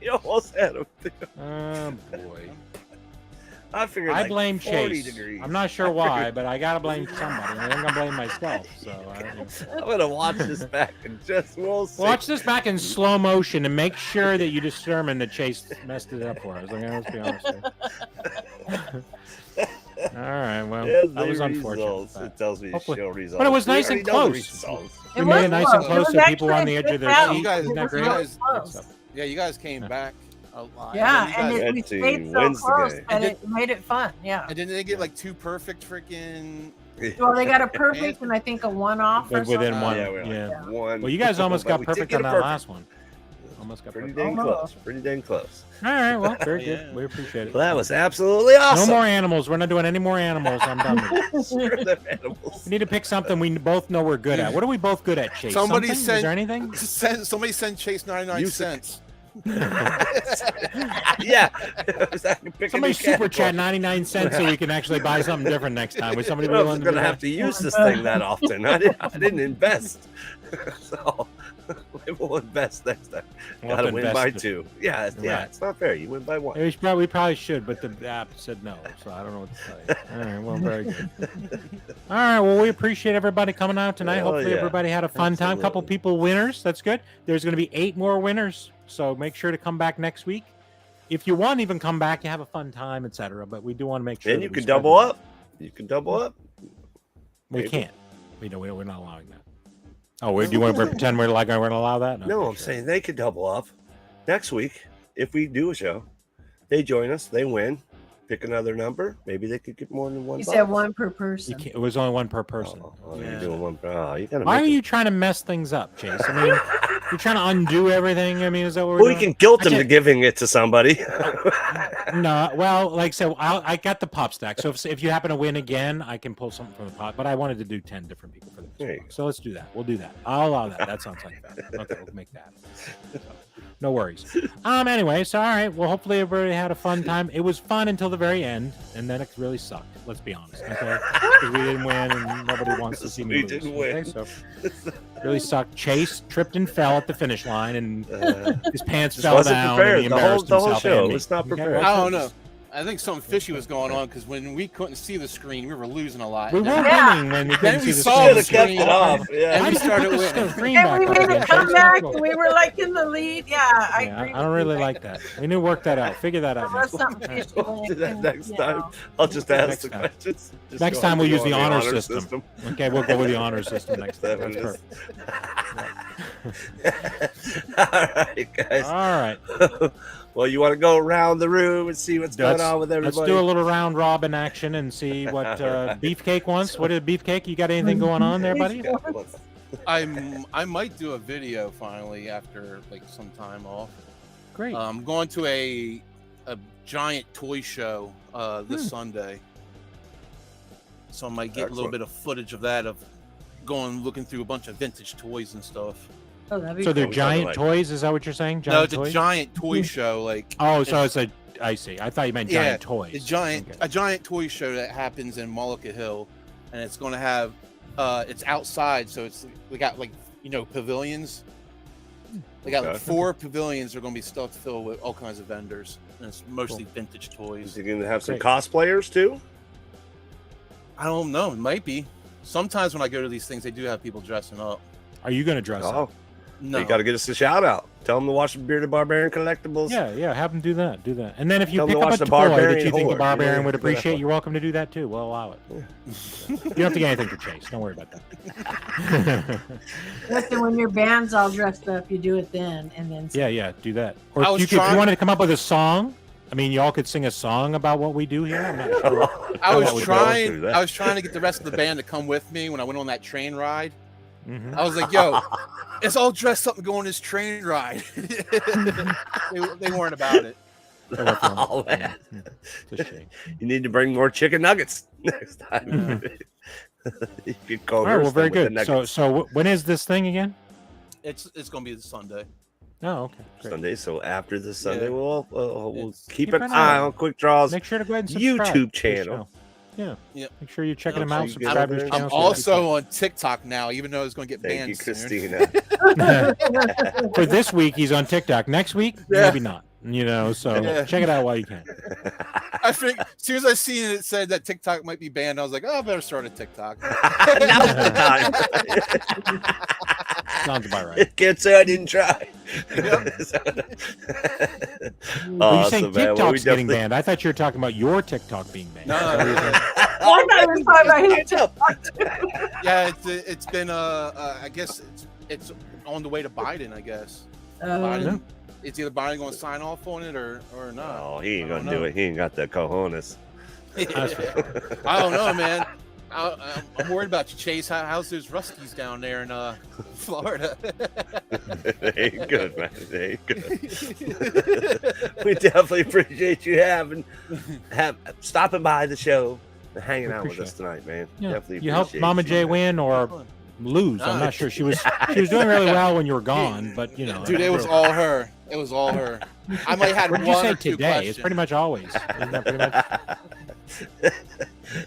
Speaker 3: We almost had him.
Speaker 2: Oh boy.
Speaker 3: I figured
Speaker 2: I
Speaker 3: like
Speaker 2: blame
Speaker 3: 40
Speaker 2: Chase.
Speaker 3: degrees.
Speaker 2: I'm not sure why, but I gotta blame somebody. I'm gonna blame myself. So
Speaker 3: I'm gonna watch this back and just we'll see.
Speaker 2: watch this back in slow motion and make sure that you determine that Chase messed it up for us. Okay, let's be honest. Here. All right, well,
Speaker 3: Yes,
Speaker 2: that was
Speaker 3: the
Speaker 2: unfortunate.
Speaker 3: results.
Speaker 2: but
Speaker 3: It tells me
Speaker 2: Hopefully-
Speaker 3: show results.
Speaker 2: but it was
Speaker 3: We
Speaker 2: nice
Speaker 3: already
Speaker 2: and
Speaker 3: know the
Speaker 2: close.
Speaker 3: results.
Speaker 2: We
Speaker 4: It
Speaker 2: made
Speaker 4: was
Speaker 2: it nice
Speaker 4: close.
Speaker 2: and
Speaker 4: It
Speaker 2: close
Speaker 4: was
Speaker 2: so people were on
Speaker 4: actually
Speaker 2: the
Speaker 4: a
Speaker 2: edge of
Speaker 4: good
Speaker 2: their
Speaker 4: battle.
Speaker 2: seat.
Speaker 5: You guys-
Speaker 2: Isn't that
Speaker 4: It was
Speaker 2: great?
Speaker 4: real
Speaker 5: guys-
Speaker 4: close.
Speaker 5: Yeah, you guys came
Speaker 2: Yeah.
Speaker 5: back a lot.
Speaker 4: Yeah,
Speaker 5: you
Speaker 4: and
Speaker 5: guys-
Speaker 4: we
Speaker 3: Red team
Speaker 4: stayed so
Speaker 3: wins the
Speaker 4: close
Speaker 3: game.
Speaker 4: that it made it fun. Yeah.
Speaker 5: and didn't they get like two perfect freaking?
Speaker 4: Well, they got a perfect and I think a one-off or
Speaker 2: Within
Speaker 4: something.
Speaker 2: one,
Speaker 3: Yeah, we're
Speaker 2: yeah.
Speaker 3: like one.
Speaker 2: Well, you guys almost
Speaker 3: but
Speaker 2: got
Speaker 3: we did
Speaker 2: perfect
Speaker 3: get
Speaker 2: on
Speaker 3: a
Speaker 2: that
Speaker 3: perfect.
Speaker 2: last one. Almost got
Speaker 3: Pretty
Speaker 2: perfect.
Speaker 3: dang
Speaker 4: Almost.
Speaker 3: close. Pretty dang close.
Speaker 2: All right, well, very
Speaker 5: Yeah.
Speaker 2: good. We appreciate it.
Speaker 3: Well, that was absolutely awesome.
Speaker 2: No more animals. We're not doing any more animals. I'm done with it.
Speaker 3: Screw them animals.
Speaker 2: We need to pick something we both know we're good at. What are we both good at, Chase?
Speaker 5: Somebody
Speaker 2: Something? Is
Speaker 5: said-
Speaker 2: there anything?
Speaker 5: Somebody send Chase 99
Speaker 3: Music.
Speaker 5: cents.
Speaker 3: Yeah. I can pick a
Speaker 2: Somebody
Speaker 3: new
Speaker 2: super chat
Speaker 3: category.
Speaker 2: 99 cents so we can actually buy something different next time. Was somebody
Speaker 3: I
Speaker 2: willing
Speaker 3: was
Speaker 2: to
Speaker 3: going
Speaker 2: do
Speaker 3: to have
Speaker 2: that?
Speaker 3: to use this thing that often. I didn't invest. So we will invest next time.
Speaker 2: We'll
Speaker 3: Got
Speaker 2: have
Speaker 3: to
Speaker 2: to
Speaker 3: win
Speaker 2: invest
Speaker 3: by
Speaker 2: it.
Speaker 3: 2. Yeah, yeah,
Speaker 2: Right.
Speaker 3: it's not fair. You win by 1.
Speaker 2: We probably should, but the app said no, so I don't know what to tell you. All right, well, very good. All right, well, we appreciate everybody coming out tonight.
Speaker 3: Hell
Speaker 2: Hopefully,
Speaker 3: yeah.
Speaker 2: everybody had a fun time. Couple
Speaker 3: Absolutely.
Speaker 2: people winners. That's good. There's going to be 8 more winners, so make sure to come back next week. If you want, even come back. You have a fun time, etc. But we do want to make sure.
Speaker 3: And
Speaker 2: that
Speaker 3: you
Speaker 2: we
Speaker 3: can
Speaker 2: spread
Speaker 3: double
Speaker 2: the-
Speaker 3: up. You can double up.
Speaker 2: We
Speaker 3: Maybe.
Speaker 2: can't. We're not allowing that. Oh, do you want to pretend we're going to allow that?
Speaker 3: No,
Speaker 2: Okay,
Speaker 3: I'm
Speaker 2: sure.
Speaker 3: saying they could double up. Next week, if we do a show, they join us, they win, pick another number. Maybe they could get more than one.
Speaker 4: You
Speaker 3: buck.
Speaker 4: said one per
Speaker 2: You
Speaker 4: person.
Speaker 2: can't, it was only one per person.
Speaker 3: Oh,
Speaker 5: Yeah.
Speaker 3: you're doing one. Oh, you gotta
Speaker 2: Why are
Speaker 3: make it.
Speaker 2: you trying to mess things up, Chase? I mean, you're trying to undo everything. I mean, is that what we're
Speaker 3: Well, we
Speaker 2: doing?
Speaker 3: can guilt them
Speaker 2: Actually-
Speaker 3: to giving it to somebody.
Speaker 2: No, well, like so, I got the pop stack. So if you happen to win again, I can pull something from the pot. But I wanted to do 10 different people for the
Speaker 3: There you go.
Speaker 2: so let's do that. We'll do that. I'll allow that. That sounds like that. Okay, we'll make that. So, no worries. Anyway, so all right. Well, hopefully everybody had a fun time. It was fun until the very end, and then it really sucked. Let's be honest, okay? Because we didn't win, and nobody wants to see me
Speaker 3: We
Speaker 2: lose.
Speaker 3: didn't
Speaker 2: okay?
Speaker 3: win.
Speaker 2: So really sucked. Chase tripped and fell at the finish line, and his pants
Speaker 3: Just
Speaker 2: fell
Speaker 3: wasn't
Speaker 2: down,
Speaker 3: prepared.
Speaker 2: and he
Speaker 3: The whole-
Speaker 2: embarrassed
Speaker 3: the whole
Speaker 2: himself.
Speaker 3: show
Speaker 2: and me.
Speaker 3: was not
Speaker 2: Okay?
Speaker 3: prepared.
Speaker 5: I don't know. I think something fishy was going on because when we couldn't see the screen, we were losing a lot.
Speaker 2: We were
Speaker 4: Yeah.
Speaker 2: winning when we
Speaker 5: Then
Speaker 2: couldn't
Speaker 5: we
Speaker 2: see the
Speaker 5: saw
Speaker 2: screen.
Speaker 5: the
Speaker 3: Should have kept it off.
Speaker 5: And
Speaker 3: Yeah.
Speaker 2: Why
Speaker 5: we
Speaker 2: did you
Speaker 5: started
Speaker 2: put the
Speaker 5: winning.
Speaker 2: screen
Speaker 4: And
Speaker 2: back
Speaker 4: we
Speaker 2: up
Speaker 4: made
Speaker 2: again?
Speaker 4: a comeback,
Speaker 2: That's
Speaker 4: and
Speaker 2: cool.
Speaker 4: we were like in the lead. Yeah, I
Speaker 2: Yeah,
Speaker 4: agree.
Speaker 2: I don't really like that. We need to work that out. Figure that
Speaker 4: There
Speaker 2: out.
Speaker 4: was
Speaker 2: Next
Speaker 4: something
Speaker 2: time.
Speaker 4: fishy.
Speaker 3: We'll
Speaker 4: when
Speaker 3: do
Speaker 4: it
Speaker 3: that
Speaker 4: came,
Speaker 3: next
Speaker 4: you
Speaker 3: time.
Speaker 4: know.
Speaker 3: I'll just ask
Speaker 2: Next
Speaker 3: the
Speaker 2: time.
Speaker 3: questions. Just
Speaker 2: Next
Speaker 3: go
Speaker 2: time
Speaker 3: on
Speaker 2: we'll
Speaker 3: the
Speaker 2: use the honor system. Okay, we'll go with the honor system next time. That's perfect.
Speaker 3: All right, guys.
Speaker 2: All right.
Speaker 3: Well, you want to go around the room and see what's going
Speaker 2: Let's-
Speaker 3: on with everybody?
Speaker 2: Let's do a little round robin action and see what Beefcake wants. What did Beefcake? You got anything going on there, buddy?
Speaker 3: Yeah, let's-
Speaker 5: I might do a video finally after like some time off.
Speaker 2: Great.
Speaker 5: I'm going to a giant toy show this Sunday, so I might get a little
Speaker 3: Excellent.
Speaker 5: bit of footage of that, of going looking through a bunch of vintage toys and stuff.
Speaker 4: Oh, that'd be
Speaker 2: So they're
Speaker 4: cool.
Speaker 2: giant
Speaker 3: like-
Speaker 2: toys? Is that what you're saying? Giant
Speaker 5: No, it's
Speaker 2: toys?
Speaker 5: a giant toy show. Like
Speaker 2: Oh, so it's a. I see. I thought you meant
Speaker 5: Yeah,
Speaker 2: giant toys.
Speaker 5: a giant
Speaker 2: Okay.
Speaker 5: a giant toy show that happens in Mullica Hill, and it's going to have it's outside, so it's we got like pavilions. They got like
Speaker 3: Okay.
Speaker 5: 4 pavilions. They're going to be stuffed filled with all kinds of vendors, and it's mostly vintage
Speaker 3: Is
Speaker 5: toys.
Speaker 3: he going to have some
Speaker 2: Great.
Speaker 3: cosplayers too?
Speaker 5: I don't know. It might be. Sometimes when I go to these things, they do have people dressing up.
Speaker 2: Are you going to dress up?
Speaker 3: Oh,
Speaker 5: No,
Speaker 3: you got to get us a shout out. Tell them to watch the Bearded Barbarian Collectibles.
Speaker 2: Yeah, have them do that. Do that. And then if you
Speaker 3: Tell 'em to
Speaker 2: pick up
Speaker 3: watch
Speaker 2: a
Speaker 3: the
Speaker 2: toy that
Speaker 3: Barbarian
Speaker 2: you think the
Speaker 3: Horde.
Speaker 2: barbarian
Speaker 3: Yeah,
Speaker 2: would
Speaker 3: do that
Speaker 2: appreciate,
Speaker 3: one.
Speaker 2: you're welcome to do that too. We'll allow it. You don't have to get anything for Chase. Don't worry about that.
Speaker 4: Listen, when your band's all dressed up, you do it then, and then
Speaker 2: yeah, do that. Or
Speaker 5: I
Speaker 2: if
Speaker 5: was
Speaker 2: you, if you
Speaker 5: trying-
Speaker 2: wanted to come up with a song, I mean, y'all could sing a song about what we do here. I'm not sure.
Speaker 5: I was
Speaker 2: What would
Speaker 5: trying. I was trying to get the rest of the band to come with me when I went on that train ride.
Speaker 2: Mhm.
Speaker 5: I was like, "Yo, it's all dressed up and go on this train ride." they weren't about it.
Speaker 3: Oh, man.
Speaker 2: It's a shame.
Speaker 3: You need to bring more chicken nuggets next time. You could
Speaker 2: All right, well, very good. So,
Speaker 3: So,
Speaker 2: so when is this thing again?
Speaker 5: It's gonna be this Sunday.
Speaker 2: Oh, okay. Great.
Speaker 3: Sunday. So after this Sunday,
Speaker 5: Yeah.
Speaker 3: we'll
Speaker 5: It's-
Speaker 3: keep
Speaker 2: Keep
Speaker 3: an
Speaker 2: an
Speaker 3: eye
Speaker 2: eye.
Speaker 3: on Quick Draws.
Speaker 2: Make sure to go ahead and subscribe
Speaker 3: YouTube
Speaker 2: to the
Speaker 3: channel.
Speaker 2: show. Yeah.
Speaker 5: Yep.
Speaker 2: Make sure you're checking
Speaker 5: Yep.
Speaker 2: them out.
Speaker 3: So you get
Speaker 2: Subscribe to
Speaker 3: over
Speaker 2: his
Speaker 3: there.
Speaker 2: channel.
Speaker 5: I'm
Speaker 2: so you
Speaker 5: also on TikTok now, even though it's gonna get
Speaker 3: Thank
Speaker 5: banned
Speaker 3: you,
Speaker 5: soon.
Speaker 3: Christina.
Speaker 2: can- For this week, he's on TikTok. Next week,
Speaker 5: Yeah.
Speaker 2: maybe not. So
Speaker 5: Yeah.
Speaker 2: check it out while you can.
Speaker 5: I think as soon as I seen it said that TikTok might be banned, I was like, "Oh, I better start a TikTok."
Speaker 3: Now's the time.
Speaker 2: Sounds about right.
Speaker 3: Can't say I didn't try.
Speaker 2: Well, you're saying
Speaker 3: Awesome, man. Well, we
Speaker 2: TikTok's getting
Speaker 3: definitely-
Speaker 2: banned. I thought you were talking about your TikTok being banned.
Speaker 5: No,
Speaker 2: Is that what you're saying?
Speaker 4: Well, I thought you were talking about his TikTok.
Speaker 5: Yeah, it's been I guess it's on the way to Biden. I guess Biden. It's either Biden going to sign off on it or not.
Speaker 3: Oh, he ain't
Speaker 5: I don't
Speaker 3: gonna do
Speaker 5: know.
Speaker 3: it. He ain't got the cojones.
Speaker 5: I don't know, man. I'm worried about you, Chase. How's those Ruskies down there in Florida?
Speaker 3: They ain't good, man. They ain't good. We definitely appreciate you stopping by the show and hanging out with us tonight, man.
Speaker 2: Yeah.
Speaker 3: Definitely
Speaker 2: You helped
Speaker 3: appreciate
Speaker 2: Mama
Speaker 3: you,
Speaker 2: J
Speaker 3: man.
Speaker 2: win or lose. I'm not sure. She was doing really well when you were gone, but
Speaker 5: Dude, it was all her. It was all her. I might have
Speaker 2: What
Speaker 5: one
Speaker 2: did you say
Speaker 5: or two
Speaker 2: today?
Speaker 5: questions.
Speaker 2: It's pretty much always. Isn't that pretty much?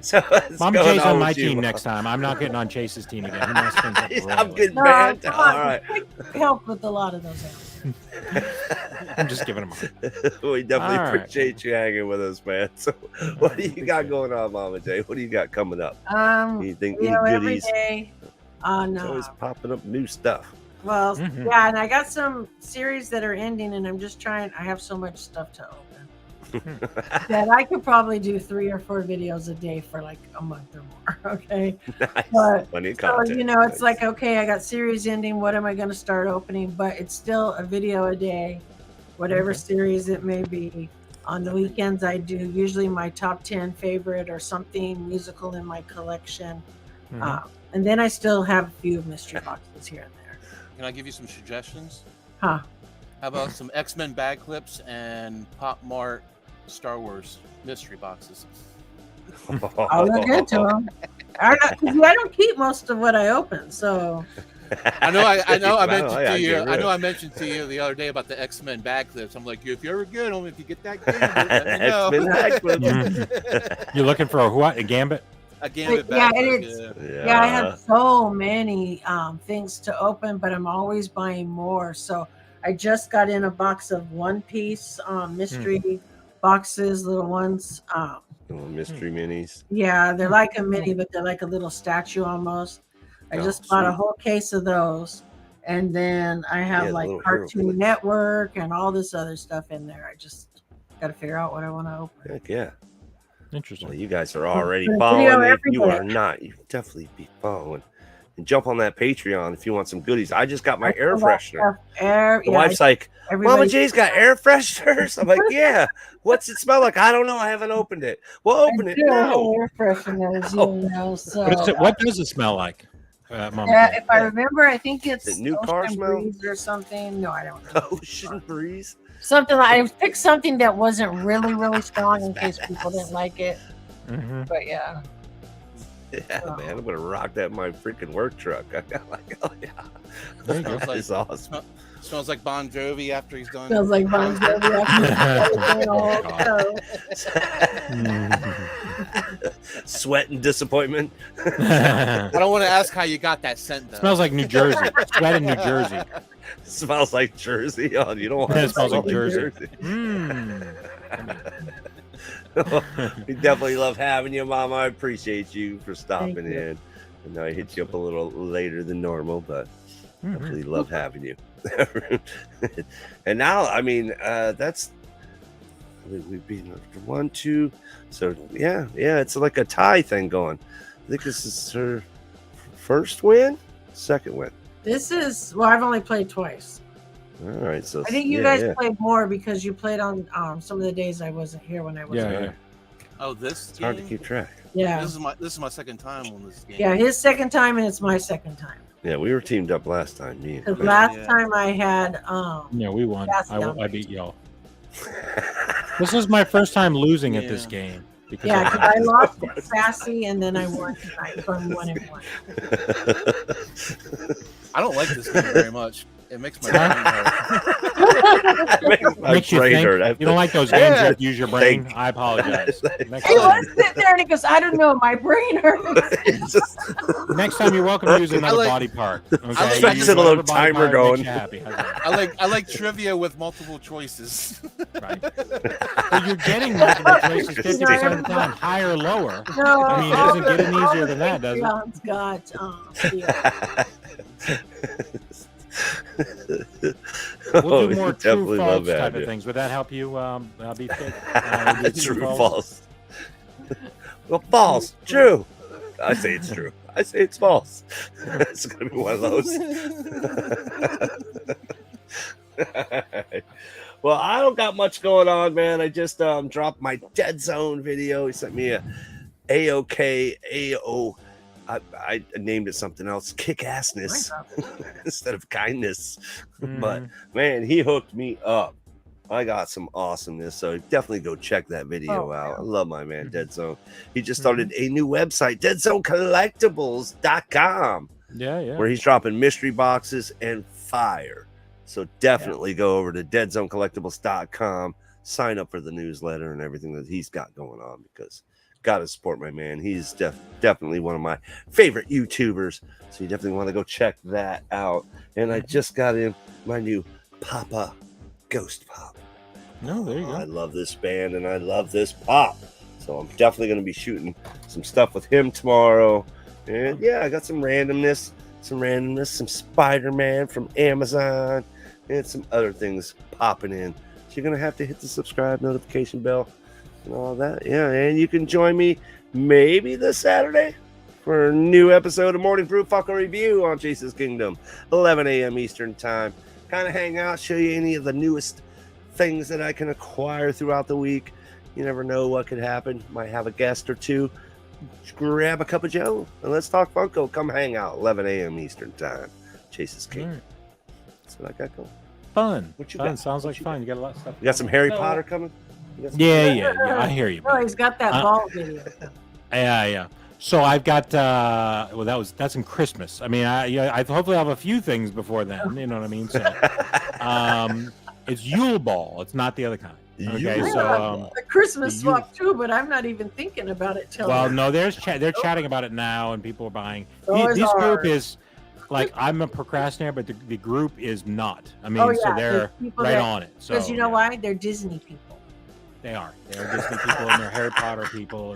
Speaker 3: So what's
Speaker 2: Mama
Speaker 3: going
Speaker 2: J's on my
Speaker 3: with you,
Speaker 2: team
Speaker 3: Mom?
Speaker 2: next time. I'm not getting on Chase's team again. He messed things up
Speaker 3: I'm
Speaker 2: royally.
Speaker 3: getting
Speaker 4: No,
Speaker 3: banned.
Speaker 4: come
Speaker 3: All
Speaker 4: on.
Speaker 3: right.
Speaker 4: I helped with a lot of those.
Speaker 2: I'm just giving him a
Speaker 3: We definitely
Speaker 2: All right.
Speaker 3: appreciate you hanging with us, man. So, what do you got going on, Mama J? What do you got coming up? Anything, any
Speaker 4: Every
Speaker 3: goodies?
Speaker 4: day on
Speaker 3: It's always popping up new stuff.
Speaker 4: well,
Speaker 2: Mhm.
Speaker 4: yeah, and I got some series that are ending, and I'm just trying. I have so much stuff to open that I could probably do 3 or 4 videos a day for like a month or more. Okay,
Speaker 3: Nice.
Speaker 4: but
Speaker 3: Plenty of
Speaker 4: so
Speaker 3: content.
Speaker 4: it's like, okay, I got series ending. What am I going to start opening? But it's still a video a day, whatever
Speaker 2: Okay.
Speaker 4: series it may be. On the weekends, I do usually my top 10 favorite or something musical in my collection.
Speaker 2: Mhm.
Speaker 4: And then I still have a few mystery boxes here and there.
Speaker 5: Can I give you some suggestions?
Speaker 4: Huh.
Speaker 5: How about some X-Men bag clips and Pop Mart Star Wars mystery boxes?
Speaker 4: I'll look into them. I don't keep most of what I open, so
Speaker 5: I know. I know. I
Speaker 3: Wow,
Speaker 5: mentioned
Speaker 3: yeah,
Speaker 5: to you.
Speaker 3: get
Speaker 5: I know.
Speaker 3: rid.
Speaker 5: I mentioned to you the other day about the X-Men bag clips. I'm like, if you ever get them, if you get that game, let me know.
Speaker 3: X-Men bag clips.
Speaker 2: Mhm. You're looking for a what? A gambit?
Speaker 5: A Gambit
Speaker 4: Yeah,
Speaker 5: bag
Speaker 4: and
Speaker 5: clip,
Speaker 4: it's- yeah, I have so many things to open, but I'm always buying more. So I just got in a box of One Piece mystery boxes, little ones.
Speaker 3: Little mystery minis.
Speaker 4: Yeah, they're like a mini, but they're like a little statue almost. I
Speaker 3: Oh,
Speaker 4: just bought a
Speaker 3: sweet.
Speaker 4: whole case of those. And then I have
Speaker 3: Yeah, the
Speaker 4: like
Speaker 3: little hero
Speaker 4: Cartoon
Speaker 3: flicks.
Speaker 4: Network and all this other stuff in there. I just got to figure out what I want to open.
Speaker 3: Heck yeah.
Speaker 2: Interesting.
Speaker 3: Well, you guys are already
Speaker 4: Video
Speaker 3: following. If
Speaker 4: every
Speaker 3: you
Speaker 4: day.
Speaker 3: are not, you definitely be following. And jump on that Patreon if you want some goodies. I just got my air freshener. The wife's like, Mama
Speaker 4: everybody.
Speaker 3: J's got air fresheners. I'm like, yeah. What's it smell like? I don't know. I haven't opened it. Well, open it now.
Speaker 4: Air fresheners,
Speaker 3: Oh.
Speaker 4: you know. So
Speaker 2: What does it smell like? Mama
Speaker 4: yeah,
Speaker 2: J?
Speaker 4: if I remember, I think it's
Speaker 3: Is it new car
Speaker 4: Ocean
Speaker 3: smell?
Speaker 4: Breeze or something. No, I don't know.
Speaker 3: Ocean breeze.
Speaker 4: Something like I picked something that wasn't really, really strong in case people didn't like it.
Speaker 2: Mhm.
Speaker 4: But yeah.
Speaker 3: Yeah,
Speaker 4: Oh.
Speaker 3: man, I'm gonna rock that in my freaking work truck. I got like, oh yeah,
Speaker 2: There you go.
Speaker 3: that is awesome.
Speaker 5: Smells like Bon Jovi after he's done.
Speaker 4: Smells like Bon Jovi
Speaker 3: Sweat and disappointment.
Speaker 5: I don't want to ask how you got that scent though.
Speaker 2: Smells like New Jersey. Sweat in New Jersey.
Speaker 3: Smells like Jersey. Oh, you don't want
Speaker 2: Yeah,
Speaker 3: to
Speaker 2: it smells
Speaker 3: smell
Speaker 2: like Jersey.
Speaker 3: We definitely love having you, Mama. I appreciate you for stopping
Speaker 4: Thank you.
Speaker 3: in. I know I hit you up a little later than normal, but
Speaker 2: Mhm.
Speaker 3: definitely love having you. And now, I mean, that's we've been after 1, 2. So yeah, it's like a tie thing going. I think this is her first win, second win.
Speaker 4: This is I've only played twice.
Speaker 3: All right, so
Speaker 4: I think you guys played more because you played on some of the days I wasn't here when I was
Speaker 2: Yeah,
Speaker 4: here.
Speaker 2: yeah.
Speaker 5: Oh, this
Speaker 3: It's hard to
Speaker 5: game?
Speaker 3: keep track.
Speaker 4: Yeah.
Speaker 5: This is my second time on this game.
Speaker 4: Yeah, his second time and it's my second time.
Speaker 3: Yeah, we were teamed up last time. Me and
Speaker 4: Because
Speaker 3: Quinn.
Speaker 4: last
Speaker 5: Yeah.
Speaker 4: time I had
Speaker 2: Yeah, we won.
Speaker 4: That's
Speaker 2: I
Speaker 4: dumb.
Speaker 2: beat y'all. This is my first time losing at this
Speaker 5: Yeah.
Speaker 2: game. Because
Speaker 4: yeah,
Speaker 2: I-
Speaker 4: because I lost to Sassy and then I won tonight from 1-1.
Speaker 5: I don't like this game very much. It makes my brain hurt.
Speaker 3: My
Speaker 2: makes you
Speaker 3: brain
Speaker 2: think.
Speaker 3: hurt.
Speaker 2: You don't like those games
Speaker 3: Yeah.
Speaker 2: that use your brain?
Speaker 3: Think.
Speaker 2: I apologize. Next
Speaker 4: He
Speaker 2: time,
Speaker 4: was sitting there and he goes, I don't know, my brain hurts.
Speaker 3: It's just-
Speaker 2: next time you're welcome to use another
Speaker 5: like-
Speaker 2: body part. Okay?
Speaker 5: like-
Speaker 2: You
Speaker 5: Expect
Speaker 2: use
Speaker 3: a little
Speaker 2: whatever body
Speaker 3: timer
Speaker 2: part makes
Speaker 3: going.
Speaker 2: you happy. How's that?
Speaker 5: I like trivia with multiple choices.
Speaker 2: Right. Well, you're getting multiple choices 50% of the time, higher or lower.
Speaker 4: No,
Speaker 2: I mean, it
Speaker 4: all
Speaker 2: doesn't get
Speaker 4: the-
Speaker 2: any
Speaker 4: all
Speaker 2: easier
Speaker 4: the
Speaker 2: than that, does it?
Speaker 4: Patreons got
Speaker 2: We'll do
Speaker 3: Oh,
Speaker 2: more
Speaker 3: we
Speaker 2: true
Speaker 3: definitely love
Speaker 2: false type
Speaker 3: having
Speaker 2: of
Speaker 3: you.
Speaker 2: things. Would that help you be fit? Do
Speaker 3: True, false. Well, false. True. I say it's true. I say it's false. It's gonna be one of those. Well, I don't got much going on, man. I just dropped my Dead Zone video. He sent me a AOK AO. I named it something else, kick-assness instead of kindness. But man, he hooked me up. I got some awesomeness, so definitely go check that video
Speaker 4: Oh,
Speaker 3: out.
Speaker 4: yeah.
Speaker 3: I love my man Dead Zone. He just started a new website, deadzonecollectibles.com,
Speaker 2: Yeah.
Speaker 3: where he's dropping mystery boxes and fire. So definitely go over to deadzonecollectibles.com, sign up for the newsletter and everything that he's got going on, because gotta support my man. He's definitely one of my favorite YouTubers. So you definitely want to go check that out. And I just got in my new Papa Ghost Pop.
Speaker 2: No, there you
Speaker 3: I
Speaker 2: go.
Speaker 3: love this band and I love this pop. So I'm definitely going to be shooting some stuff with him tomorrow. And yeah, I got some randomness, some Spider-Man from Amazon, and some other things popping in. So you're going to have to hit the subscribe notification bell and all that. Yeah, and you can join me maybe this Saturday for a new episode of Morning Brew Fucker Review on Jesus Kingdom, 11 a.m. Eastern Time. Kind of hang out, show you any of the newest things that I can acquire throughout the week. You never know what could happen. Might have a guest or two. Just grab a cup of Joe and let's talk Funko. Come hang out, 11 a.m. Eastern Time. Chase's King.
Speaker 2: All right.
Speaker 3: That's what I got going.
Speaker 2: Fun.
Speaker 3: What you
Speaker 2: Fun.
Speaker 3: got?
Speaker 2: Sounds
Speaker 3: What
Speaker 2: like
Speaker 3: you
Speaker 2: fun. You got a lot of stuff.
Speaker 3: You got some Harry
Speaker 2: Oh,
Speaker 3: Potter coming? You got some-
Speaker 2: Yeah. I hear you.
Speaker 4: Oh,
Speaker 2: buddy.
Speaker 4: he's got that
Speaker 2: Uh,
Speaker 4: ball video.
Speaker 2: Yeah. So I've got that's in Christmas. I mean, I hopefully have a few things before then. You know what I mean? So it's Yule Ball. It's not the other kind. Okay,
Speaker 3: Yule
Speaker 2: so
Speaker 3: Ball.
Speaker 4: The Christmas
Speaker 2: the
Speaker 4: swap too, but I'm not even thinking about it till
Speaker 2: well, no, they're chatting about it now, and people are buying.
Speaker 4: So is
Speaker 2: This group
Speaker 4: ours.
Speaker 2: is like I'm a procrastinator, but the group is not. I mean,
Speaker 4: Oh,
Speaker 2: so
Speaker 4: yeah,
Speaker 2: they're
Speaker 4: there's people
Speaker 2: right
Speaker 4: that-
Speaker 2: on it. So
Speaker 4: because you know
Speaker 2: yeah.
Speaker 4: why? They're Disney people.
Speaker 2: They are Disney people and they're Harry Potter people,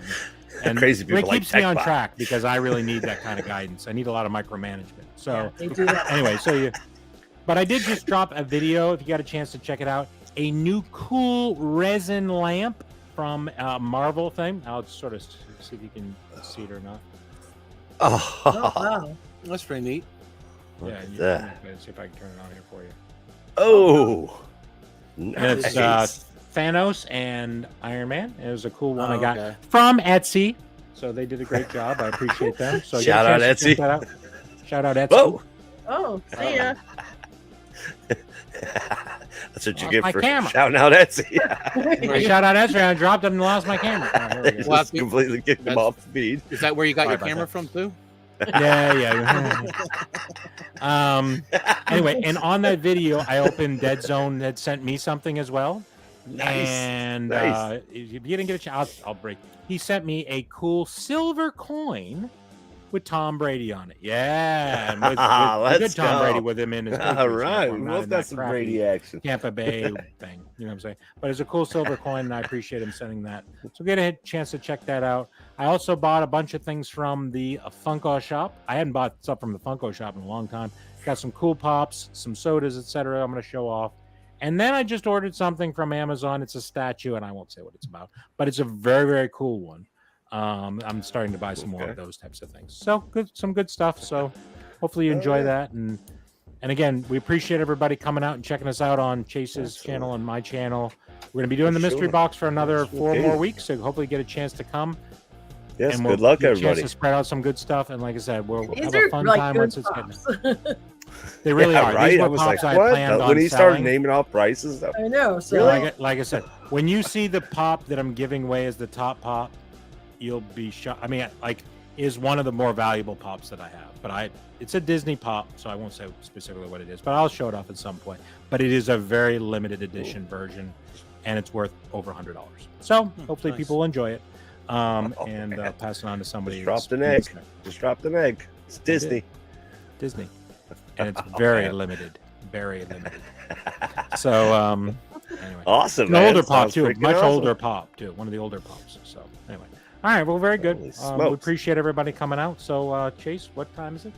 Speaker 2: and
Speaker 3: Crazy people
Speaker 2: it
Speaker 3: like
Speaker 2: keeps me on
Speaker 3: TechBot.
Speaker 2: track because I really need that kind of guidance. I need a lot of micromanagement. So
Speaker 4: They do that.
Speaker 2: anyway, but I did just drop a video. If you got a chance to check it out, a new cool resin lamp from Marvel thing. I'll sort of see if you can see it or not.
Speaker 4: Oh,
Speaker 3: Oh,
Speaker 4: wow.
Speaker 5: That's pretty neat.
Speaker 3: look
Speaker 2: Yeah,
Speaker 3: at
Speaker 2: you
Speaker 3: that.
Speaker 2: see if I can turn it on here for you.
Speaker 3: Oh,
Speaker 2: And it's
Speaker 3: nice.
Speaker 2: Thanos and Iron Man. It was a cool one I got
Speaker 5: Okay.
Speaker 2: from Etsy. So they did a great job. I appreciate them. So
Speaker 3: Shout out,
Speaker 2: get a chance to check
Speaker 3: Etsy.
Speaker 2: that out. Shout out Etsy.
Speaker 3: Whoa.
Speaker 4: Oh, see ya.
Speaker 3: That's what you
Speaker 2: Lost
Speaker 3: get
Speaker 2: my
Speaker 3: for
Speaker 2: camera.
Speaker 3: shouting out Etsy.
Speaker 2: I shout out Etsy. I dropped it and lost my camera. Oh, here we go.
Speaker 5: Well,
Speaker 3: Just completely kicked them
Speaker 5: that's-
Speaker 3: off the feed.
Speaker 5: Is that where you got
Speaker 2: Sorry
Speaker 5: your
Speaker 2: about
Speaker 5: camera
Speaker 2: that.
Speaker 5: from too?
Speaker 2: Yeah. Anyway, and on that video, I opened Dead Zone had sent me something as well.
Speaker 3: Nice.
Speaker 2: And
Speaker 3: Nice.
Speaker 2: if you didn't get a chance, I'll break. He sent me a cool silver coin with Tom Brady on it. Yeah, and with a
Speaker 3: Let's
Speaker 2: good Tom
Speaker 3: go.
Speaker 2: Brady with him in his
Speaker 3: All
Speaker 2: Patriots
Speaker 3: right,
Speaker 2: uniform,
Speaker 3: we
Speaker 2: not
Speaker 3: both
Speaker 2: in
Speaker 3: got
Speaker 2: that
Speaker 3: some
Speaker 2: crappy
Speaker 3: Brady action.
Speaker 2: Tampa Bay thing. You know what I'm saying? But it's a cool silver coin, and I appreciate him sending that. So get a chance to check that out. I also bought a bunch of things from the Funko shop. I hadn't bought stuff from the Funko shop in a long time. Got some cool pops, some sodas, etc. I'm going to show off. And then I just ordered something from Amazon. It's a statue, and I won't say what it's about, but it's a very, very cool one. I'm starting to buy some more of those types of things. So some good stuff. So hopefully you enjoy that. And again, we appreciate everybody coming out and checking us out on Chase's channel and my channel. We're going to be doing the mystery
Speaker 3: Sure.
Speaker 2: box for another 4
Speaker 3: Okay.
Speaker 2: more weeks. So hopefully get a chance to come.
Speaker 3: Yes,
Speaker 2: and
Speaker 3: good luck,
Speaker 2: get a chance
Speaker 3: everybody.
Speaker 2: to spread out some good stuff. And like I said, we'll
Speaker 4: These
Speaker 2: have
Speaker 4: are
Speaker 2: a fun
Speaker 4: like
Speaker 2: time
Speaker 4: good
Speaker 2: once it's getting.
Speaker 4: pops.
Speaker 2: They really
Speaker 3: Yeah,
Speaker 2: are.
Speaker 3: right?
Speaker 2: These
Speaker 3: I
Speaker 2: were
Speaker 3: was
Speaker 2: pops
Speaker 3: like,
Speaker 2: I
Speaker 3: what?
Speaker 2: planned on
Speaker 3: When he started
Speaker 2: selling.
Speaker 3: naming off prices,
Speaker 4: I know. So
Speaker 2: Like I said, when you see the pop that I'm giving away as the top pop, you'll be shocked. I mean, like, is one of the more valuable pops that I have. But it's a Disney pop, so I won't say specifically what it is. But I'll show it off at some point. But it is a very limited edition version, and it's worth over $100. So hopefully
Speaker 5: nice.
Speaker 2: people will enjoy it, and
Speaker 3: man.
Speaker 2: pass it on to somebody.
Speaker 3: Just dropped an
Speaker 2: that's-
Speaker 3: egg. Just dropped an egg. It's Disney.
Speaker 2: Disney, and it's very
Speaker 3: man.
Speaker 2: limited. Very limited. So anyway.
Speaker 3: Awesome,
Speaker 2: An
Speaker 3: man.
Speaker 2: older pop
Speaker 3: Sounds
Speaker 2: too,
Speaker 3: freaking
Speaker 2: much
Speaker 3: awesome.
Speaker 2: older pop too. One of the older pops. So anyway, all right. Well, very good.
Speaker 3: Holy
Speaker 2: We
Speaker 3: smokes.
Speaker 2: appreciate everybody coming out. So Chase, what time is it?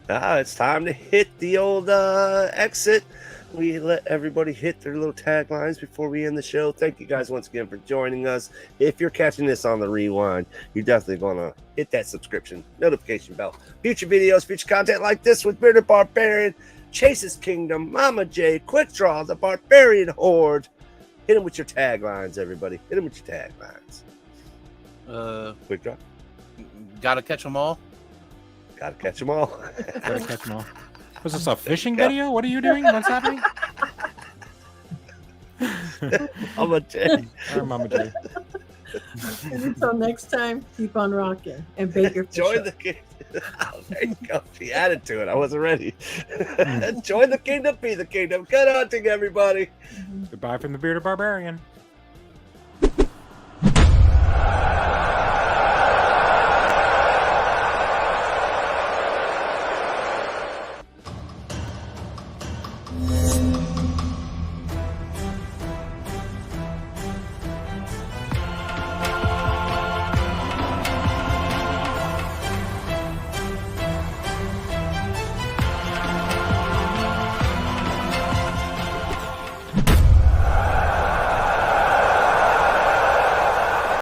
Speaker 3: It's time to hit the old exit. We let everybody hit their little taglines before we end the show. Thank you guys once again for joining us. If you're catching this on the rewind, you're definitely going to hit that subscription, notification bell. Future videos, future content like this with Bearded Barbarian, Chase's Kingdom, Mama J, Quick Draw, the Barbarian Horde. Hit them with your taglines, everybody. Hit them with your taglines. Quick Draw.
Speaker 5: Gotta catch them all.
Speaker 3: Gotta catch them all.
Speaker 2: Gotta catch them all. Was this a fishing video? What are you doing? What's happening?
Speaker 3: Mama J.
Speaker 2: All right, Mama J.
Speaker 4: and until next time, keep on rocking and bake your fish
Speaker 3: Join
Speaker 4: up.
Speaker 3: the kingdom. Oh, there you go. She added to it. I wasn't ready. Join the kingdom, be the kingdom. Good hunting, everybody.
Speaker 2: Goodbye from the Bearded Barbarian.